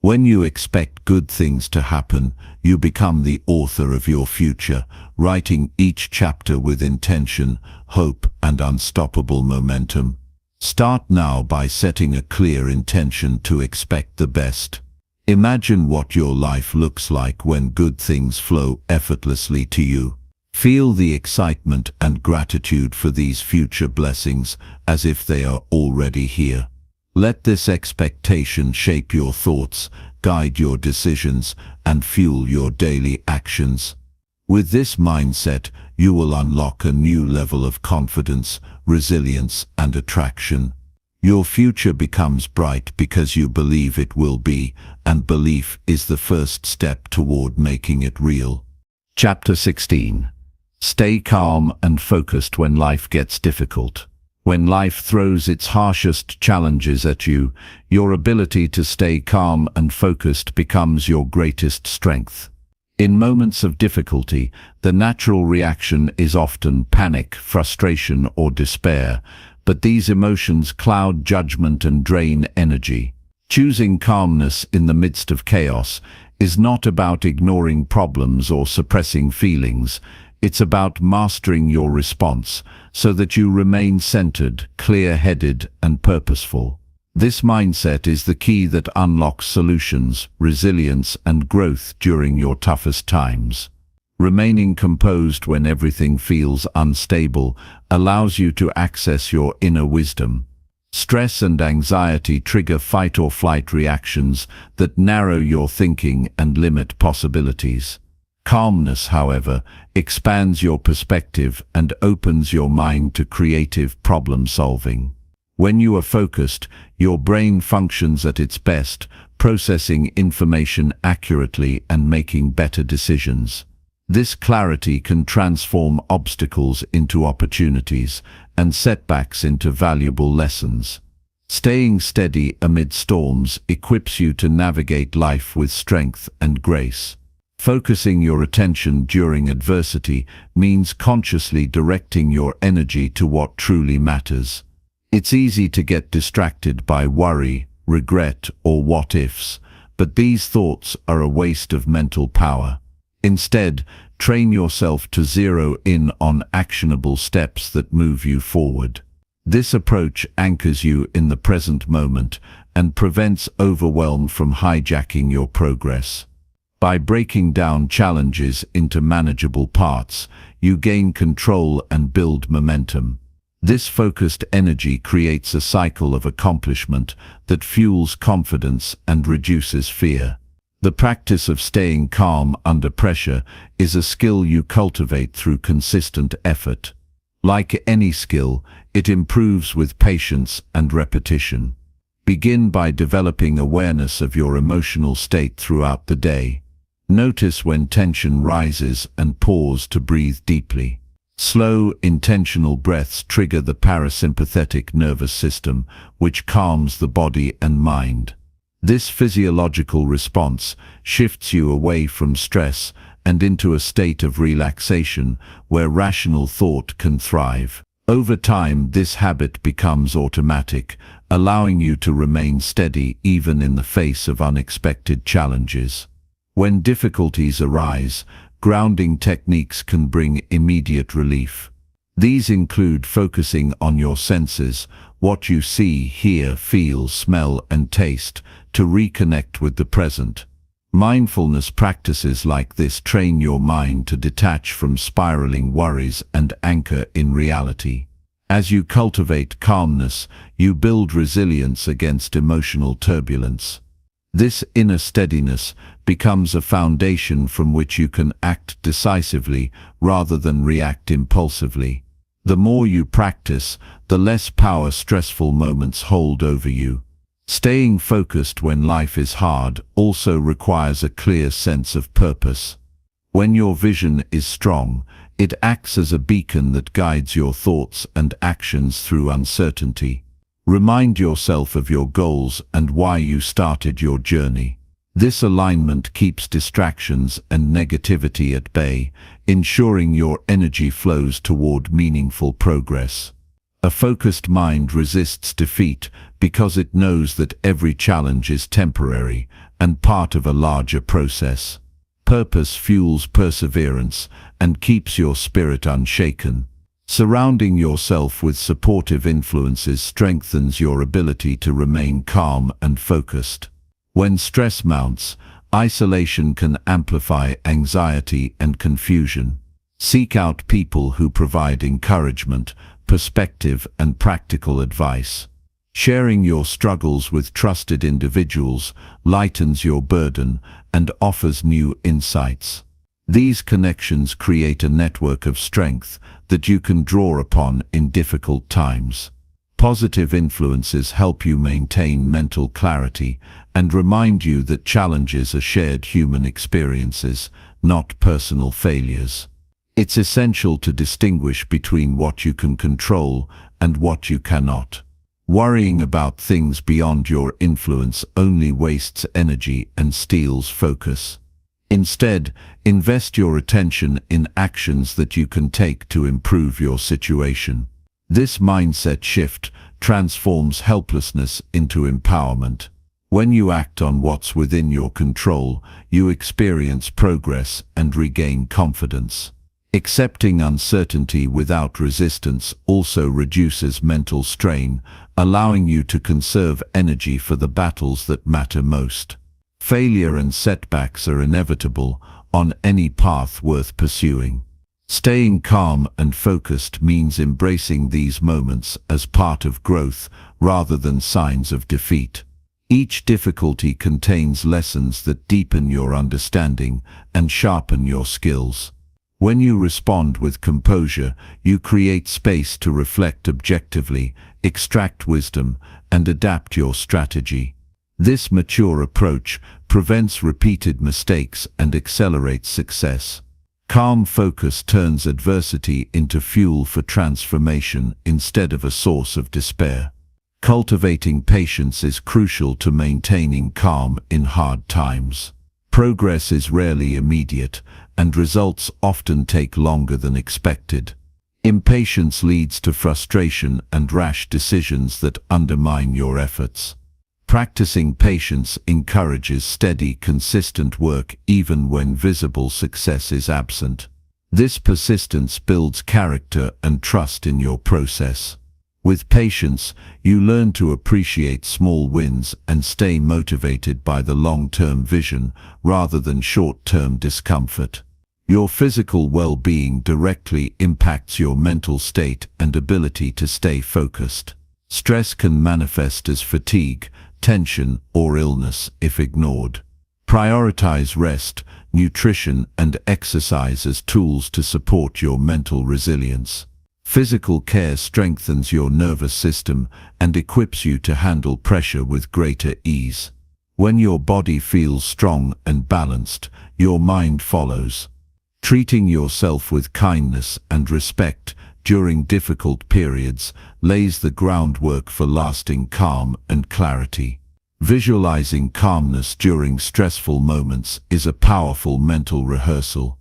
When you expect good things to happen, you become the author of your future, writing each chapter with intention, hope, and unstoppable momentum. Start now by setting a clear intention to expect the best. Imagine what your life looks like when good things flow effortlessly to you. Feel the excitement and gratitude for these future blessings as if they are already here. Let this expectation shape your thoughts, guide your decisions, and fuel your daily actions. With this mindset, you will unlock a new level of confidence, resilience, and attraction. Your future becomes bright because you believe it will be, and belief is the first step toward making it real. Chapter 16. Stay calm and focused when life gets difficult. When life throws its harshest challenges at you, your ability to stay calm and focused becomes your greatest strength. In moments of difficulty, the natural reaction is often panic, frustration, or despair, but these emotions cloud judgment and drain energy. Choosing calmness in the midst of chaos is not about ignoring problems or suppressing feelings. It's about mastering your response so that you remain centered, clear-headed, and purposeful. This mindset is the key that unlocks solutions, resilience, and growth during your toughest times. Remaining composed when everything feels unstable allows you to access your inner wisdom. Stress and anxiety trigger fight or flight reactions that narrow your thinking and limit possibilities. Calmness, however, expands your perspective and opens your mind to creative problem solving. When you are focused, your brain functions at its best, processing information accurately and making better decisions. This clarity can transform obstacles into opportunities and setbacks into valuable lessons. Staying steady amid storms equips you to navigate life with strength and grace. Focusing your attention during adversity means consciously directing your energy to what truly matters. It's easy to get distracted by worry, regret, or what-ifs, but these thoughts are a waste of mental power. Instead, train yourself to zero in on actionable steps that move you forward. This approach anchors you in the present moment and prevents overwhelm from hijacking your progress. By breaking down challenges into manageable parts, you gain control and build momentum. This focused energy creates a cycle of accomplishment that fuels confidence and reduces fear. The practice of staying calm under pressure is a skill you cultivate through consistent effort. Like any skill, it improves with patience and repetition. Begin by developing awareness of your emotional state throughout the day. Notice when tension rises and pause to breathe deeply. Slow, intentional breaths trigger the parasympathetic nervous system, which calms the body and mind. This physiological response shifts you away from stress and into a state of relaxation where rational thought can thrive. Over time, this habit becomes automatic, allowing you to remain steady even in the face of unexpected challenges. When difficulties arise, grounding techniques can bring immediate relief. These include focusing on your senses, what you see, hear, feel, smell, and taste, to reconnect with the present. Mindfulness practices like this train your mind to detach from spiraling worries and anchor in reality. As you cultivate calmness, you build resilience against emotional turbulence. This inner steadiness becomes a foundation from which you can act decisively rather than react impulsively. The more you practice, the less power stressful moments hold over you. Staying focused when life is hard also requires a clear sense of purpose. When your vision is strong, it acts as a beacon that guides your thoughts and actions through uncertainty. Remind yourself of your goals and why you started your journey. This alignment keeps distractions and negativity at bay, ensuring your energy flows toward meaningful progress. A focused mind resists defeat because it knows that every challenge is temporary and part of a larger process. Purpose fuels perseverance and keeps your spirit unshaken. Surrounding yourself with supportive influences strengthens your ability to remain calm and focused. When stress mounts, isolation can amplify anxiety and confusion. Seek out people who provide encouragement, perspective, and practical advice. Sharing your struggles with trusted individuals lightens your burden and offers new insights. These connections create a network of strength that you can draw upon in difficult times. Positive influences help you maintain mental clarity and remind you that challenges are shared human experiences, not personal failures. It's essential to distinguish between what you can control and what you cannot. Worrying about things beyond your influence only wastes energy and steals focus. Instead, invest your attention in actions that you can take to improve your situation. This mindset shift transforms helplessness into empowerment. When you act on what's within your control, you experience progress and regain confidence. Accepting uncertainty without resistance also reduces mental strain, allowing you to conserve energy for the battles that matter most. Failure and setbacks are inevitable, on any path worth pursuing. Staying calm and focused means embracing these moments as part of growth rather than signs of defeat. Each difficulty contains lessons that deepen your understanding and sharpen your skills. When you respond with composure, you create space to reflect objectively, extract wisdom, and adapt your strategy. This mature approach prevents repeated mistakes and accelerates success. Calm focus turns adversity into fuel for transformation instead of a source of despair. Cultivating patience is crucial to maintaining calm in hard times. Progress is rarely immediate, and results often take longer than expected. Impatience leads to frustration and rash decisions that undermine your efforts. Practicing patience encourages steady, consistent work even when visible success is absent. This persistence builds character and trust in your process. With patience, you learn to appreciate small wins and stay motivated by the long-term vision rather than short-term discomfort. Your physical well-being directly impacts your mental state and ability to stay focused. Stress can manifest as fatigue, tension, or illness if ignored. Prioritize rest, nutrition, and exercise as tools to support your mental resilience. Physical care strengthens your nervous system and equips you to handle pressure with greater ease. When your body feels strong and balanced, your mind follows. Treating yourself with kindness and respect during difficult periods lays the groundwork for lasting calm and clarity. Visualizing calmness during stressful moments is a powerful mental rehearsal.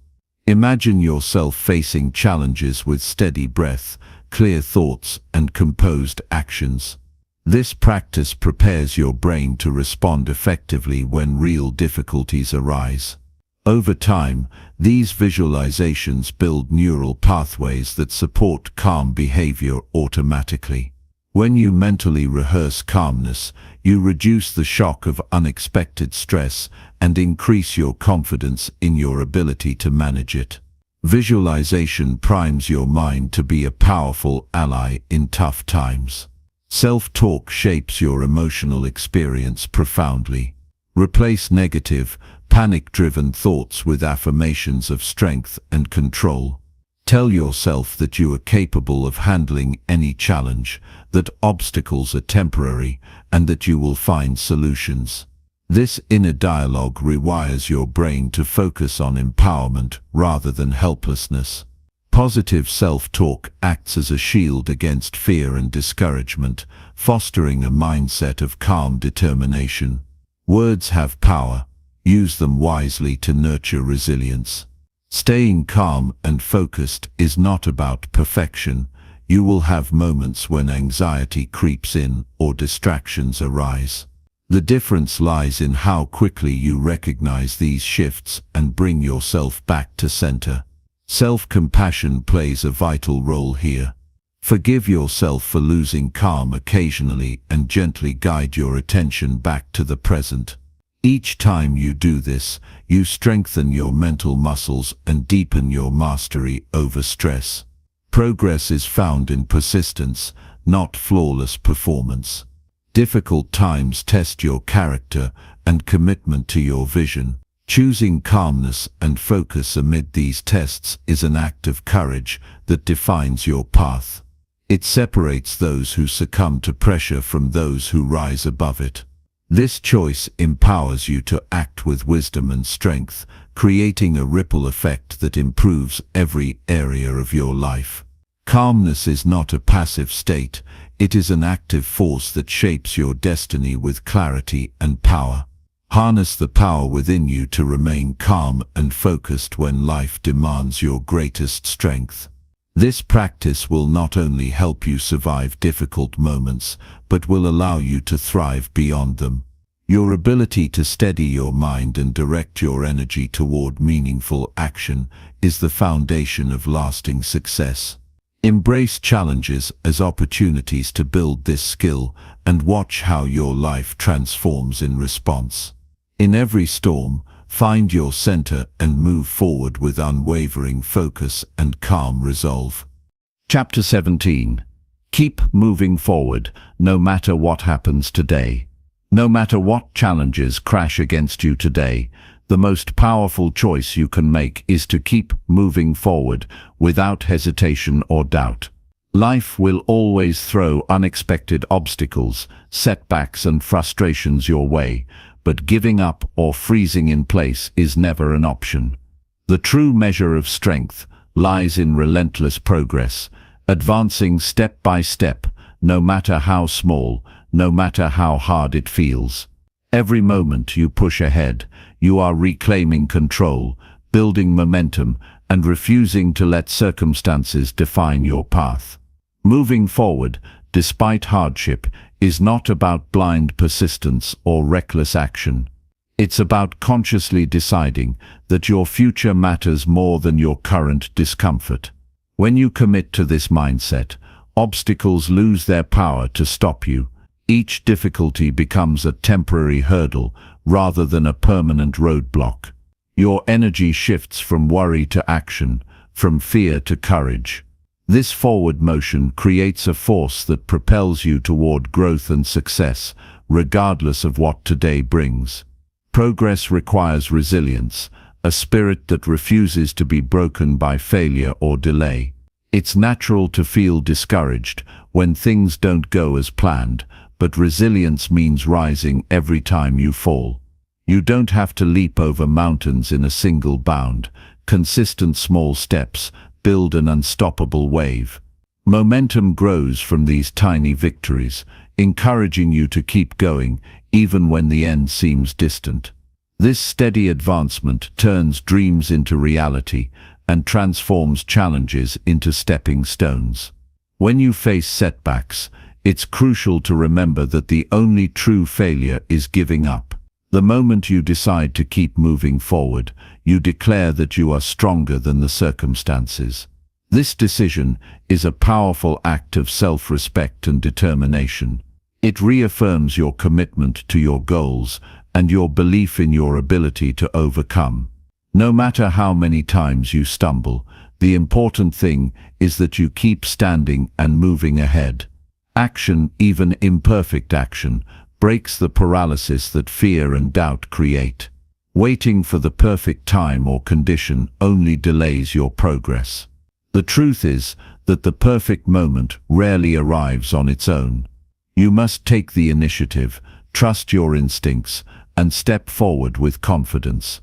Imagine yourself facing challenges with steady breath, clear thoughts, and composed actions. This practice prepares your brain to respond effectively when real difficulties arise. Over time, these visualizations build neural pathways that support calm behavior automatically. When you mentally rehearse calmness, you reduce the shock of unexpected stress and increase your confidence in your ability to manage it. Visualization primes your mind to be a powerful ally in tough times. Self-talk shapes your emotional experience profoundly. Replace negative, panic-driven thoughts with affirmations of strength and control. Tell yourself that you are capable of handling any challenge, that obstacles are temporary, and that you will find solutions. This inner dialogue rewires your brain to focus on empowerment rather than helplessness. Positive self-talk acts as a shield against fear and discouragement, fostering a mindset of calm determination. Words have power. Use them wisely to nurture resilience. Staying calm and focused is not about perfection. You will have moments when anxiety creeps in or distractions arise. The difference lies in how quickly you recognize these shifts and bring yourself back to center. Self-compassion plays a vital role here. Forgive yourself for losing calm occasionally and gently guide your attention back to the present. Each time you do this, you strengthen your mental muscles and deepen your mastery over stress. Progress is found in persistence, not flawless performance. Difficult times test your character and commitment to your vision. Choosing calmness and focus amid these tests is an act of courage that defines your path. It separates those who succumb to pressure from those who rise above it. This choice empowers you to act with wisdom and strength, creating a ripple effect that improves every area of your life. Calmness is not a passive state, it is an active force that shapes your destiny with clarity and power. Harness the power within you to remain calm and focused when life demands your greatest strength. This practice will not only help you survive difficult moments, but will allow you to thrive beyond them. Your ability to steady your mind and direct your energy toward meaningful action is the foundation of lasting success. Embrace challenges as opportunities to build this skill and watch how your life transforms in response. In every storm, Find your center and move forward with unwavering focus and calm resolve. Chapter 17. Keep moving forward, no matter what happens today. No matter what challenges crash against you today, the most powerful choice you can make is to keep moving forward without hesitation or doubt. Life will always throw unexpected obstacles, setbacks and frustrations your way, but giving up or freezing in place is never an option. The true measure of strength lies in relentless progress, advancing step by step, no matter how small, no matter how hard it feels. Every moment you push ahead, you are reclaiming control, building momentum, and refusing to let circumstances define your path. Moving forward, despite hardship, is not about blind persistence or reckless action. It's about consciously deciding that your future matters more than your current discomfort. When you commit to this mindset, obstacles lose their power to stop you. Each difficulty becomes a temporary hurdle rather than a permanent roadblock. Your energy shifts from worry to action, from fear to courage. This forward motion creates a force that propels you toward growth and success, regardless of what today brings. Progress requires resilience, a spirit that refuses to be broken by failure or delay. It's natural to feel discouraged when things don't go as planned, but resilience means rising every time you fall. You don't have to leap over mountains in a single bound. Consistent small steps build an unstoppable wave. Momentum grows from these tiny victories, encouraging you to keep going even when the end seems distant. This steady advancement turns dreams into reality and transforms challenges into stepping stones. When you face setbacks, it's crucial to remember that the only true failure is giving up. The moment you decide to keep moving forward, you declare that you are stronger than the circumstances. This decision is a powerful act of self-respect and determination. It reaffirms your commitment to your goals and your belief in your ability to overcome. No matter how many times you stumble, the important thing is that you keep standing and moving ahead. Action, even imperfect action, breaks the paralysis that fear and doubt create. Waiting for the perfect time or condition only delays your progress. The truth is that the perfect moment rarely arrives on its own. You must take the initiative, trust your instincts, and step forward with confidence.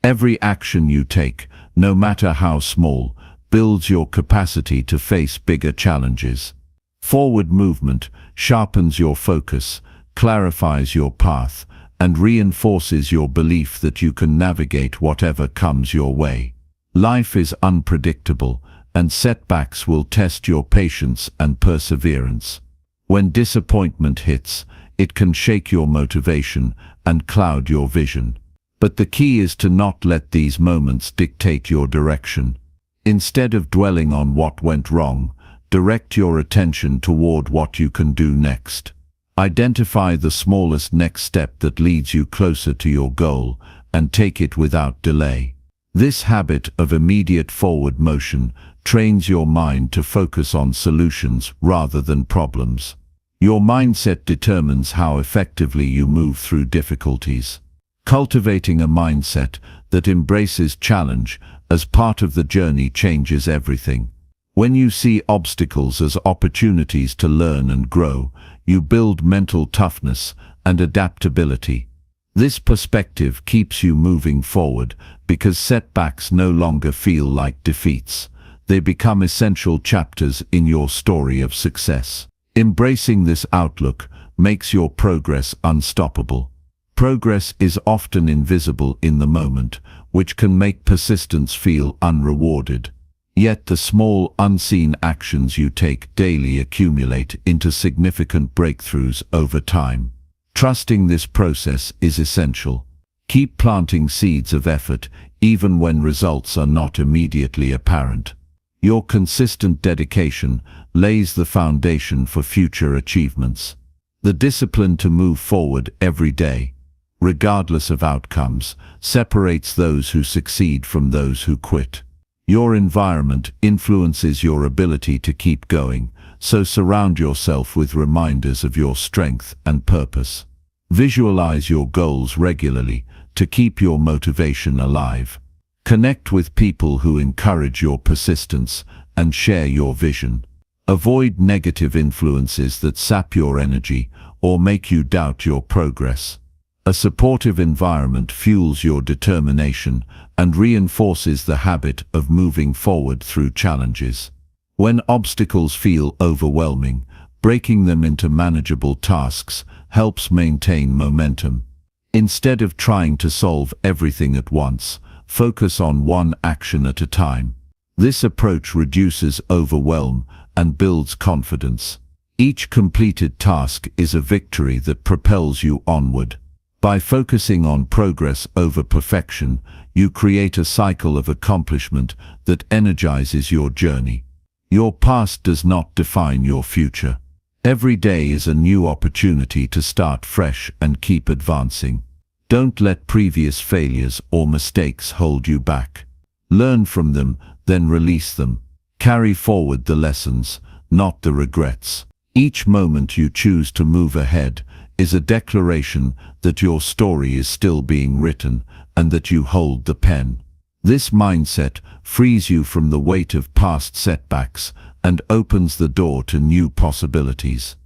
Every action you take, no matter how small, builds your capacity to face bigger challenges. Forward movement sharpens your focus, clarifies your path, and reinforces your belief that you can navigate whatever comes your way. Life is unpredictable, and setbacks will test your patience and perseverance. When disappointment hits, it can shake your motivation and cloud your vision. But the key is to not let these moments dictate your direction. Instead of dwelling on what went wrong, direct your attention toward what you can do next. Identify the smallest next step that leads you closer to your goal and take it without delay. This habit of immediate forward motion trains your mind to focus on solutions rather than problems. Your mindset determines how effectively you move through difficulties. Cultivating a mindset that embraces challenge as part of the journey changes everything. When you see obstacles as opportunities to learn and grow, you build mental toughness and adaptability. This perspective keeps you moving forward because setbacks no longer feel like defeats. They become essential chapters in your story of success. Embracing this outlook makes your progress unstoppable. Progress is often invisible in the moment, which can make persistence feel unrewarded. Yet the small, unseen actions you take daily accumulate into significant breakthroughs over time. Trusting this process is essential. Keep planting seeds of effort even when results are not immediately apparent. Your consistent dedication lays the foundation for future achievements. The discipline to move forward every day, regardless of outcomes, separates those who succeed from those who quit. Your environment influences your ability to keep going, so surround yourself with reminders of your strength and purpose. Visualize your goals regularly to keep your motivation alive. Connect with people who encourage your persistence and share your vision. Avoid negative influences that sap your energy or make you doubt your progress. A supportive environment fuels your determination and reinforces the habit of moving forward through challenges. When obstacles feel overwhelming, breaking them into manageable tasks helps maintain momentum. Instead of trying to solve everything at once, focus on one action at a time. This approach reduces overwhelm and builds confidence. Each completed task is a victory that propels you onward. By focusing on progress over perfection, you create a cycle of accomplishment that energizes your journey. Your past does not define your future. Every day is a new opportunity to start fresh and keep advancing. Don't let previous failures or mistakes hold you back. Learn from them, then release them. Carry forward the lessons, not the regrets. Each moment you choose to move ahead is a declaration that your story is still being written and that you hold the pen. This mindset frees you from the weight of past setbacks and opens the door to new possibilities.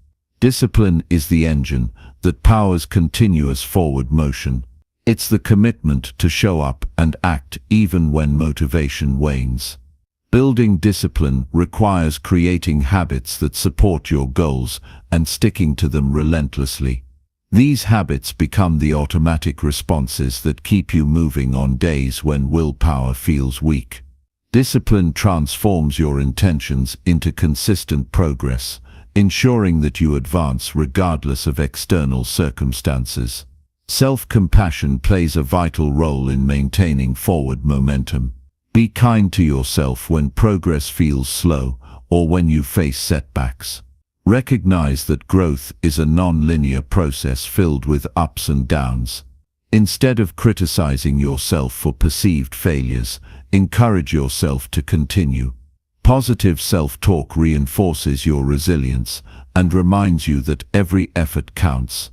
Discipline is the engine that powers continuous forward motion. It's the commitment to show up and act even when motivation wanes. Building discipline requires creating habits that support your goals and sticking to them relentlessly. These habits become the automatic responses that keep you moving on days when willpower feels weak. Discipline transforms your intentions into consistent progress, ensuring that you advance regardless of external circumstances. Self-compassion plays a vital role in maintaining forward momentum. Be kind to yourself when progress feels slow or when you face setbacks. Recognize that growth is a non-linear process filled with ups and downs. Instead of criticizing yourself for perceived failures, encourage yourself to continue. Positive self-talk reinforces your resilience and reminds you that every effort counts.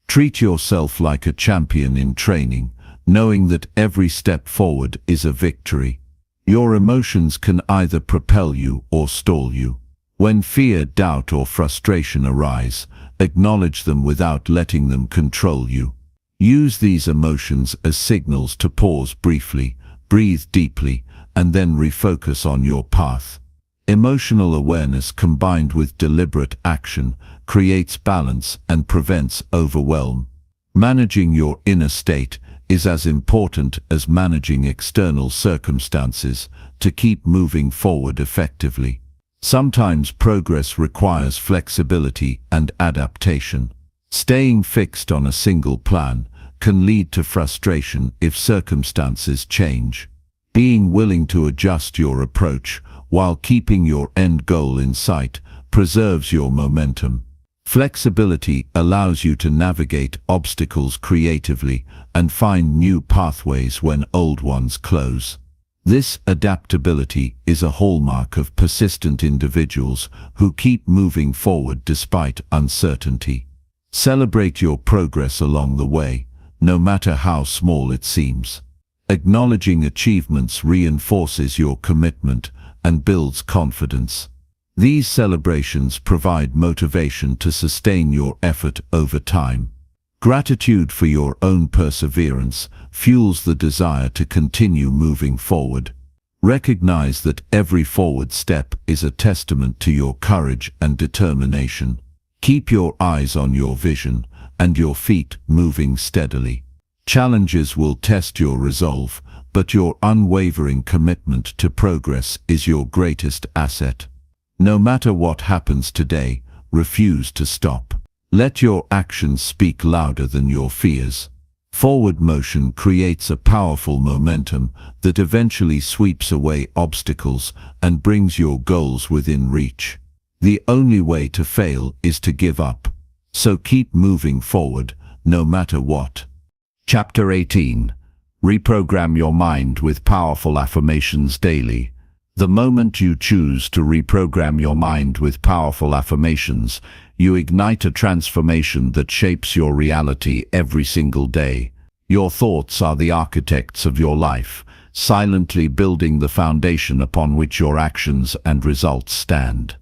Treat yourself like a champion in training, knowing that every step forward is a victory. Your emotions can either propel you or stall you. When fear, doubt, or frustration arise, acknowledge them without letting them control you. Use these emotions as signals to pause briefly, breathe deeply, and then refocus on your path. Emotional awareness combined with deliberate action creates balance and prevents overwhelm. Managing your inner state is as important as managing external circumstances to keep moving forward effectively. Sometimes progress requires flexibility and adaptation. Staying fixed on a single plan can lead to frustration if circumstances change. Being willing to adjust your approach while keeping your end goal in sight preserves your momentum. Flexibility allows you to navigate obstacles creatively and find new pathways when old ones close. This adaptability is a hallmark of persistent individuals who keep moving forward despite uncertainty. Celebrate your progress along the way, no matter how small it seems. Acknowledging achievements reinforces your commitment and builds confidence. These celebrations provide motivation to sustain your effort over time. Gratitude for your own perseverance fuels the desire to continue moving forward. Recognize that every forward step is a testament to your courage and determination. Keep your eyes on your vision and your feet moving steadily. Challenges will test your resolve, but your unwavering commitment to progress is your greatest asset. No matter what happens today, refuse to stop. Let your actions speak louder than your fears. Forward motion creates a powerful momentum that eventually sweeps away obstacles and brings your goals within reach. The only way to fail is to give up. So keep moving forward, no matter what. Chapter 18. Reprogram your mind with powerful affirmations daily. The moment you choose to reprogram your mind with powerful affirmations, you ignite a transformation that shapes your reality every single day. Your thoughts are the architects of your life, silently building the foundation upon which your actions and results stand.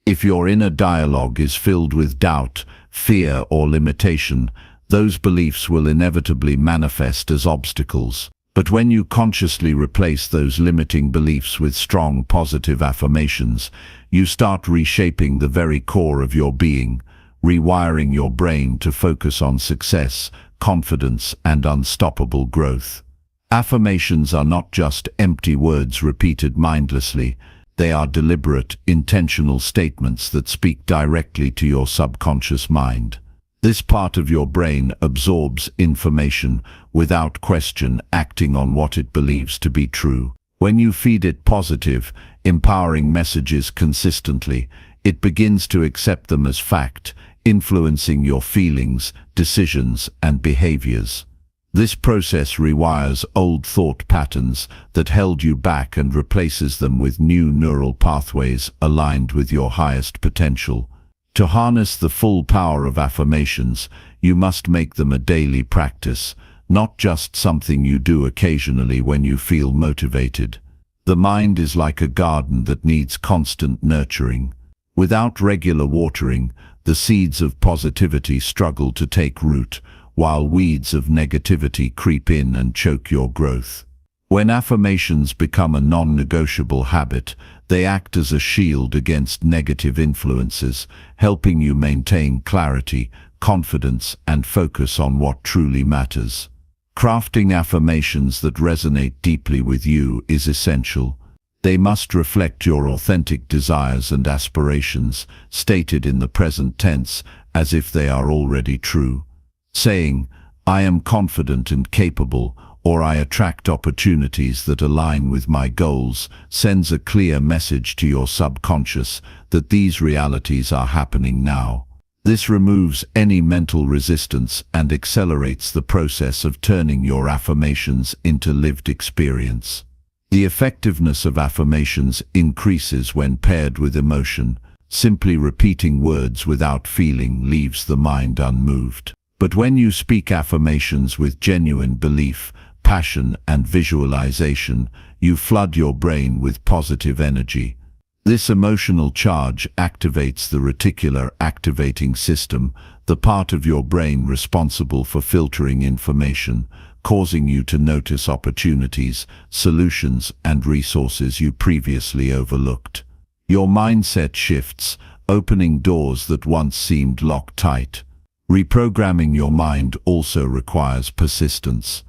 If your inner dialogue is filled with doubt, fear, or limitation, those beliefs will inevitably manifest as obstacles. But when you consciously replace those limiting beliefs with strong, positive affirmations, you start reshaping the very core of your being, rewiring your brain to focus on success, confidence, and unstoppable growth. Affirmations are not just empty words repeated mindlessly. They are deliberate, intentional statements that speak directly to your subconscious mind. This part of your brain absorbs information without question, acting on what it believes to be true. When you feed it positive, empowering messages consistently, it begins to accept them as fact, influencing your feelings, decisions, and behaviors. This process rewires old thought patterns that held you back and replaces them with new neural pathways aligned with your highest potential. To harness the full power of affirmations, you must make them a daily practice, not just something you do occasionally when you feel motivated. The mind is like a garden that needs constant nurturing. Without regular watering, the seeds of positivity struggle to take root, while weeds of negativity creep in and choke your growth. When affirmations become a non-negotiable habit, they act as a shield against negative influences, helping you maintain clarity, confidence, and focus on what truly matters. Crafting affirmations that resonate deeply with you is essential. They must reflect your authentic desires and aspirations, stated in the present tense as if they are already true. Saying, "I am confident and capable," or "I attract opportunities that align with my goals," sends a clear message to your subconscious that these realities are happening now. This removes any mental resistance and accelerates the process of turning your affirmations into lived experience. The effectiveness of affirmations increases when paired with emotion. Simply repeating words without feeling leaves the mind unmoved. But when you speak affirmations with genuine belief, passion, and visualization, you flood your brain with positive energy. This emotional charge activates the reticular activating system, the part of your brain responsible for filtering information, causing you to notice opportunities, solutions, and resources you previously overlooked. Your mindset shifts, opening doors that once seemed locked tight. Reprogramming your mind also requires persistence.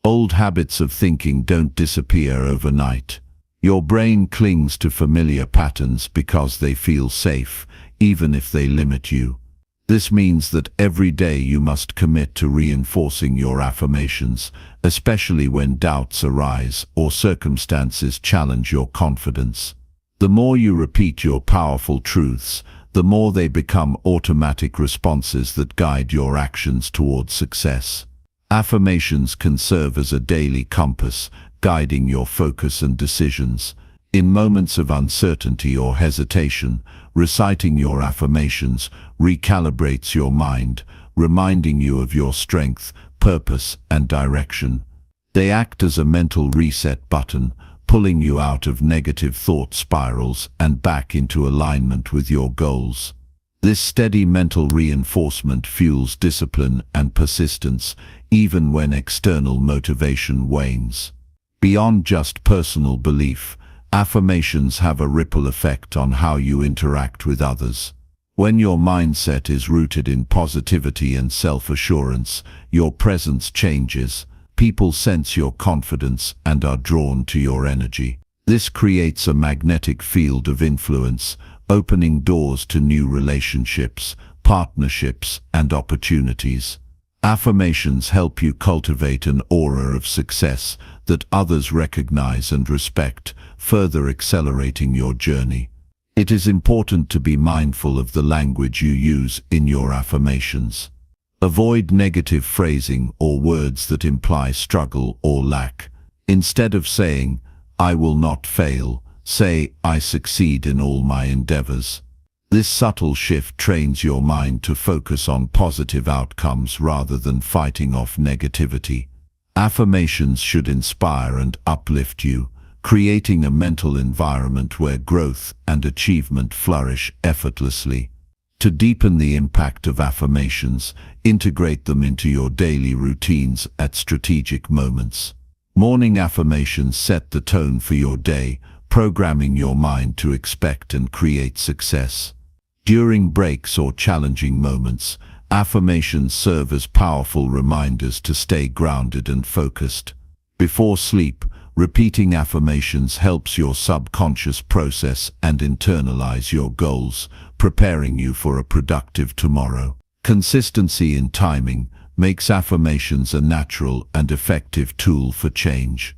Old habits of thinking don't disappear overnight. Your brain clings to familiar patterns because they feel safe, even if they limit you. This means that every day you must commit to reinforcing your affirmations, especially when doubts arise or circumstances challenge your confidence. The more you repeat your powerful truths, the more they become automatic responses that guide your actions towards success. Affirmations can serve as a daily compass, guiding your focus and decisions. In moments of uncertainty or hesitation, reciting your affirmations recalibrates your mind, reminding you of your strength, purpose, and direction. They act as a mental reset button, pulling you out of negative thought spirals and back into alignment with your goals. This steady mental reinforcement fuels discipline and persistence, even when external motivation wanes. Beyond just personal belief, affirmations have a ripple effect on how you interact with others. When your mindset is rooted in positivity and self-assurance, your presence changes. People sense your confidence and are drawn to your energy. This creates a magnetic field of influence, opening doors to new relationships, partnerships, and opportunities. Affirmations help you cultivate an aura of success that others recognize and respect, further accelerating your journey. It is important to be mindful of the language you use in your affirmations. Avoid negative phrasing or words that imply struggle or lack. Instead of saying, "I will not fail," say, "I succeed in all my endeavors." This subtle shift trains your mind to focus on positive outcomes rather than fighting off negativity. Affirmations should inspire and uplift you, creating a mental environment where growth and achievement flourish effortlessly. To deepen the impact of affirmations, integrate them into your daily routines at strategic moments. Morning affirmations set the tone for your day, programming your mind to expect and create success. During breaks or challenging moments, affirmations serve as powerful reminders to stay grounded and focused. Before sleep, repeating affirmations helps your subconscious process and internalize your goals, preparing you for a productive tomorrow. Consistency in timing makes affirmations a natural and effective tool for change.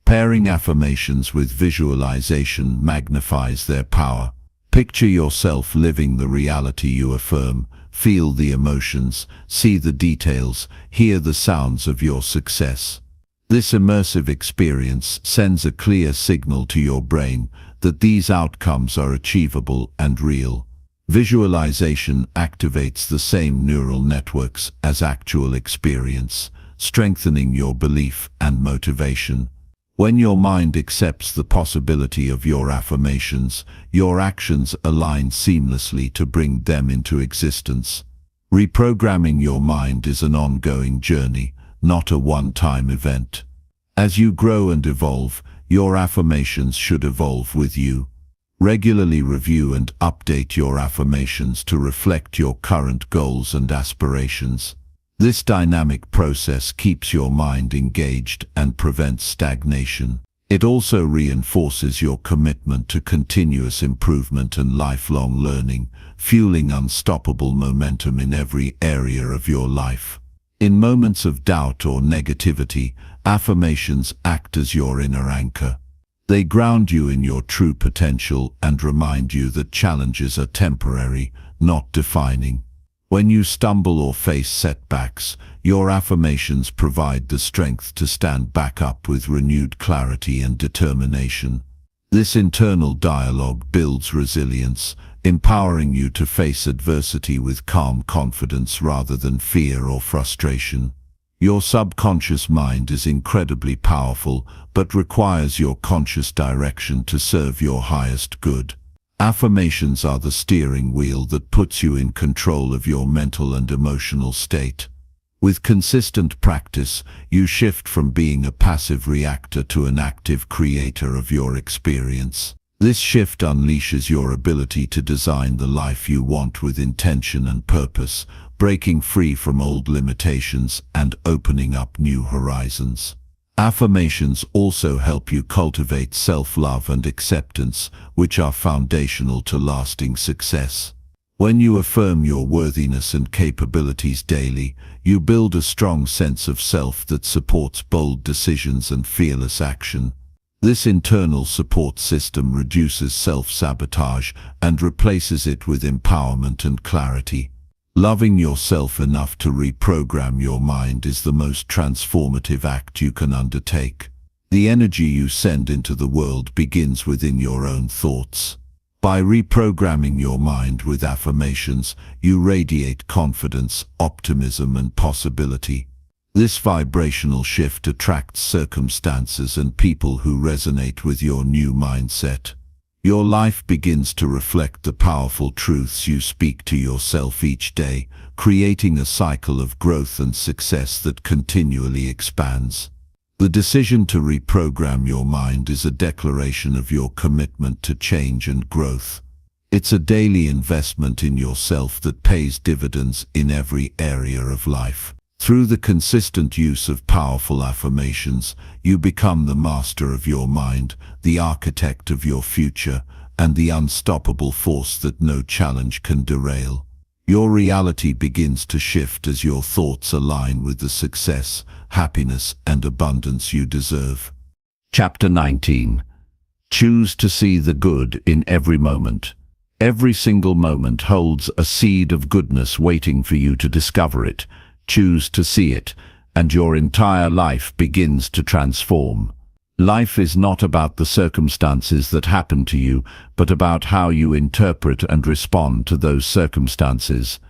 Pairing affirmations with visualization magnifies their power. Picture yourself living the reality you affirm, feel the emotions, see the details, hear the sounds of your success. This immersive experience sends a clear signal to your brain that these outcomes are achievable and real. Visualization activates the same neural networks as actual experience, strengthening your belief and motivation. When your mind accepts the possibility of your affirmations, your actions align seamlessly to bring them into existence. Reprogramming your mind is an ongoing journey, not a one-time event. As you grow and evolve, your affirmations should evolve with you. Regularly review and update your affirmations to reflect your current goals and aspirations. This dynamic process keeps your mind engaged and prevents stagnation. It also reinforces your commitment to continuous improvement and lifelong learning, fueling unstoppable momentum in every area of your life. In moments of doubt or negativity, affirmations act as your inner anchor. They ground you in your true potential and remind you that challenges are temporary, not defining. When you stumble or face setbacks, your affirmations provide the strength to stand back up with renewed clarity and determination. This internal dialogue builds resilience, empowering you to face adversity with calm confidence rather than fear or frustration. Your subconscious mind is incredibly powerful, but requires your conscious direction to serve your highest good. Affirmations are the steering wheel that puts you in control of your mental and emotional state. With consistent practice, you shift from being a passive reactor to an active creator of your experience. This shift unleashes your ability to design the life you want with intention and purpose, breaking free from old limitations and opening up new horizons. Affirmations also help you cultivate self-love and acceptance, which are foundational to lasting success. When you affirm your worthiness and capabilities daily, you build a strong sense of self that supports bold decisions and fearless action. This internal support system reduces self-sabotage and replaces it with empowerment and clarity. Loving yourself enough to reprogram your mind is the most transformative act you can undertake. The energy you send into the world begins within your own thoughts. By reprogramming your mind with affirmations, you radiate confidence, optimism, and possibility. This vibrational shift attracts circumstances and people who resonate with your new mindset. Your life begins to reflect the powerful truths you speak to yourself each day, creating a cycle of growth and success that continually expands. The decision to reprogram your mind is a declaration of your commitment to change and growth. It's a daily investment in yourself that pays dividends in every area of life. Through the consistent use of powerful affirmations, you become the master of your mind, the architect of your future, and the unstoppable force that no challenge can derail. Your reality begins to shift as your thoughts align with the success, happiness, and abundance you deserve. Chapter 19. Choose to see the good in every moment. Every single moment holds a seed of goodness waiting for you to discover it. Choose to see it, and your entire life begins to transform. Life is not about the circumstances that happen to you, but about how you interpret and respond to those circumstances.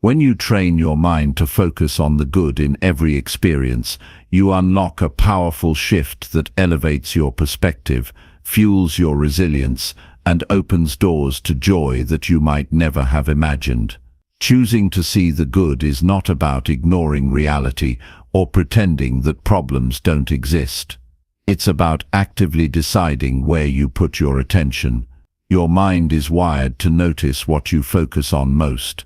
When you train your mind to focus on the good in every experience, you unlock a powerful shift that elevates your perspective, fuels your resilience, and opens doors to joy that you might never have imagined. Choosing to see the good is not about ignoring reality or pretending that problems don't exist. It's about actively deciding where you put your attention. Your mind is wired to notice what you focus on most.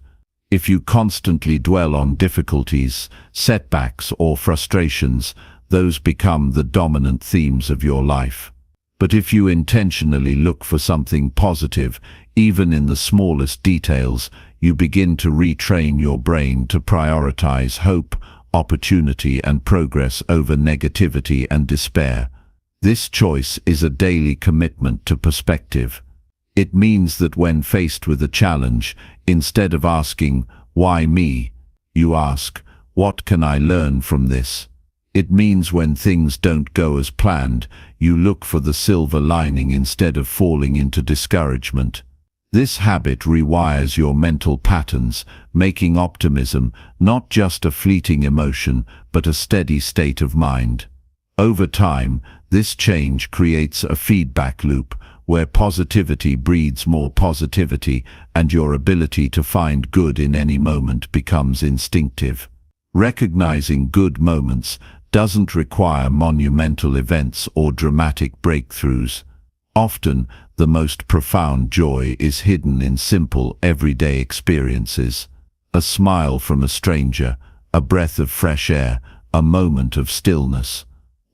If you constantly dwell on difficulties, setbacks, or frustrations, those become the dominant themes of your life. But if you intentionally look for something positive, even in the smallest details, you begin to retrain your brain to prioritize hope, opportunity, and progress over negativity and despair. This choice is a daily commitment to perspective. It means that when faced with a challenge, instead of asking, "Why me?" you ask, "What can I learn from this?" It means when things don't go as planned, you look for the silver lining instead of falling into discouragement. This habit rewires your mental patterns, making optimism not just a fleeting emotion, but a steady state of mind. Over time, this change creates a feedback loop, where positivity breeds more positivity, and your ability to find good in any moment becomes instinctive. Recognizing good moments doesn't require monumental events or dramatic breakthroughs. Often, the most profound joy is hidden in simple, everyday experiences. A smile from a stranger, a breath of fresh air, a moment of stillness.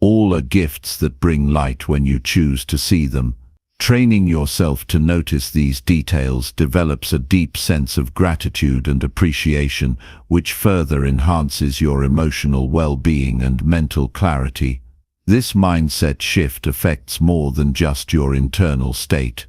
All are gifts that bring light when you choose to see them. Training yourself to notice these details develops a deep sense of gratitude and appreciation, which further enhances your emotional well-being and mental clarity. This mindset shift affects more than just your internal state.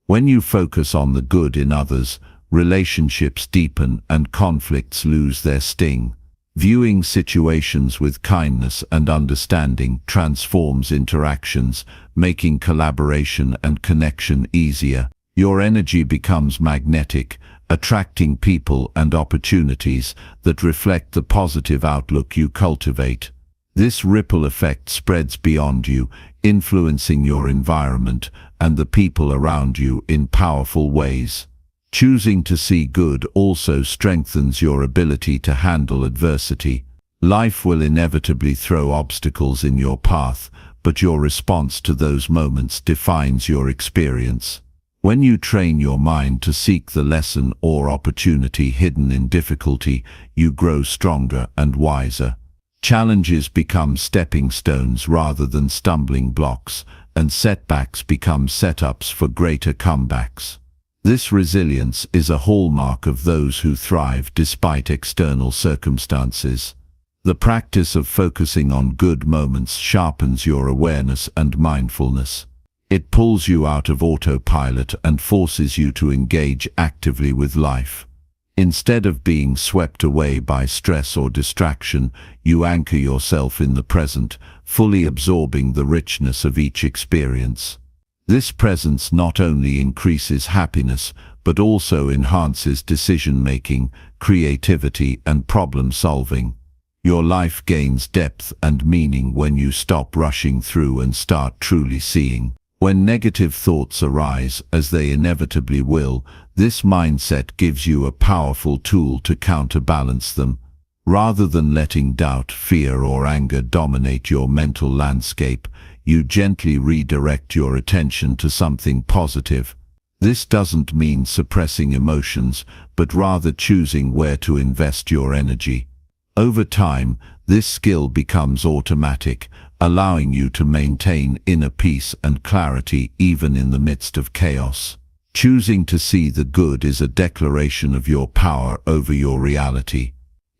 When you focus on the good in others, relationships deepen and conflicts lose their sting. Viewing situations with kindness and understanding transforms interactions, making collaboration and connection easier. Your energy becomes magnetic, attracting people and opportunities that reflect the positive outlook you cultivate. This ripple effect spreads beyond you, influencing your environment and the people around you in powerful ways. Choosing to see good also strengthens your ability to handle adversity. Life will inevitably throw obstacles in your path, but your response to those moments defines your experience. When you train your mind to seek the lesson or opportunity hidden in difficulty, you grow stronger and wiser. Challenges become stepping stones rather than stumbling blocks, and setbacks become setups for greater comebacks. This resilience is a hallmark of those who thrive despite external circumstances. The practice of focusing on good moments sharpens your awareness and mindfulness. It pulls you out of autopilot and forces you to engage actively with life. Instead of being swept away by stress or distraction, you anchor yourself in the present, fully absorbing the richness of each experience. This presence not only increases happiness, but also enhances decision-making, creativity, and problem-solving. Your life gains depth and meaning when you stop rushing through and start truly seeing. When negative thoughts arise, as they inevitably will, this mindset gives you a powerful tool to counterbalance them. Rather than letting doubt, fear, or anger dominate your mental landscape, you gently redirect your attention to something positive. This doesn't mean suppressing emotions, but rather choosing where to invest your energy. Over time, this skill becomes automatic, allowing you to maintain inner peace and clarity even in the midst of chaos. Choosing to see the good is a declaration of your power over your reality.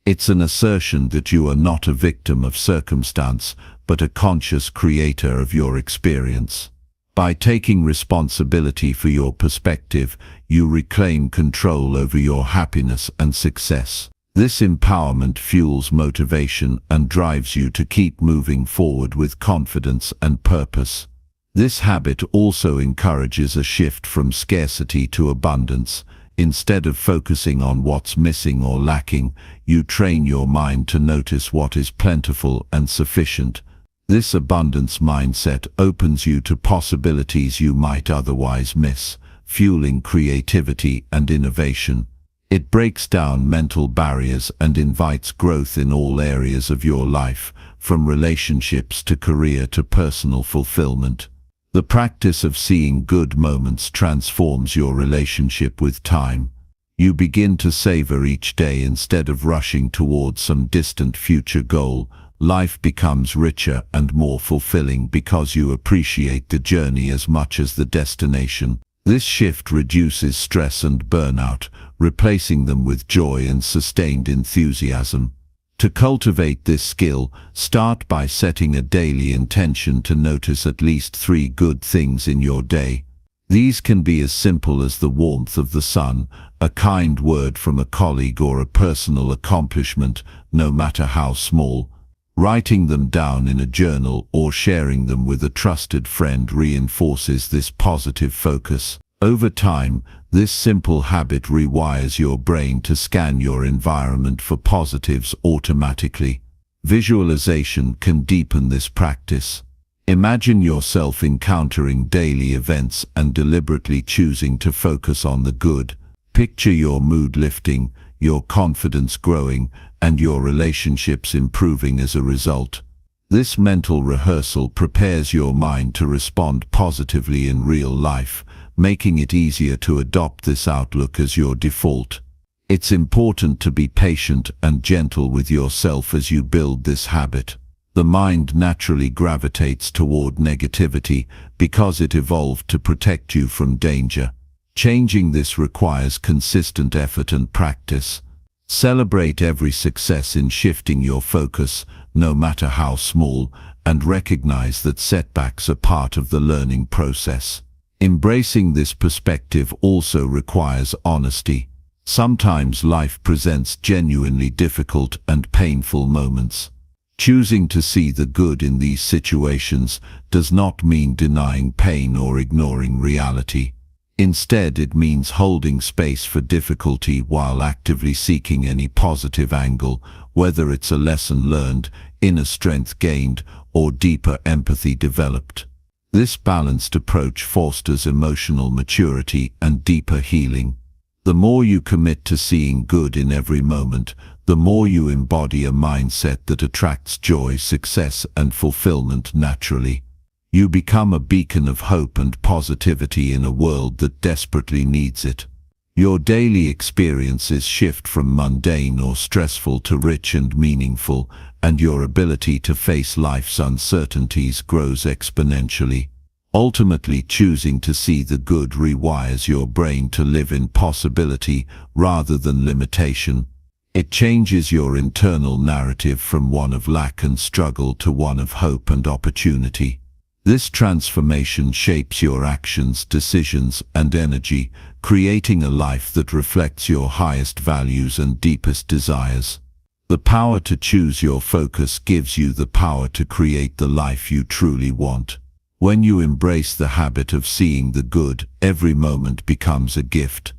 It's an assertion that you are not a victim of circumstance, but a conscious creator of your experience. By taking responsibility for your perspective, you reclaim control over your happiness and success. This empowerment fuels motivation and drives you to keep moving forward with confidence and purpose. This habit also encourages a shift from scarcity to abundance. Instead of focusing on what's missing or lacking, you train your mind to notice what is plentiful and sufficient. This abundance mindset opens you to possibilities you might otherwise miss, fueling creativity and innovation. It breaks down mental barriers and invites growth in all areas of your life, from relationships to career to personal fulfillment. The practice of seeing good moments transforms your relationship with time. You begin to savor each day instead of rushing towards some distant future goal. Life becomes richer and more fulfilling because you appreciate the journey as much as the destination. This shift reduces stress and burnout, replacing them with joy and sustained enthusiasm. To cultivate this skill, start by setting a daily intention to notice at least 3 good things in your day. These can be as simple as the warmth of the sun, a kind word from a colleague, or a personal accomplishment, no matter how small. Writing them down in a journal or sharing them with a trusted friend reinforces this positive focus. Over time, this simple habit rewires your brain to scan your environment for positives automatically. Visualization can deepen this practice. Imagine yourself encountering daily events and deliberately choosing to focus on the good. Picture your mood lifting, your confidence growing, and your relationships improving as a result. This mental rehearsal prepares your mind to respond positively in real life, making it easier to adopt this outlook as your default. It's important to be patient and gentle with yourself as you build this habit. The mind naturally gravitates toward negativity because it evolved to protect you from danger. Changing this requires consistent effort and practice. Celebrate every success in shifting your focus, no matter how small, and recognize that setbacks are part of the learning process. Embracing this perspective also requires honesty. Sometimes life presents genuinely difficult and painful moments. Choosing to see the good in these situations does not mean denying pain or ignoring reality. Instead, it means holding space for difficulty while actively seeking any positive angle, whether it's a lesson learned, inner strength gained, or deeper empathy developed. This balanced approach fosters emotional maturity and deeper healing. The more you commit to seeing good in every moment, the more you embody a mindset that attracts joy, success, and fulfillment naturally. You become a beacon of hope and positivity in a world that desperately needs it. Your daily experiences shift from mundane or stressful to rich and meaningful, and your ability to face life's uncertainties grows exponentially. Ultimately, choosing to see the good rewires your brain to live in possibility rather than limitation. It changes your internal narrative from one of lack and struggle to one of hope and opportunity. This transformation shapes your actions, decisions, and energy, creating a life that reflects your highest values and deepest desires. The power to choose your focus gives you the power to create the life you truly want. When you embrace the habit of seeing the good, every moment becomes a gift.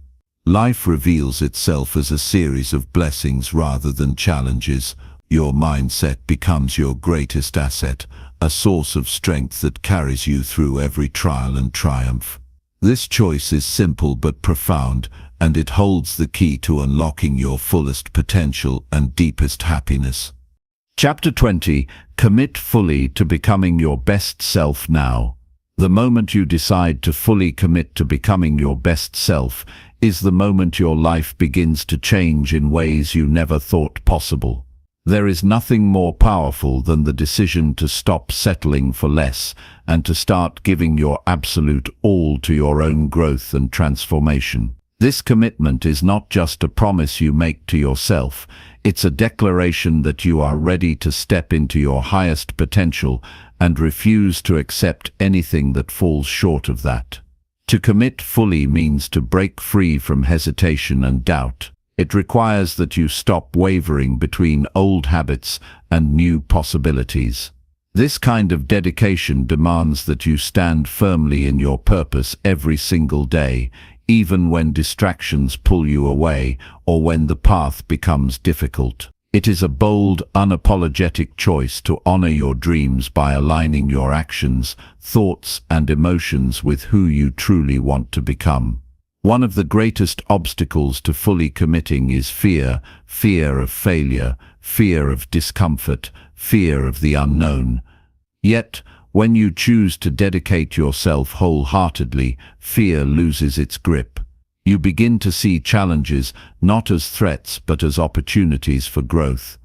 Life reveals itself as a series of blessings rather than challenges. Your mindset becomes your greatest asset, a source of strength that carries you through every trial and triumph. This choice is simple but profound, and it holds the key to unlocking your fullest potential and deepest happiness. Chapter 20. Commit fully to becoming your best self now. The moment you decide to fully commit to becoming your best self is the moment your life begins to change in ways you never thought possible. There is nothing more powerful than the decision to stop settling for less and to start giving your absolute all to your own growth and transformation. This commitment is not just a promise you make to yourself, it's a declaration that you are ready to step into your highest potential and refuse to accept anything that falls short of that. To commit fully means to break free from hesitation and doubt. It requires that you stop wavering between old habits and new possibilities. This kind of dedication demands that you stand firmly in your purpose every single day, even when distractions pull you away or when the path becomes difficult. It is a bold, unapologetic choice to honor your dreams by aligning your actions, thoughts, and emotions with who you truly want to become. One of the greatest obstacles to fully committing is fear of failure, fear of discomfort, fear of the unknown. Yet, when you choose to dedicate yourself wholeheartedly, fear loses its grip. You begin to see challenges not as threats but as opportunities for growth.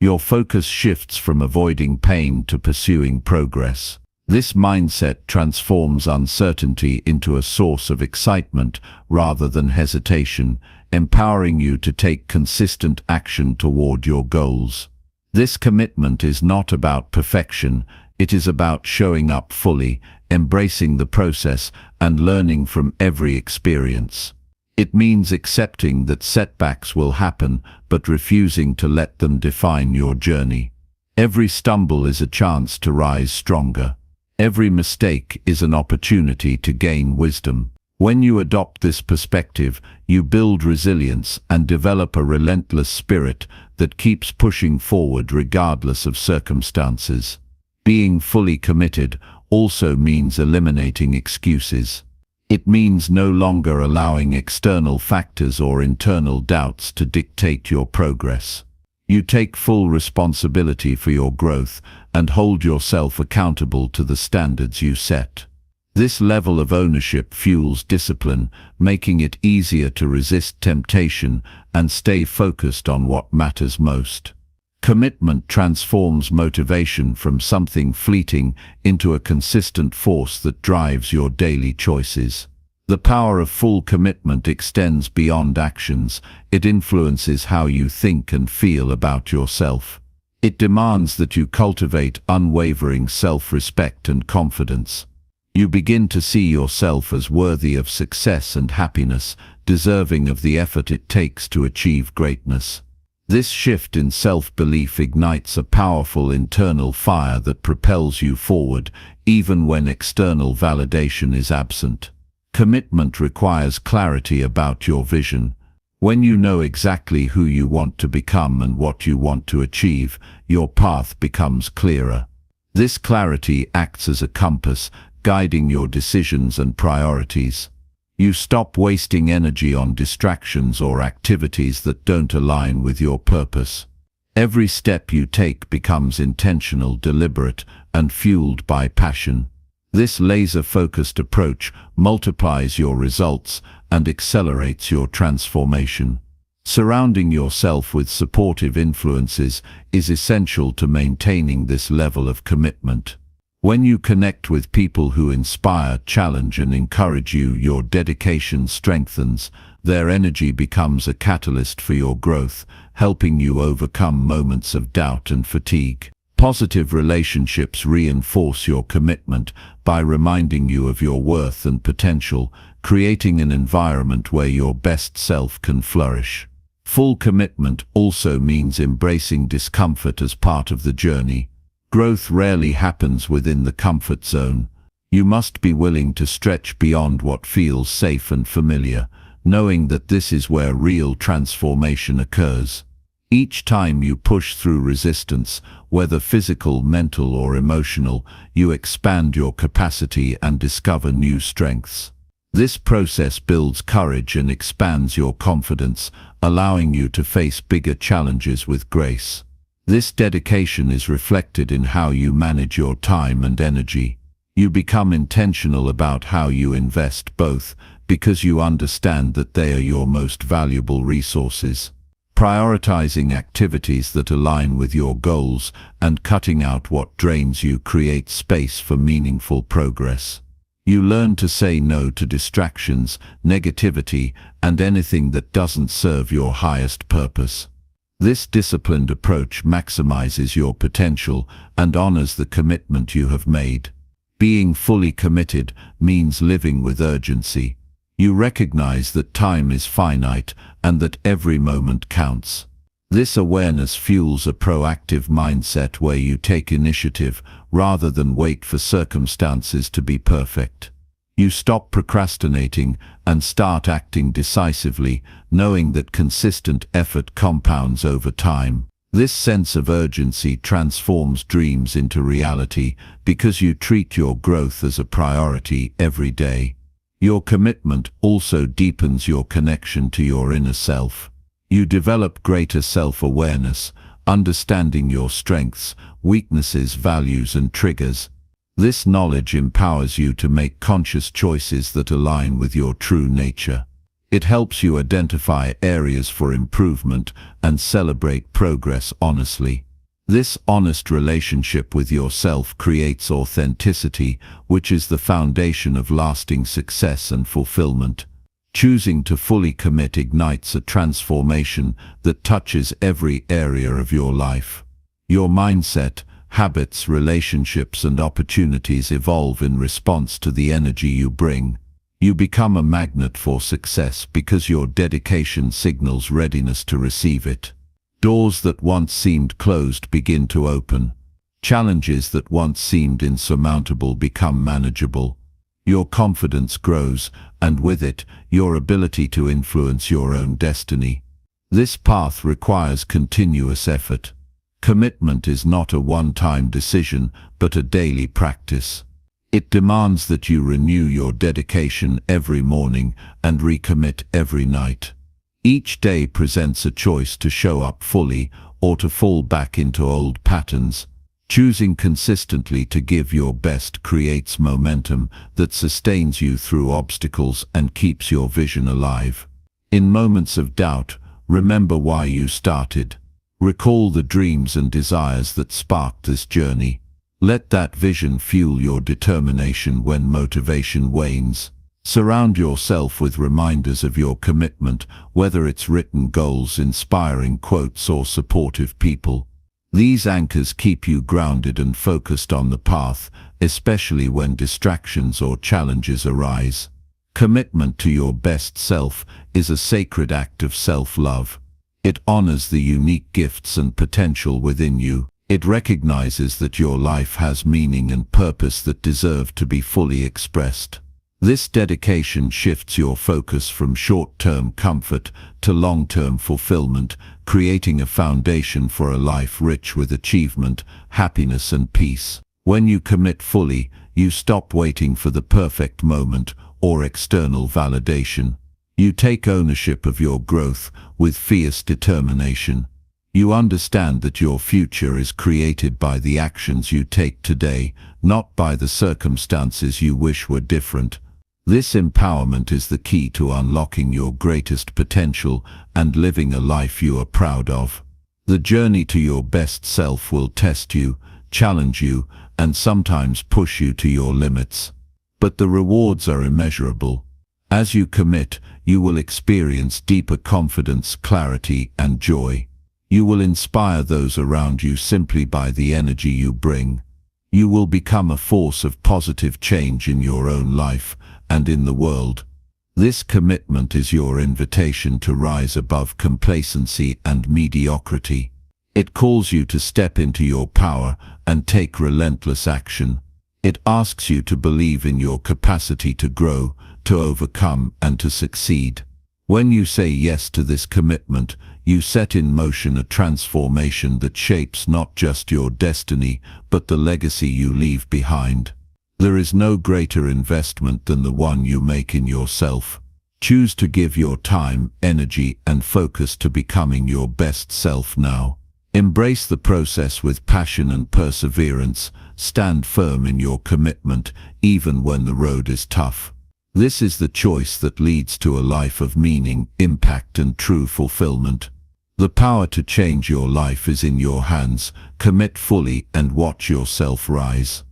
Your focus shifts from avoiding pain to pursuing progress. This mindset transforms uncertainty into a source of excitement rather than hesitation, empowering you to take consistent action toward your goals. This commitment is not about perfection, it is about showing up fully, embracing the process, and learning from every experience. It means accepting that setbacks will happen, but refusing to let them define your journey. Every stumble is a chance to rise stronger. Every mistake is an opportunity to gain wisdom. When you adopt this perspective, you build resilience and develop a relentless spirit that keeps pushing forward regardless of circumstances. Being fully committed also means eliminating excuses. It means no longer allowing external factors or internal doubts to dictate your progress. You take full responsibility for your growth and hold yourself accountable to the standards you set. This level of ownership fuels discipline, making it easier to resist temptation and stay focused on what matters most. Commitment transforms motivation from something fleeting into a consistent force that drives your daily choices. The power of full commitment extends beyond actions. It influences how you think and feel about yourself. It demands that you cultivate unwavering self-respect and confidence. You begin to see yourself as worthy of success and happiness, deserving of the effort it takes to achieve greatness. This shift in self-belief ignites a powerful internal fire that propels you forward, even when external validation is absent. Commitment requires clarity about your vision. When you know exactly who you want to become and what you want to achieve, your path becomes clearer. This clarity acts as a compass, guiding your decisions and priorities. You stop wasting energy on distractions or activities that don't align with your purpose. Every step you take becomes intentional, deliberate, and fueled by passion. This laser-focused approach multiplies your results and accelerates your transformation. Surrounding yourself with supportive influences is essential to maintaining this level of commitment. When you connect with people who inspire, challenge, and encourage you, your dedication strengthens. Their energy becomes a catalyst for your growth, helping you overcome moments of doubt and fatigue. Positive relationships reinforce your commitment by reminding you of your worth and potential, creating an environment where your best self can flourish. Full commitment also means embracing discomfort as part of the journey. Growth rarely happens within the comfort zone. You must be willing to stretch beyond what feels safe and familiar, knowing that this is where real transformation occurs. Each time you push through resistance, whether physical, mental, or emotional, you expand your capacity and discover new strengths. This process builds courage and expands your confidence, allowing you to face bigger challenges with grace. This dedication is reflected in how you manage your time and energy. You become intentional about how you invest both, because you understand that they are your most valuable resources. Prioritizing activities that align with your goals and cutting out what drains you creates space for meaningful progress. You learn to say no to distractions, negativity, and anything that doesn't serve your highest purpose. This disciplined approach maximizes your potential and honors the commitment you have made. Being fully committed means living with urgency. You recognize that time is finite and that every moment counts. This awareness fuels a proactive mindset where you take initiative rather than wait for circumstances to be perfect. You stop procrastinating and start acting decisively, knowing that consistent effort compounds over time. This sense of urgency transforms dreams into reality because you treat your growth as a priority every day. Your commitment also deepens your connection to your inner self. You develop greater self-awareness, understanding your strengths, weaknesses, values, and triggers. This knowledge empowers you to make conscious choices that align with your true nature. It helps you identify areas for improvement and celebrate progress honestly. This honest relationship with yourself creates authenticity, which is the foundation of lasting success and fulfillment. Choosing to fully commit ignites a transformation that touches every area of your life. Your mindset, habits, relationships, and opportunities evolve in response to the energy you bring. You become a magnet for success because your dedication signals readiness to receive it. Doors that once seemed closed begin to open. Challenges that once seemed insurmountable become manageable. Your confidence grows, and with it, your ability to influence your own destiny. This path requires continuous effort. Commitment is not a one-time decision, but a daily practice. It demands that you renew your dedication every morning and recommit every night. Each day presents a choice to show up fully or to fall back into old patterns. Choosing consistently to give your best creates momentum that sustains you through obstacles and keeps your vision alive. In moments of doubt, remember why you started. Recall the dreams and desires that sparked this journey. Let that vision fuel your determination when motivation wanes. Surround yourself with reminders of your commitment, whether it's written goals, inspiring quotes, or supportive people. These anchors keep you grounded and focused on the path, especially when distractions or challenges arise. Commitment to your best self is a sacred act of self-love. It honors the unique gifts and potential within you. It recognizes that your life has meaning and purpose that deserve to be fully expressed. This dedication shifts your focus from short-term comfort to long-term fulfillment, creating a foundation for a life rich with achievement, happiness, and peace. When you commit fully, you stop waiting for the perfect moment or external validation. You take ownership of your growth with fierce determination. You understand that your future is created by the actions you take today, not by the circumstances you wish were different. This empowerment is the key to unlocking your greatest potential and living a life you are proud of. The journey to your best self will test you, challenge you, and sometimes push you to your limits. But the rewards are immeasurable. As you commit, you will experience deeper confidence, clarity, and joy. You will inspire those around you simply by the energy you bring. You will become a force of positive change in your own life and in the world. This commitment is your invitation to rise above complacency and mediocrity. It calls you to step into your power and take relentless action. It asks you to believe in your capacity to grow, to overcome, and to succeed. When you say yes to this commitment, you set in motion a transformation that shapes not just your destiny, but the legacy you leave behind. There is no greater investment than the one you make in yourself. Choose to give your time, energy, and focus to becoming your best self now. Embrace the process with passion and perseverance. Stand firm in your commitment, even when the road is tough. This is the choice that leads to a life of meaning, impact, and true fulfillment. The power to change your life is in your hands. Commit fully and watch yourself rise.